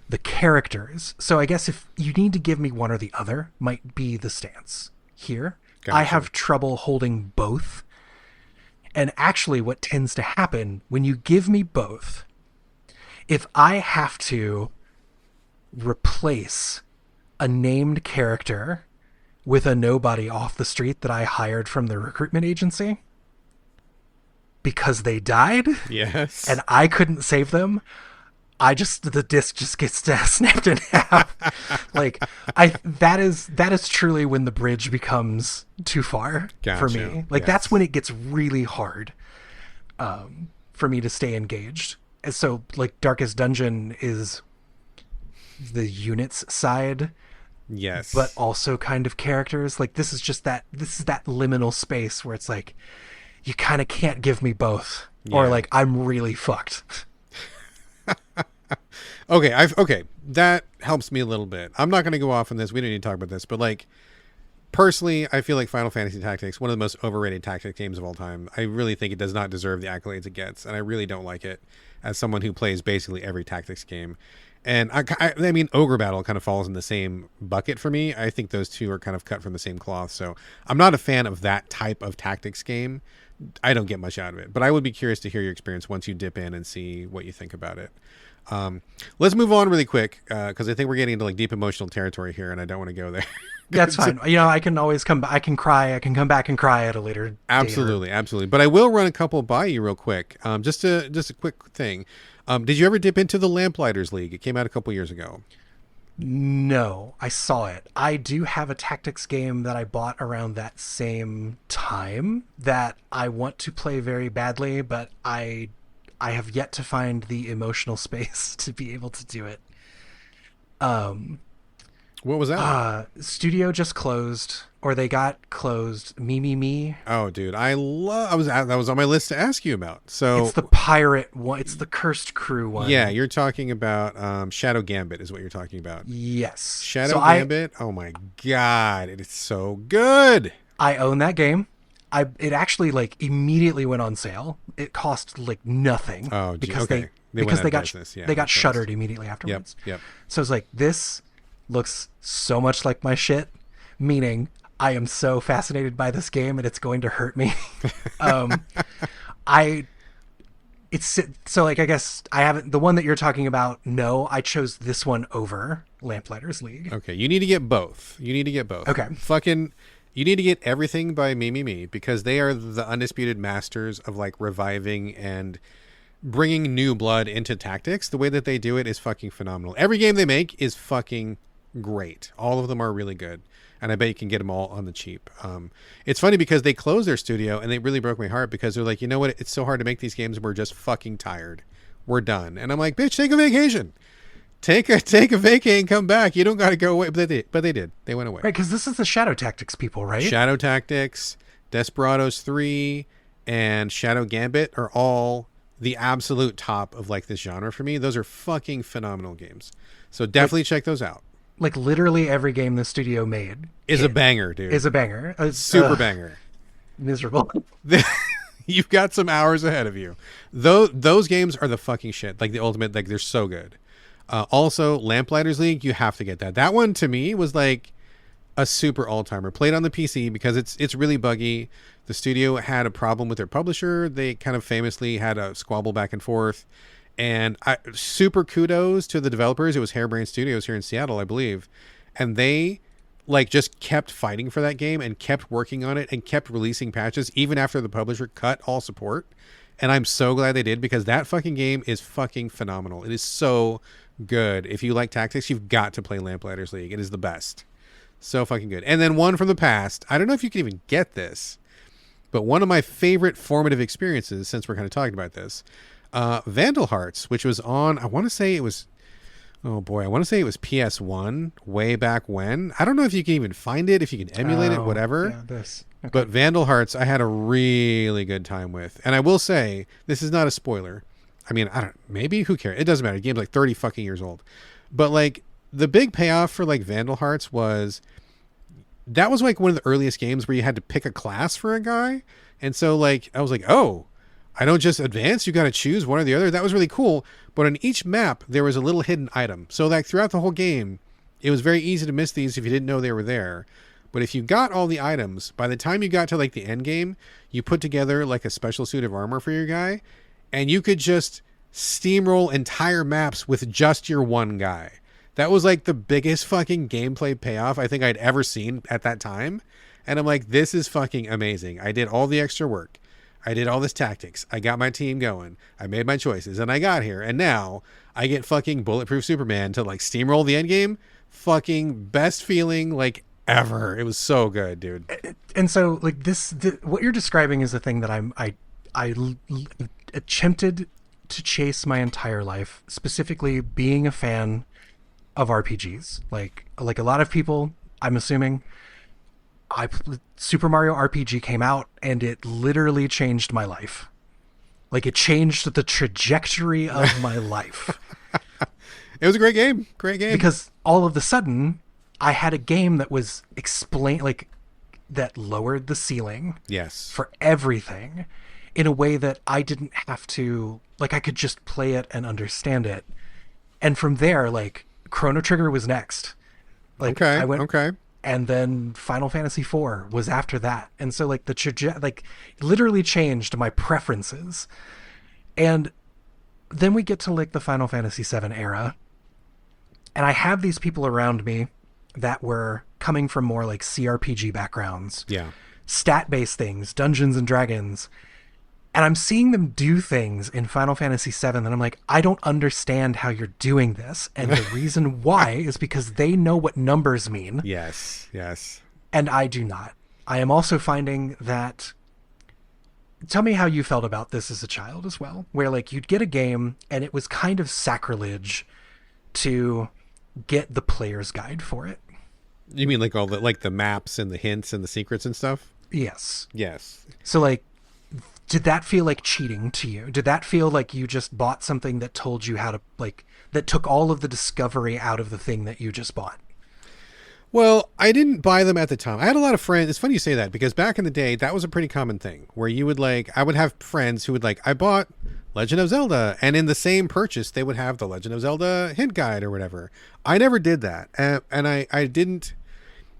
the characters. So I guess if you need to give me one or the other, might be the stance here. Gotcha. I have trouble holding both. And actually what tends to happen when you give me both, if I have to replace a named character with a nobody off the street that I hired from the recruitment agency because they died, yes, and I couldn't save them, the disc just gets snapped in half. Like that is truly when the bridge becomes too far for me. Like that's when it gets really hard for me to stay engaged. And so like Darkest Dungeon is the units side. Yes. But also kind of characters. Like this is that liminal space where it's like you kind of can't give me both, or like I'm really fucked. Okay, that helps me a little bit. I'm not going to go off on this. We don't need to talk about this, but like personally, I feel like Final Fantasy Tactics, one of the most overrated tactics games of all time. I really think it does not deserve the accolades it gets, and I really don't like it as someone who plays basically every tactics game. And I mean, Ogre Battle kind of falls in the same bucket for me. I think those two are kind of cut from the same cloth. So I'm not a fan of that type of tactics game. I don't get much out of it, but I would be curious to hear your experience once you dip in and see what you think about it. Let's move on really quick because I think we're getting into like deep emotional territory here, and I don't want to go there. That's fine. You know, I can always come back. I can cry. I can come back and cry at a later date. Absolutely. But I will run a couple by you real quick. Just a quick thing. Did you ever dip into the Lamplighters League? It came out a couple years ago. No, I saw it. I do have a tactics game that I bought around that same time that I want to play very badly, but I have yet to find the emotional space to be able to do it. What was that? Studio just closed, or they got closed. Me. Oh, dude, that was on my list to ask you about. So it's the pirate one. It's the Cursed Crew one. Yeah, you're talking about Shadow Gambit is what you're talking about. Yes. Shadow Gambit. Oh my god, it is so good. I own that game. It actually like immediately went on sale. It cost like nothing. Oh, because okay. they got shuttered immediately afterwards. Yep. So it's like, this looks so much like my shit, meaning I am so fascinated by this game and it's going to hurt me. I guess I haven't, the one that you're talking about. No, I chose this one over Lamplighters League. Okay. You need to get both. Okay. You need to get everything by Me, because they are the undisputed masters of like reviving and bringing new blood into tactics. The way that they do it is fucking phenomenal. Every game they make is fucking great. All of them are really good. and I bet you can get them all on the cheap. It's funny because they closed their studio, and they really broke my heart because they're like, you know what? It's so hard to make these games. We're just fucking tired. We're done. And I'm like, bitch, take a vacation. Take a vacay and come back. You don't got to go away. But they did. They went away. Right, because this is the Shadow Tactics people, right? Shadow Tactics, Desperados 3, and Shadow Gambit are all the absolute top of like this genre for me. Those are fucking phenomenal games. So definitely check those out. Like literally every game the studio made is a banger, dude. Is a banger. Super banger. Miserable. You've got some hours ahead of you. Those games are the fucking shit. Like the ultimate, like they're so good. Also, Lamplighters League, you have to get that. That one to me was like a super all-timer. Played on the PC because it's really buggy. The studio had a problem with their publisher. They kind of famously had a squabble back and forth. And super kudos to the developers. It was Harebrained Studios here in Seattle, I believe. And they like just kept fighting for that game and kept working on it and kept releasing patches even after the publisher cut all support. And I'm so glad they did because that fucking game is fucking phenomenal. It is so good. If you like tactics, you've got to play Lamplighters League. It is the best. So fucking good. And then one from the past. I don't know if you can even get this, but one of my favorite formative experiences, since we're kind of talking about this, Vandal Hearts, which was on, I want to say it was PS1 way back when. I don't know if you can even find it, if you can emulate it, whatever. Yeah, this. Okay. But Vandal Hearts, I had a really good time with. And I will say, this is not a spoiler. I mean, maybe, who cares? It doesn't matter. The game's like 30 fucking years old. But like, the big payoff for like Vandal Hearts was, that was like one of the earliest games where you had to pick a class for a guy. And so like, I was like, oh, I don't just advance, you got to choose one or the other. That was really cool. But on each map, there was a little hidden item. So like throughout the whole game, it was very easy to miss these if you didn't know they were there. But if you got all the items, by the time you got to like the end game, you put together like a special suit of armor for your guy, and you could just steamroll entire maps with just your one guy. That was like the biggest fucking gameplay payoff I think I'd ever seen at that time. And I'm like, this is fucking amazing. I did all the extra work. I did all this tactics. I got my team going. I made my choices and I got here. And now I get fucking Bulletproof Superman to like steamroll the end game. Fucking best feeling like ever. It was so good, dude. And so like what you're describing is the thing that I attempted to chase my entire life, specifically being a fan of RPGs. Like a lot of people, I'm assuming, Super Mario RPG came out and it literally changed my life. Like it changed the trajectory of my life. It was a great game. Great game. Because all of a sudden I had a game that was that lowered the ceiling. Yes. For everything in a way that I didn't have to, like I could just play it and understand it. And from there, like Chrono Trigger was next. Like okay. And then Final Fantasy IV was after that. And so like literally changed my preferences. And then we get to like the Final Fantasy VII era. And I have these people around me that were coming from more like CRPG backgrounds. Yeah. Stat-based things, Dungeons and Dragons. And I'm seeing them do things in Final Fantasy VII and I'm like, I don't understand how you're doing this. And the reason why is because they know what numbers mean. Yes, yes. And I do not. I am also finding that... Tell me how you felt about this as a child as well. Where like you'd get a game and it was kind of sacrilege to get the player's guide for it. You mean like all the maps and the hints and the secrets and stuff? Yes. Yes. So like, did that feel like cheating to you? Did that feel like you just bought something that told you how to, like, that took all of the discovery out of the thing that you just bought? Well, I didn't buy them at the time. I had a lot of friends. It's funny you say that because back in the day, that was a pretty common thing where you would I would have friends who would I bought Legend of Zelda, and in the same purchase, they would have the Legend of Zelda hint guide or whatever. I never did that. And I didn't,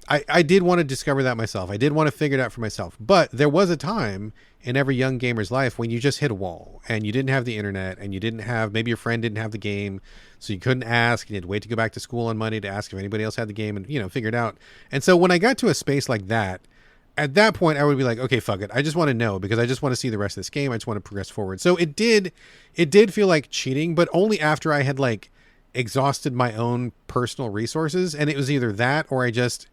I did want to discover that myself. I did want to figure it out for myself, but there was a time in every young gamer's life when you just hit a wall and you didn't have the internet and you didn't have, maybe your friend didn't have the game, so you couldn't ask and you had to wait to go back to school on Monday to ask if anybody else had the game and, figure it out. And so when I got to a space like that, at that point I would be like, okay, fuck it. I just want to know because I just want to see the rest of this game. I just want to progress forward. So it did feel like cheating, but only after I had exhausted my own personal resources. And it was either that or I just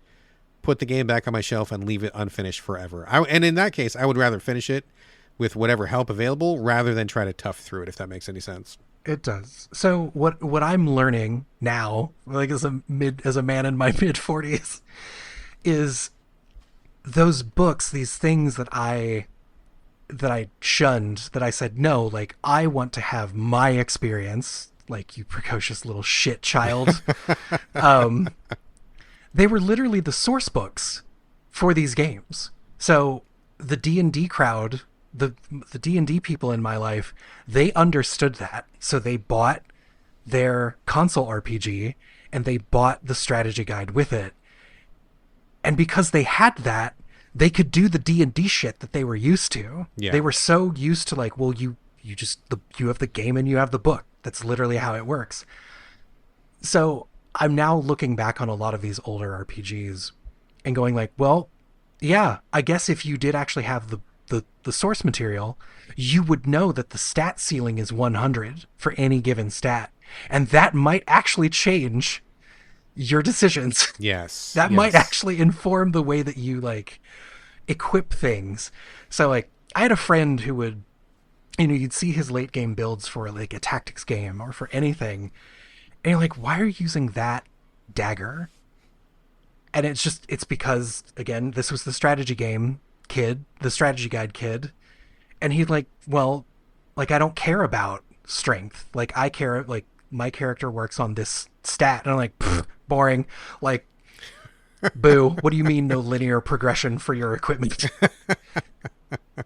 put the game back on my shelf and leave it unfinished forever. And in that case, I would rather finish it with whatever help available rather than try to tough through it, if that makes any sense. It does. So what I'm learning now, like as a man in my mid 40s, is those books, these things that I shunned, that I said no, like I want to have my experience, like you precocious little shit child. They were literally the source books for these games. So the D&D crowd, the D&D people in my life, they understood that. So they bought their console RPG and they bought the strategy guide with it. And because they had that, they could do the D&D shit that they were used to. Yeah. They were so used to like, well, you have the game and you have the book. That's literally how it works. So I'm now looking back on a lot of these older RPGs and going like, well, yeah, I guess if you did actually have the source material, you would know that the stat ceiling is 100 for any given stat. And that might actually change your decisions. Yes. That might actually inform the way that you like equip things. So like I had a friend who would, you'd see his late game builds for like a tactics game or for anything. And you're like, why are you using that dagger? And it's because, again, this was the strategy game kid, the strategy guide kid. And he'd like, well, like, I don't care about strength. Like, I care, like, my character works on this stat. And I'm like, boring. Like, boo. What do you mean no linear progression for your equipment?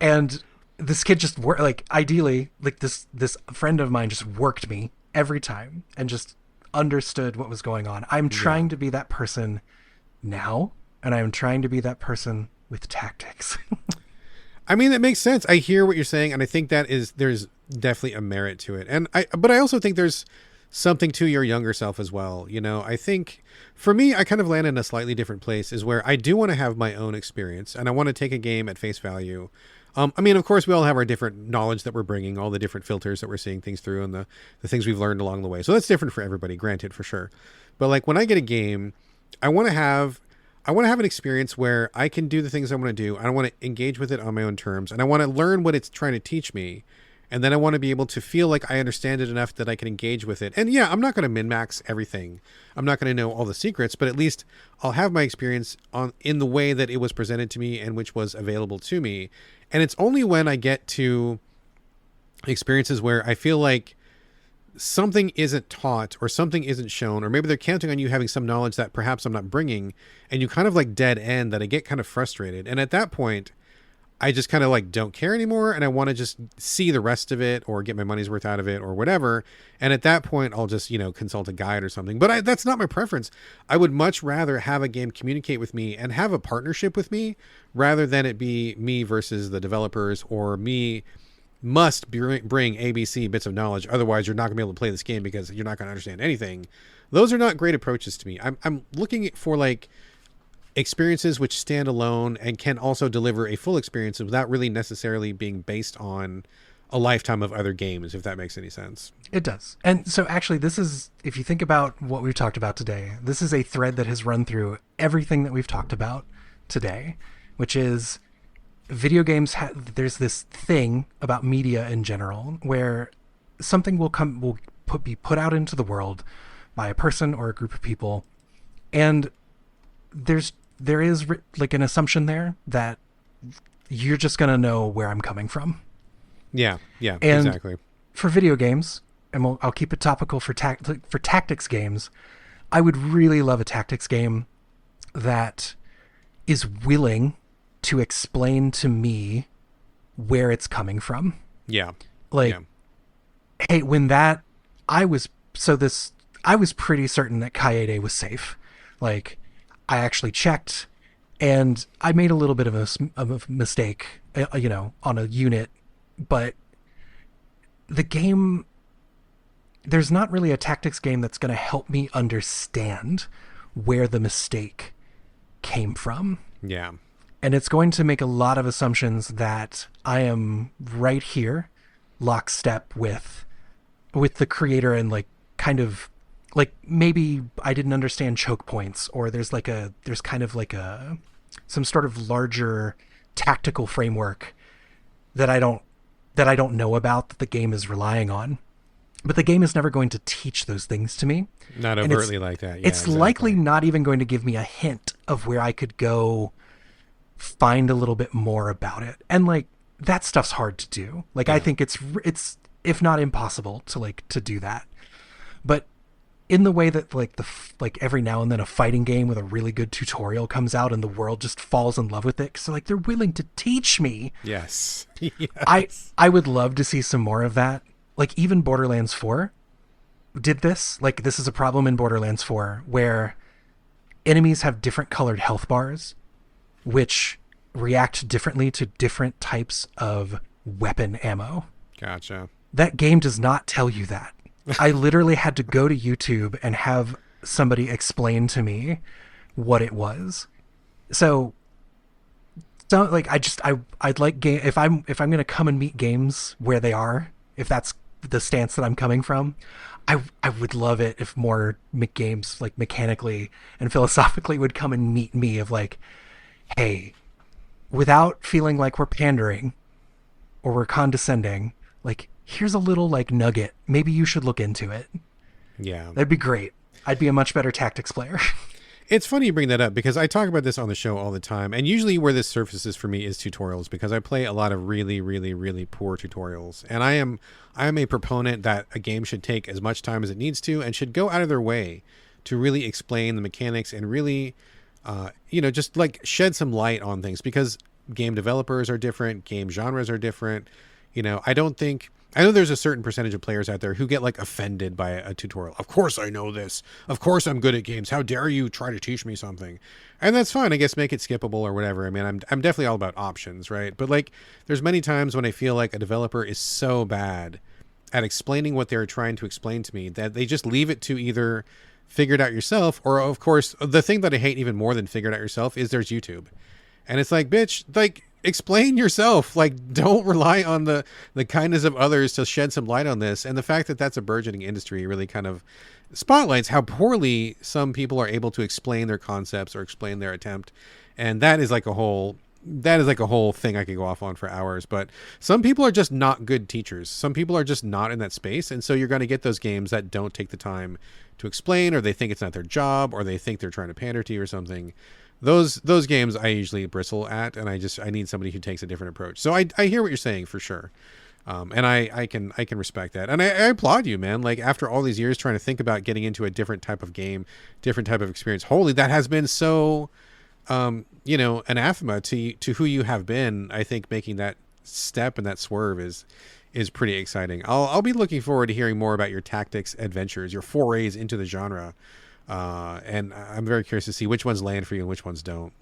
And this kid just worked, like, ideally, like, this friend of mine just worked me every time and just understood what was going on. I'm trying to be that person now, and I'm trying to be that person with tactics. I mean, that makes sense. I hear what you're saying, and I think there's definitely a merit to it. But I also think there's something to your younger self as well. You know, I think for me, I kind of land in a slightly different place, is where I do want to have my own experience, and I want to take a game at face value. I mean, of course, we all have our different knowledge that we're bringing, all the different filters that we're seeing things through, and the things we've learned along the way. So that's different for everybody, granted, for sure. But like when I get a game, I want to have an experience where I can do the things I want to do. I want to engage with it on my own terms, and I want to learn what it's trying to teach me. And then I want to be able to feel like I understand it enough that I can engage with it. And yeah, I'm not going to min-max everything. I'm not going to know all the secrets, but at least I'll have my experience in the way that it was presented to me and which was available to me. And it's only when I get to experiences where I feel like something isn't taught or something isn't shown, or maybe they're counting on you having some knowledge that perhaps I'm not bringing, and you kind of like dead end, that I get kind of frustrated. And at that point, I just kind of like don't care anymore, and I want to just see the rest of it or get my money's worth out of it or whatever. And at that point, I'll just, consult a guide or something. But that's not my preference. I would much rather have a game communicate with me and have a partnership with me, rather than it be me versus the developers, or me must bring ABC bits of knowledge. Otherwise, you're not going to be able to play this game because you're not going to understand anything. Those are not great approaches to me. I'm looking for like experiences which stand alone and can also deliver a full experience without really necessarily being based on a lifetime of other games, if that makes any sense. It does. And so actually this is, if you think about what we've talked about today, this is a thread that has run through everything that we've talked about today, which is video games. There's this thing about media in general where something will be put out into the world by a person or a group of people, and there is like an assumption there that you're just going to know where I'm coming from. Yeah, and exactly. For video games, and I'll keep it topical for tactics games, I would really love a tactics game that is willing to explain to me where it's coming from. Yeah. Like, hey, I was pretty certain that Kaede was safe. Like, I actually checked, and I made a little bit of a mistake, on a unit, but the game, there's not really a tactics game that's going to help me understand where the mistake came from. Yeah. And it's going to make a lot of assumptions that I am right here, lockstep with the creator, and like kind of like maybe I didn't understand choke points, or there's kind of like some sort of larger tactical framework that I don't know about, that the game is relying on. But the game is never going to teach those things to me. Not overtly like that. Yeah, it's exactly. likely not even going to give me a hint of where I could go find a little bit more about it. And like, that stuff's hard to do. Like, I think it's if not impossible to do that. But in the way that like every now and then a fighting game with a really good tutorial comes out and the world just falls in love with it, so like they're willing to teach me. Yes. Yes. I would love to see some more of that. Like, even Borderlands 4 did this. Like, this is a problem in Borderlands 4 where enemies have different colored health bars, which react differently to different types of weapon ammo. Gotcha. That game does not tell you that. I literally had to go to YouTube and have somebody explain to me what it was. So like, I'd like game, if I'm going to come and meet games where they are, if that's the stance that I'm coming from, I would love it if more games, like, mechanically and philosophically would come and meet me of like, hey, without feeling like we're pandering or we're condescending, like, here's a little like nugget. Maybe you should look into it. Yeah. That'd be great. I'd be a much better tactics player. It's funny you bring that up because I talk about this on the show all the time. And usually where this surfaces for me is tutorials, because I play a lot of really, really, really poor tutorials. And I am a proponent that a game should take as much time as it needs to and should go out of their way to really explain the mechanics and really, just like shed some light on things, because game developers are different. Game genres are different. I know there's a certain percentage of players out there who get like offended by a tutorial. Of course I know this. Of course I'm good at games. How dare you try to teach me something? And that's fine. I guess make it skippable or whatever. I mean, I'm definitely all about options, right? But like, there's many times when I feel like a developer is so bad at explaining what they're trying to explain to me that they just leave it to either figure it out yourself, or of course, the thing that I hate even more than figure it out yourself is there's YouTube. And it's like, bitch, like, explain yourself. Like, don't rely on the kindness of others to shed some light on this. And the fact that that's a burgeoning industry really kind of spotlights how poorly some people are able to explain their concepts or explain their attempt. And that is like a whole thing I could go off on for hours. But some people are just not good teachers. Some people are just not in that space. And so you're going to get those games that don't take the time to explain, or they think it's not their job, or they think they're trying to pander to you or something. Those games I usually bristle at, and I need somebody who takes a different approach. So I hear what you're saying for sure. And I can respect that. And I applaud you, man. Like, after all these years trying to think about getting into a different type of game, different type of experience, holy, that has been so, anathema to who you have been. I think making that step and that swerve is pretty exciting. I'll be looking forward to hearing more about your tactics adventures, your forays into the genre. And I'm very curious to see which ones land for you and which ones don't.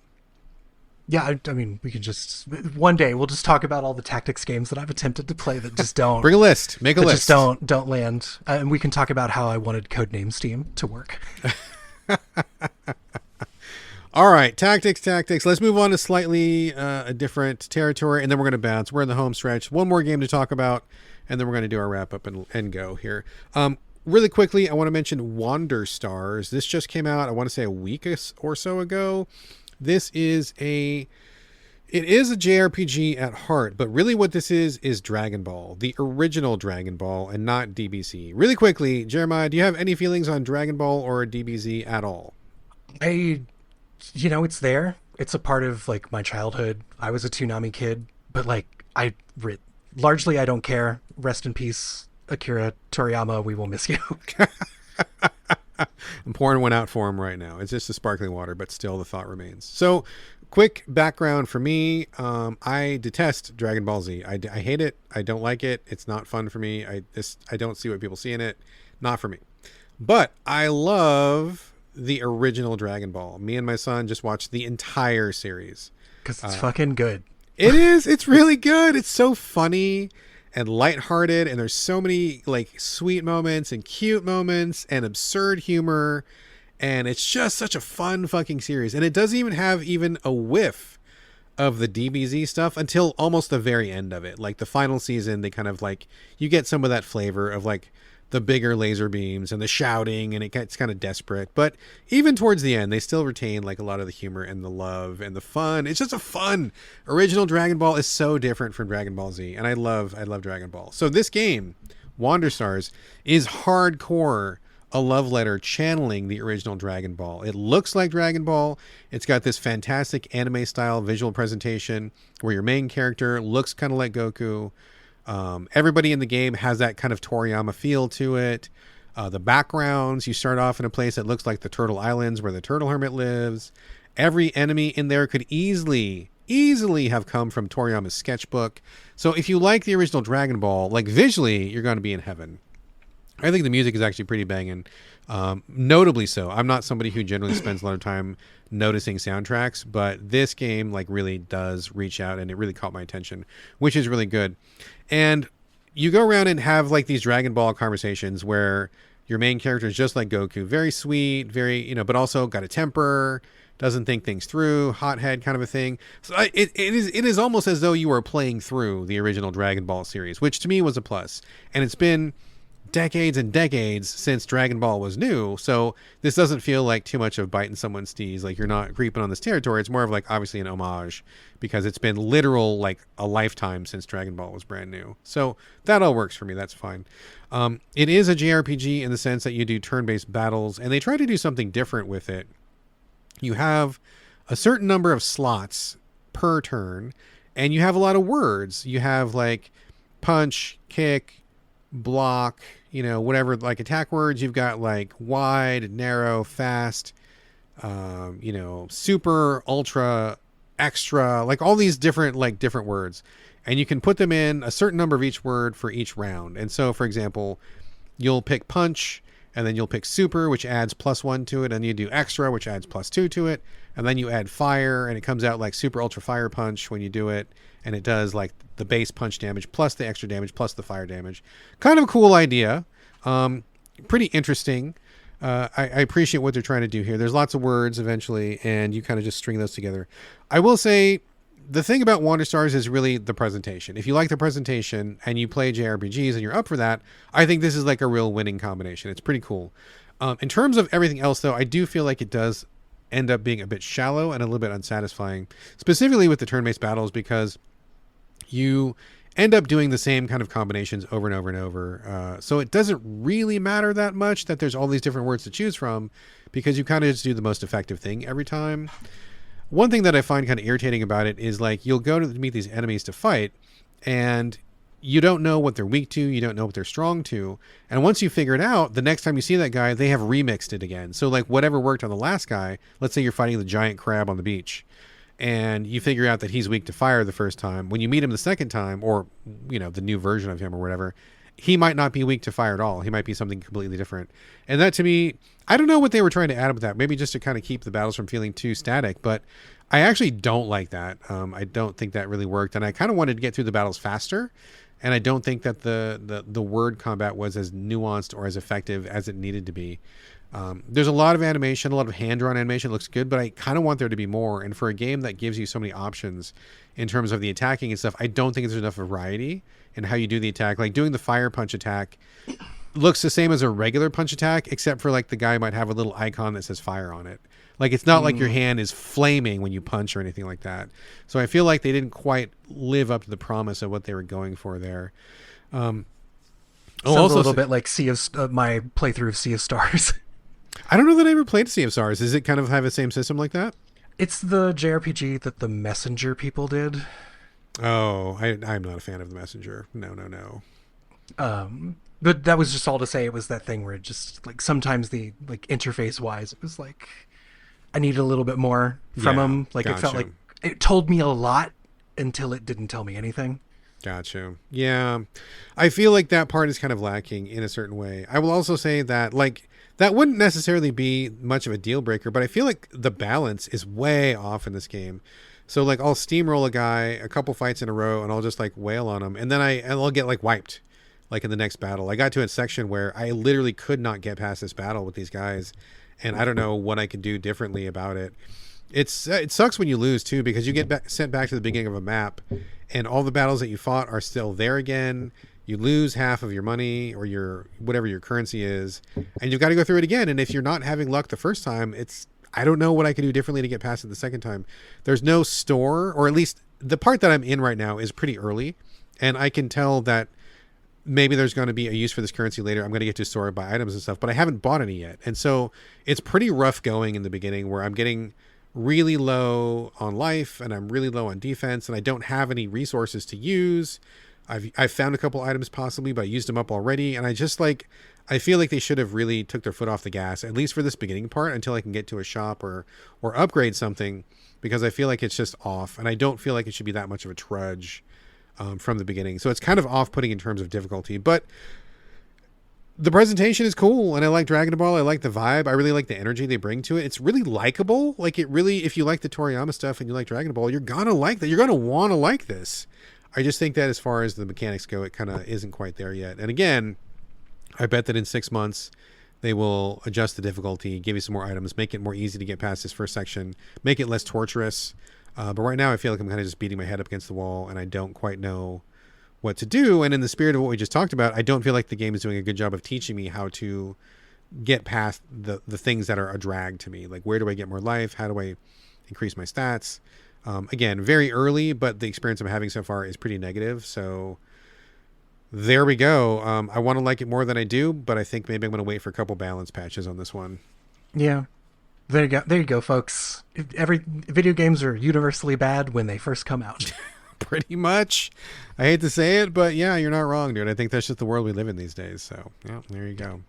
Yeah, I mean, we could just, one day we'll just talk about all the tactics games that I've attempted to play that just don't. Bring a list. Make a list. Just don't land. And we can talk about how I wanted Codenames Team to work. All right, tactics. Let's move on to slightly a different territory, and then we're going to bounce. We're in the home stretch. One more game to talk about, and then we're going to do our wrap up and go here. Really quickly, I want to mention Wander Stars. This just came out, I want to say a week or so ago. This is a JRPG at heart, but really what this is Dragon Ball, the original Dragon Ball, and not DBZ. Really quickly, Jeremiah, do you have any feelings on Dragon Ball or DBZ at all? It's there. It's a part of like my childhood. I was a Toonami kid, but like largely I don't care. Rest in peace, Akira Toriyama. We will miss you. I'm pouring one out for him right now. It's just a sparkling water, but still the thought remains. So, quick background for me. I detest Dragon Ball Z. I hate it. I don't like it. It's not fun for me. I don't see what people see in it. Not for me. But I love the original Dragon Ball. Me and my son just watched the entire series. Because it's fucking good. It is. It's really good. It's so funny and lighthearted, and there's so many like sweet moments and cute moments and absurd humor, and it's just such a fun fucking series. And it doesn't even have even a whiff of the DBZ stuff until almost the very end of it. Like the final season, they kind of like, you get some of that flavor of like the bigger laser beams and the shouting, and it gets kind of desperate. But even towards the end, they still retain like a lot of the humor and the love and the fun. It's just a fun original Dragon Ball is so different from Dragon Ball Z, and I love Dragon Ball. So this game, Wander Stars, is hardcore a love letter channeling the original Dragon Ball. It looks like Dragon Ball. It's got this fantastic anime style visual presentation where your main character looks kind of like Goku. Everybody in the game has that kind of Toriyama feel to it. The backgrounds, you start off in a place that looks like the Turtle Islands where the Turtle Hermit lives. Every enemy in there could easily have come from Toriyama's sketchbook. So if you like the original Dragon Ball, like visually, you're going to be in heaven. I think the music is actually pretty banging. Notably so. I'm not somebody who generally spends a lot of time noticing soundtracks, but this game like really does reach out, and it really caught my attention, which is really good. And you go around and have like these Dragon Ball conversations where your main character is just like Goku, very sweet, very, but also got a temper, doesn't think things through, hothead kind of a thing. So it is almost as though you were playing through the original Dragon Ball series, which to me was a plus. And it's been decades and decades since Dragon Ball was new, so this doesn't feel like too much of biting someone's steez. Like you're not creeping on this territory. It's more of like obviously an homage because it's been literal like a lifetime since Dragon Ball was brand new. So that all works for me. That's fine. It is a JRPG in the sense that you do turn-based battles, and they try to do something different with it. You have a certain number of slots per turn, and you have a lot of words. You have like punch, kick, block, whatever, like attack words. You've got like wide, narrow, fast, super, ultra, extra, like all these different words, and you can put them in a certain number of each word for each round. And so, for example, you'll pick punch, and then you'll pick super, which adds +1 to it, and you do extra, which adds +2 to it, and then you add fire, and it comes out like super ultra fire punch when you do it, and it does like the base punch damage plus the extra damage plus the fire damage. Kind of a cool idea. Pretty interesting. I appreciate what they're trying to do here. There's lots of words eventually, and you kind of just string those together. I will say the thing about Wander Stars is really the presentation. If you like the presentation and you play JRPGs and you're up for that, I think this is like a real winning combination. It's pretty cool. In terms of everything else, though, I do feel like it does end up being a bit shallow and a little bit unsatisfying, specifically with the turn-based battles, because you end up doing the same kind of combinations over and over and over. So it doesn't really matter that much that there's all these different words to choose from, because you kind of just do the most effective thing every time. One thing that I find kind of irritating about it is like you'll go to meet these enemies to fight, and you don't know what they're weak to, you don't know what they're strong to. And once you figure it out, the next time you see that guy, they have remixed it again. So like whatever worked on the last guy, let's say you're fighting the giant crab on the beach, and you figure out that he's weak to fire the first time. When you meet him the second time, or the new version of him or whatever, he might not be weak to fire at all. He might be something completely different. And that, to me, I don't know what they were trying to add with that. Maybe just to kind of keep the battles from feeling too static, but I actually don't like that. I don't think that really worked, and I kind of wanted to get through the battles faster, and I don't think that the word combat was as nuanced or as effective as it needed to be. There's a lot of animation, a lot of hand-drawn animation. It looks good, but I kind of want there to be more. And for a game that gives you so many options in terms of the attacking and stuff, I don't think there's enough variety in how you do the attack. Like doing the fire punch attack looks the same as a regular punch attack, except for like the guy might have a little icon that says fire on it. Like it's not like your hand is flaming when you punch or anything like that. So I feel like they didn't quite live up to the promise of what they were going for there. Sounds also a little bit like my playthrough of Sea of Stars. I don't know that I ever played Sea of Stars. Does it kind of have the same system like that? It's the JRPG that the Messenger people did. Oh, I'm not a fan of the Messenger. No. But that was just all to say it was that thing where it just like sometimes the like interface wise it was like I needed a little bit more from them. Like It felt like it told me a lot until it didn't tell me anything. Gotcha. Yeah. I feel like that part is kind of lacking in a certain way. I will also say that like that wouldn't necessarily be much of a deal breaker, but I feel like the balance is way off in this game. So like I'll steamroll a guy a couple fights in a row and I'll just like wail on him, and then I'll get like wiped like in the next battle. I got to a section where I literally could not get past this battle with these guys, and I don't know what I could do differently about it. It sucks when you lose too, because you get sent back to the beginning of a map and all the battles that you fought are still there again. you lose half of your money or your whatever your currency is, and you've got to go through it again. And if you're not having luck the first time, I don't know what I can do differently to get past it the second time. There's no store, or at least the part that I'm in right now is pretty early, and I can tell that maybe there's going to be a use for this currency later. I'm going to get to a store and buy items and stuff, but I haven't bought any yet. And so it's pretty rough going in the beginning, where I'm getting really low on life and I'm really low on defense, and I don't have any resources to use. I've found a couple items possibly, but I used them up already. And I feel like they should have really took their foot off the gas, at least for this beginning part, until I can get to a shop or upgrade something, because I feel like it's just off, and I don't feel like it should be that much of a trudge from the beginning. So it's kind of off-putting in terms of difficulty, but the presentation is cool, and I like Dragon Ball. I like the vibe. I really like the energy they bring to it. It's really likable. Like, it really, if you like the Toriyama stuff and you like Dragon Ball, you're gonna like that. You're gonna want to like this. I just think that as far as the mechanics go, it kind of isn't quite there yet. And again, I bet that in 6 months they will adjust the difficulty, give you some more items, make it more easy to get past this first section, make it less torturous. But right now I feel like I'm kind of just beating my head up against the wall, and I don't quite know what to do. And in the spirit of what we just talked about, I don't feel like the game is doing a good job of teaching me how to get past the things that are a drag to me. Like, where do I get more life? How do I increase my stats? Again, very early, but the experience I'm having so far is pretty negative. So there we go. I want to like it more than I do, but I think maybe I'm going to wait for a couple balance patches on this one. Yeah. There you go. There you go, folks. Every video games are universally bad when they first come out. Pretty much. I hate to say it, but yeah, you're not wrong, dude. I think that's just the world we live in these days. So yeah, there you go.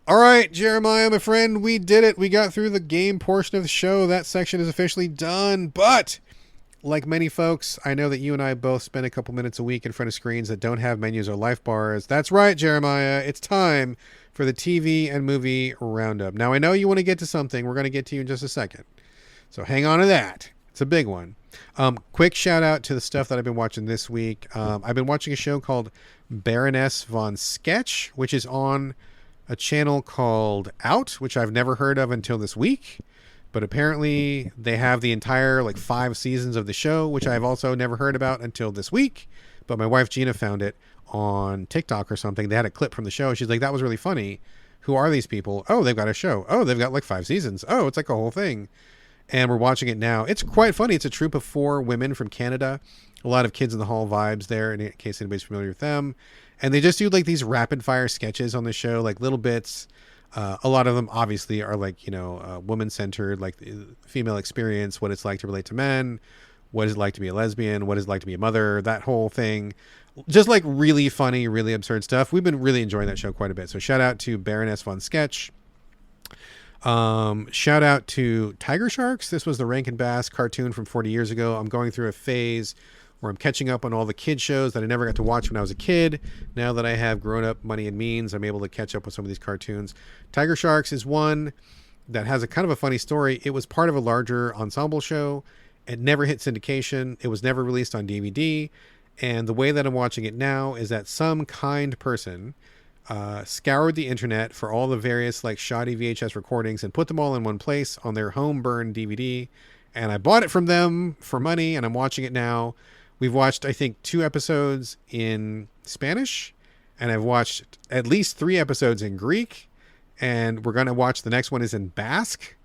All right, Jeremiah, my friend, we did it. We got through the game portion of the show. That section is officially done. But like many folks, I know that you and I both spend a couple minutes a week in front of screens that don't have menus or life bars. That's right, Jeremiah. It's time for the TV and movie roundup. Now, I know you want to get to something. We're going to get to you in just a second. So hang on to that. It's a big one. Quick shout out to the stuff that I've been watching this week. I've been watching a show called Baroness von Sketch, which is on a channel called Out, which I've never heard of until this week. But apparently they have the entire 5 seasons of the show, which I've also never heard about until this week. But my wife Gina found it on TikTok or something. They had a clip from the show. She's like, that was really funny. Who are these people? Oh, they've got a show. Oh, they've got 5 seasons. Oh, it's like a whole thing. And we're watching it now. It's quite funny. It's a troupe of 4 women from Canada. A lot of Kids in the Hall vibes there, in case anybody's familiar with them. And they just do these rapid fire sketches on the show, little bits. A lot of them obviously are woman centered, the female experience, what it's like to relate to men, what is it like to be a lesbian, what is it like to be a mother, that whole thing. Just really funny, really absurd stuff. We've been really enjoying that show quite a bit. So shout out to Baroness von Sketch. Shout out to Tiger Sharks. This was the Rankin Bass cartoon from 40 years ago. I'm going through a phase where I'm catching up on all the kid shows that I never got to watch when I was a kid. Now that I have grown up money and means, I'm able to catch up with some of these cartoons. Tiger Sharks is one that has a kind of a funny story. It was part of a larger ensemble show. It never hit syndication. It was never released on DVD. And the way that I'm watching it now is that some kind person scoured the internet for all the various shoddy VHS recordings and put them all in one place on their home burn DVD. And I bought it from them for money, and I'm watching it now. We've watched, I think, 2 episodes in Spanish, and I've watched at least 3 episodes in Greek, and we're going to watch the next one is in Basque,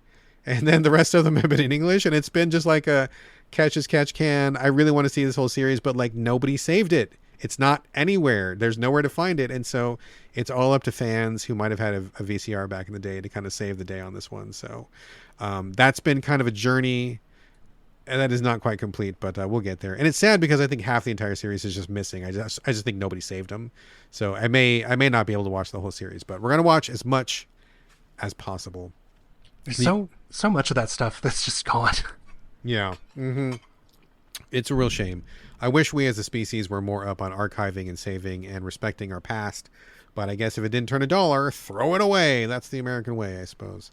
and then the rest of them have been in English, and it's been just like a catch as catch can. I really want to see this whole series, but nobody saved it. It's not anywhere. There's nowhere to find it, and so it's all up to fans who might have had a VCR back in the day to kind of save the day on this one. So that's been kind of a journey. And that is not quite complete, but we'll get there. And it's sad because I think half the entire series is just missing. I just think nobody saved them. So I may not be able to watch the whole series, but we're gonna watch as much as possible. There's so much of that stuff that's just gone. Yeah, it's a real shame. I wish we as a species were more up on archiving and saving and respecting our past. But I guess if it didn't turn $1, throw it away. That's the American way, I suppose.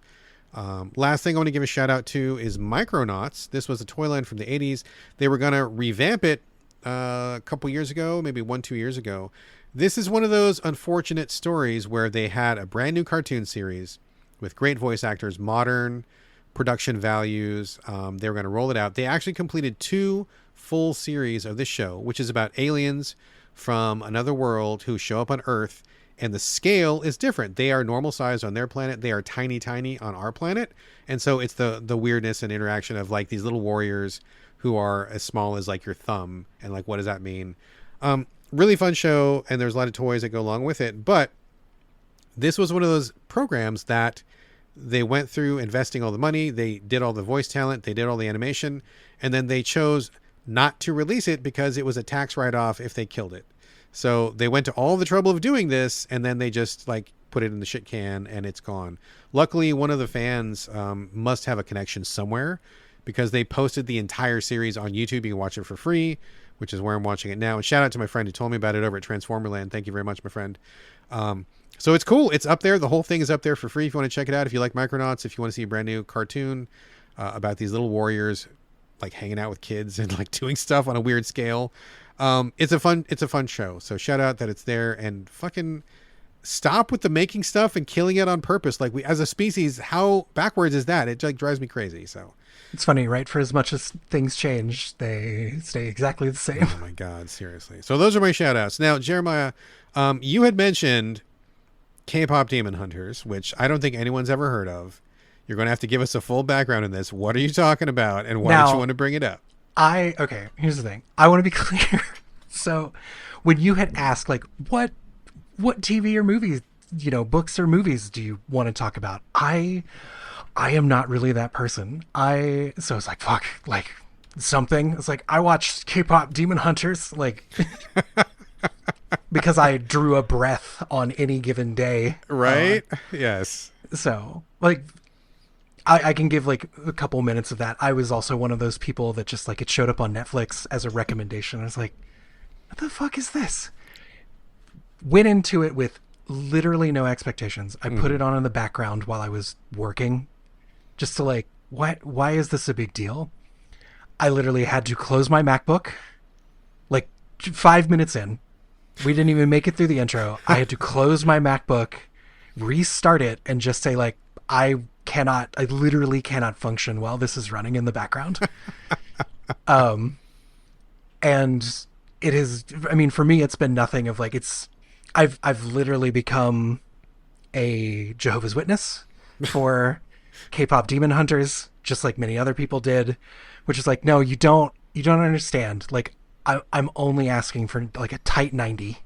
Last thing I want to give a shout out to is Micronauts. This was a toy line from the 80s. They were going to revamp it a couple years ago, maybe 1-2 years ago. This is one of those unfortunate stories where they had a brand new cartoon series with great voice actors, modern production values. They were going to roll it out. They actually completed 2 full series of this show, which is about aliens from another world who show up on Earth, and the scale is different. They are normal size on their planet. They are tiny, tiny on our planet. And so it's the weirdness and interaction of like these little warriors who are as small as like your thumb. And like, what does that mean? Really fun show. And there's a lot of toys that go along with it. But this was one of those programs that they went through investing all the money. They did all the voice talent. They did all the animation. And then they chose not to release it because it was a tax write-off if they killed it. So they went to all the trouble of doing this, and then they just like put it in the shit can and it's gone. Luckily, one of the fans must have a connection somewhere because they posted the entire series on YouTube. You can watch it for free, which is where I'm watching it now. And shout out to my friend who told me about it over at Transformerland. Thank you very much, my friend. So it's cool. It's up there. The whole thing is up there for free if you want to check it out. If you like Micronauts, if you want to see a brand new cartoon about these little warriors like hanging out with kids and like doing stuff on a weird scale. It's a fun show. So shout out that it's there, and fucking stop with the making stuff and killing it on purpose. Like we, as a species, how backwards is that? It like drives me crazy. So it's funny, right? For as much as things change, they stay exactly the same. Oh my God, seriously. So those are my shout outs. Now, Jeremiah, you had mentioned K-pop Demon Hunters, which I don't think anyone's ever heard of. You're going to have to give us a full background in this. What are you talking about? And why don't you want to bring it up? Okay, here's the thing. I want to be clear. So when you had asked like what TV or movies, books or movies do you want to talk about? I am not really that person. So it's like, fuck, like something. It's like I watched K-pop Demon Hunters like because I drew a breath on any given day. Right? Yes. So like I can give like a couple minutes of that. I was also one of those people that just like it showed up on Netflix as a recommendation. I was like, what the fuck is this? Went into it with literally no expectations. I put it on in the background while I was working just to like, why is this a big deal? I literally had to close my MacBook like 5 minutes in. We didn't even make it through the intro. I had to close my MacBook, restart it, and just say like, I literally cannot function while this is running in the background. And it is, I mean, for me, it's been nothing of like, I've literally become a Jehovah's Witness for K-pop Demon Hunters, just like many other people did, which is like, no, you don't understand. Like I'm only asking for like a tight 90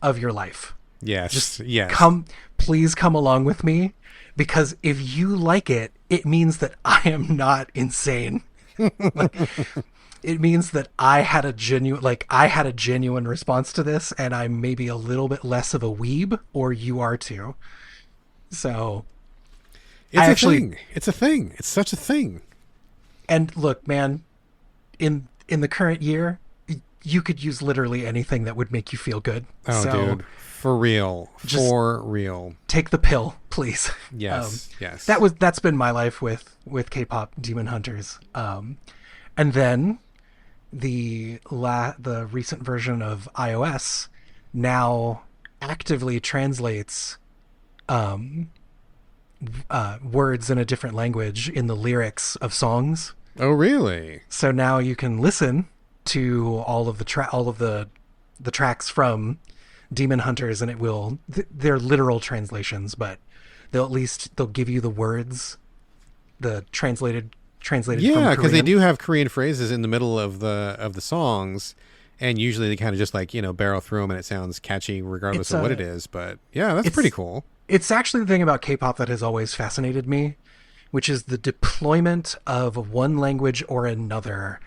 of your life. Yes. Yes. Please come along with me. Because if you like it, it means that I am not insane. Like, it means that I had a genuine response to this, and I'm maybe a little bit less of a weeb, or you are too. So, it's a thing. It's such a thing. And look, man, in the current year, you could use literally anything that would make you feel good. Oh, so, dude. For real. Take the pill, please. Yes. Yes. That's been my life with K-pop Demon Hunters. And then the recent version of iOS now actively translates words in a different language in the lyrics of songs. Oh, really? So now you can listen to all of the tracks from Demon Hunters, and it will they're literal translations, but they'll give you the words, the translated yeah, because they do have Korean phrases in the middle of the songs, and usually they kind of just like barrel through them and it sounds catchy regardless of what it is. But yeah, that's pretty cool. It's actually the thing about K-pop that has always fascinated me, which is the deployment of one language or another.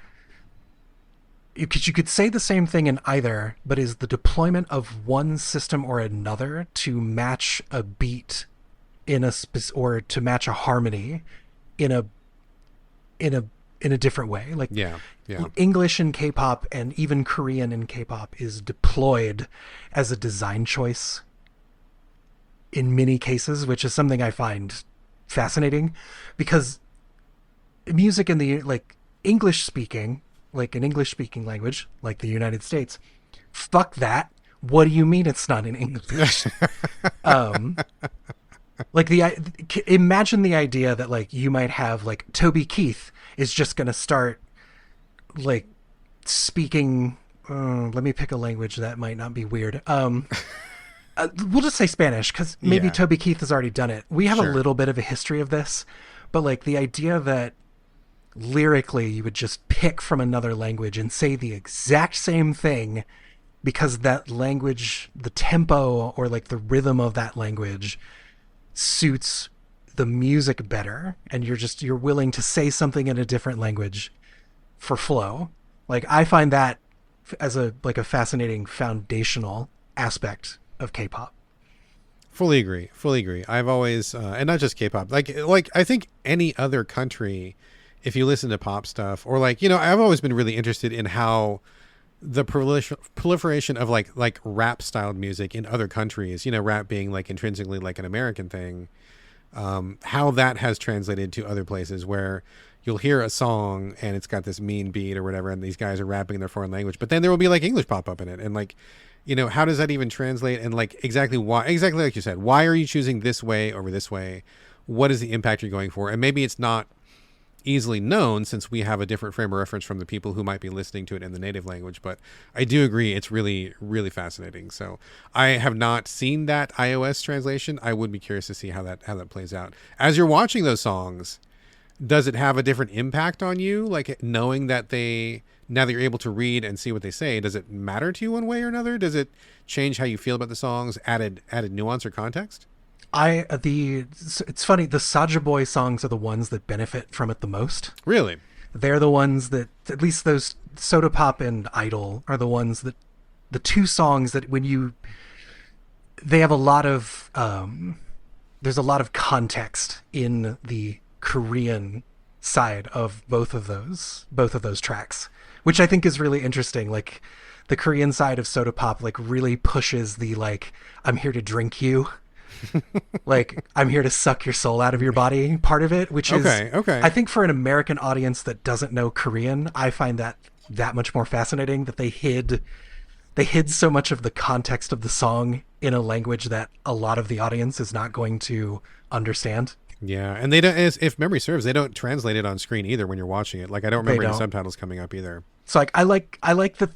Because you could say the same thing in either, but is the deployment of one system or another to match a beat or to match a harmony in a different way. Like English in K-pop and even Korean in K-pop is deployed as a design choice in many cases, which is something I find fascinating, because music in the English speaking. Like an English-speaking language, like the United States, fuck that. What do you mean it's not in English? Imagine the idea that like you might have like Toby Keith is just gonna start like speaking let me pick a language that might not be weird. We'll just say Spanish, because maybe Toby Keith has already done it. We have a little bit of a history of this, but like the idea that lyrically you would just pick from another language and say the exact same thing because that language, the tempo or like the rhythm of that language suits the music better, and you're willing to say something in a different language for flow. Like I find that as a fascinating foundational aspect of K-pop. Fully agree. I've always and not just K-pop, like I think any other country, if you listen to pop stuff, or like, I've always been really interested in how the proliferation of like rap styled music in other countries, rap being like intrinsically like an American thing, how that has translated to other places where you'll hear a song and it's got this mean beat or whatever, and these guys are rapping in their foreign language, but then there will be like English pop up in it, and like, how does that even translate? And like exactly like you said, why are you choosing this way over this way? What is the impact you're going for? And maybe it's not easily known since we have a different frame of reference from the people who might be listening to it in the native language, but I do agree it's really, really fascinating. So I have not seen that iOS translation. I would be curious to see how that plays out. As you're watching those songs, does it have a different impact on you? Like knowing that now that you're able to read and see what they say, does it matter to you one way or another? Does it change how you feel about the songs, added nuance or context? It's funny, the Saja Boy songs are the ones that benefit from it the most. Really? They're the ones that, at least those Soda Pop and Idol are the ones that, the two songs that they have a lot of, there's a lot of context in the Korean side of both of those tracks, which I think is really interesting. Like the Korean side of Soda Pop like really pushes the like, I'm here to drink you. Like I'm here to suck your soul out of your body part of it, which is okay. I think for an American audience that doesn't know Korean, I find that much more fascinating, that they hid so much of the context of the song in a language that a lot of the audience is not going to understand. Yeah, and they don't, if memory serves, they don't translate it on screen either when you're watching it. Like I don't remember any subtitles coming up either. So like I like that.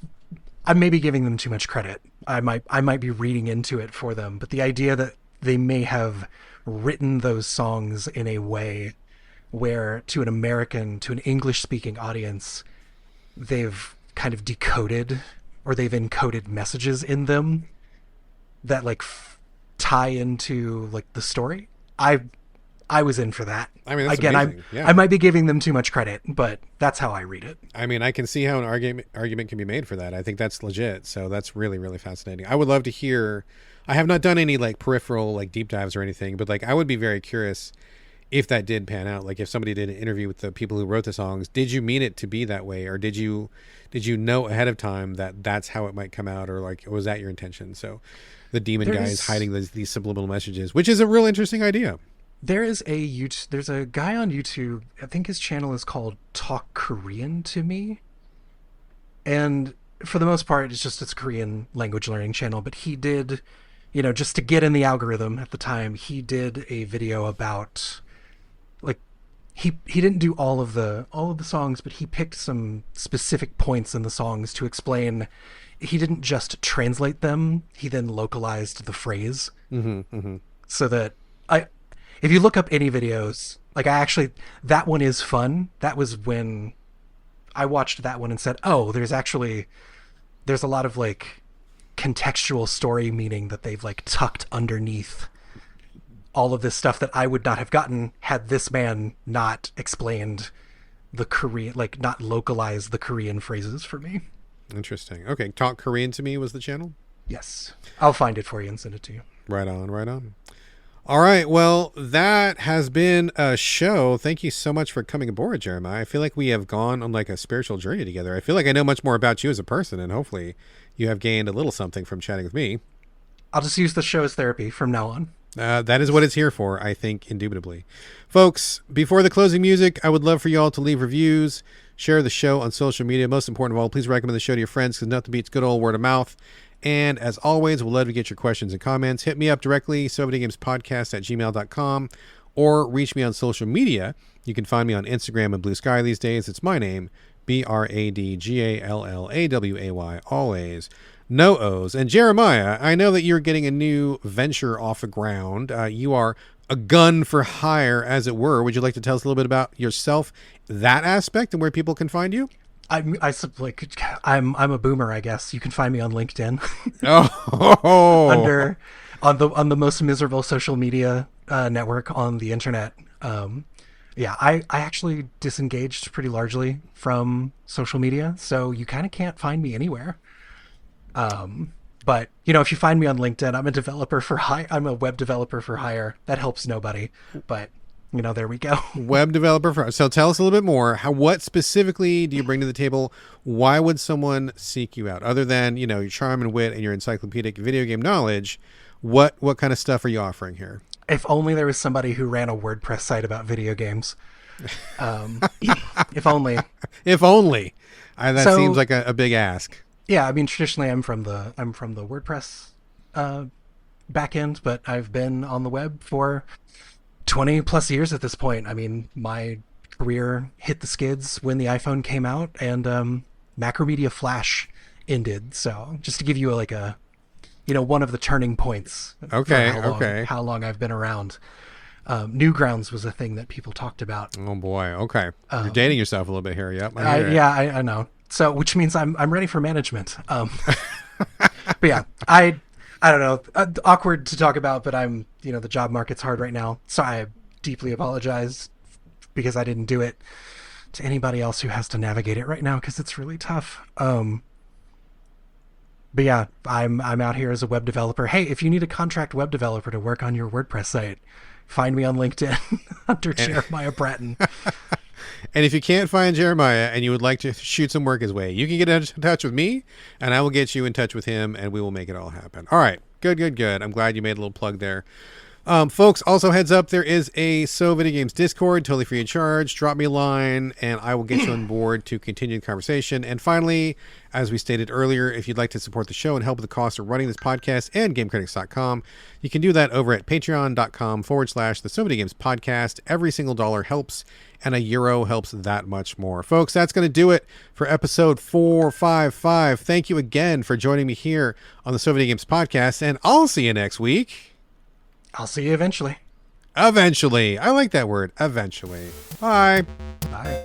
I may be giving them too much credit. I might be reading into it for them, but the idea that they may have written those songs in a way where to an English-speaking audience, they've kind of decoded or they've encoded messages in them that like tie into like the story. I was in for that. I mean, that's again, amazing. I might be giving them too much credit, but that's how I read it. I mean, I can see how an argument can be made for that. I think that's legit. So that's really, really fascinating. I would love to hear. I have not done any like peripheral like deep dives or anything, but like I would be very curious if that did pan out. Like if somebody did an interview with the people who wrote the songs, did you mean it to be that way, or did you know ahead of time that that's how it might come out, or like was that your intention? So the demon guy is hiding these subliminal messages, which is a real interesting idea. There's a guy on YouTube, I think his channel is called Talk Korean to Me. And for the most part, it's a Korean language learning channel, but he did, just to get in the algorithm at the time, he did a video about like, he didn't do all of the songs, but he picked some specific points in the songs to explain. He didn't just translate them, he then localized the phrase. So that if you look up any videos, like that one is fun. That was when I watched that one and said, oh, there's a lot of like contextual story meaning that they've like tucked underneath all of this stuff that I would not have gotten had this man not explained the Korean, like not localized the Korean phrases for me. Interesting. Okay. Talk Korean to Me was the channel? Yes. I'll find it for you and send it to you. Right on. All right. Well, that has been a show. Thank you so much for coming aboard, Jeremiah. I feel like we have gone on like a spiritual journey together. I feel like I know much more about you as a person, and hopefully you have gained a little something from chatting with me. I'll just use the show as therapy from now on. That is what it's here for, I think, indubitably. Folks, before the closing music, I would love for you all to leave reviews, share the show on social media. Most important of all, please recommend the show to your friends, because nothing beats good old word of mouth. And as always, we'll love to get your questions and comments. Hit me up directly, SoVideoGamesPodcast@gmail.com, or reach me on social media. You can find me on Instagram and Blue Sky these days. It's my name, BradGallaway, always. No O's. And Jeremiah, I know that you're getting a new venture off the ground. You are a gun for hire, as it were. Would you like to tell us a little bit about yourself, that aspect, and where people can find you? I'm a boomer, I guess. You can find me on LinkedIn. Oh, on the most miserable social media network on the internet. I actually disengaged pretty largely from social media, so you kind of can't find me anywhere. But if you find me on LinkedIn, I'm a developer for hire. I'm a web developer for hire. That helps nobody, but there we go. Web developer for. So tell us a little bit more. What specifically do you bring to the table? Why would someone seek you out, other than your charm and wit and your encyclopedic video game knowledge? What kind of stuff are you offering here? If only there was somebody who ran a WordPress site about video games. If only. If only. That seems like a big ask. Yeah, I mean, traditionally I'm from the WordPress backend, but I've been on the web for 20 plus years at this point. I mean, my career hit the skids when the iPhone came out and Macromedia Flash ended. So just to give you one of the turning points. Okay. How long I've been around. Newgrounds was a thing that people talked about. Oh boy. Okay. You're dating yourself a little bit here. Yep. I know. So, which means I'm ready for management. But yeah, I don't know. Awkward to talk about, but I'm, the job market's hard right now. So I deeply apologize because I didn't do it to anybody else who has to navigate it right now because it's really tough. But yeah, I'm out here as a web developer. Hey, if you need a contract web developer to work on your WordPress site, find me on LinkedIn under Jeremiah Bratton. And if you can't find Jeremiah and you would like to shoot some work his way, you can get in touch with me and I will get you in touch with him and we will make it all happen. All right. Good. I'm glad you made a little plug there. Folks, also heads up, there is a So Video Games Discord, totally free of charge. Drop me a line and I will get you on board to continue the conversation. And finally, as we stated earlier, if you'd like to support the show and help with the cost of running this podcast and GameCritics.com, you can do that over at patreon.com/the So Video Games Podcast. Every single dollar helps and €1 helps that much more. Folks, that's going to do it for episode 455. Thank you again for joining me here on the So Video Games Podcast, and I'll see you next week. I'll see you eventually. Eventually. I like that word. Eventually. Bye. Bye.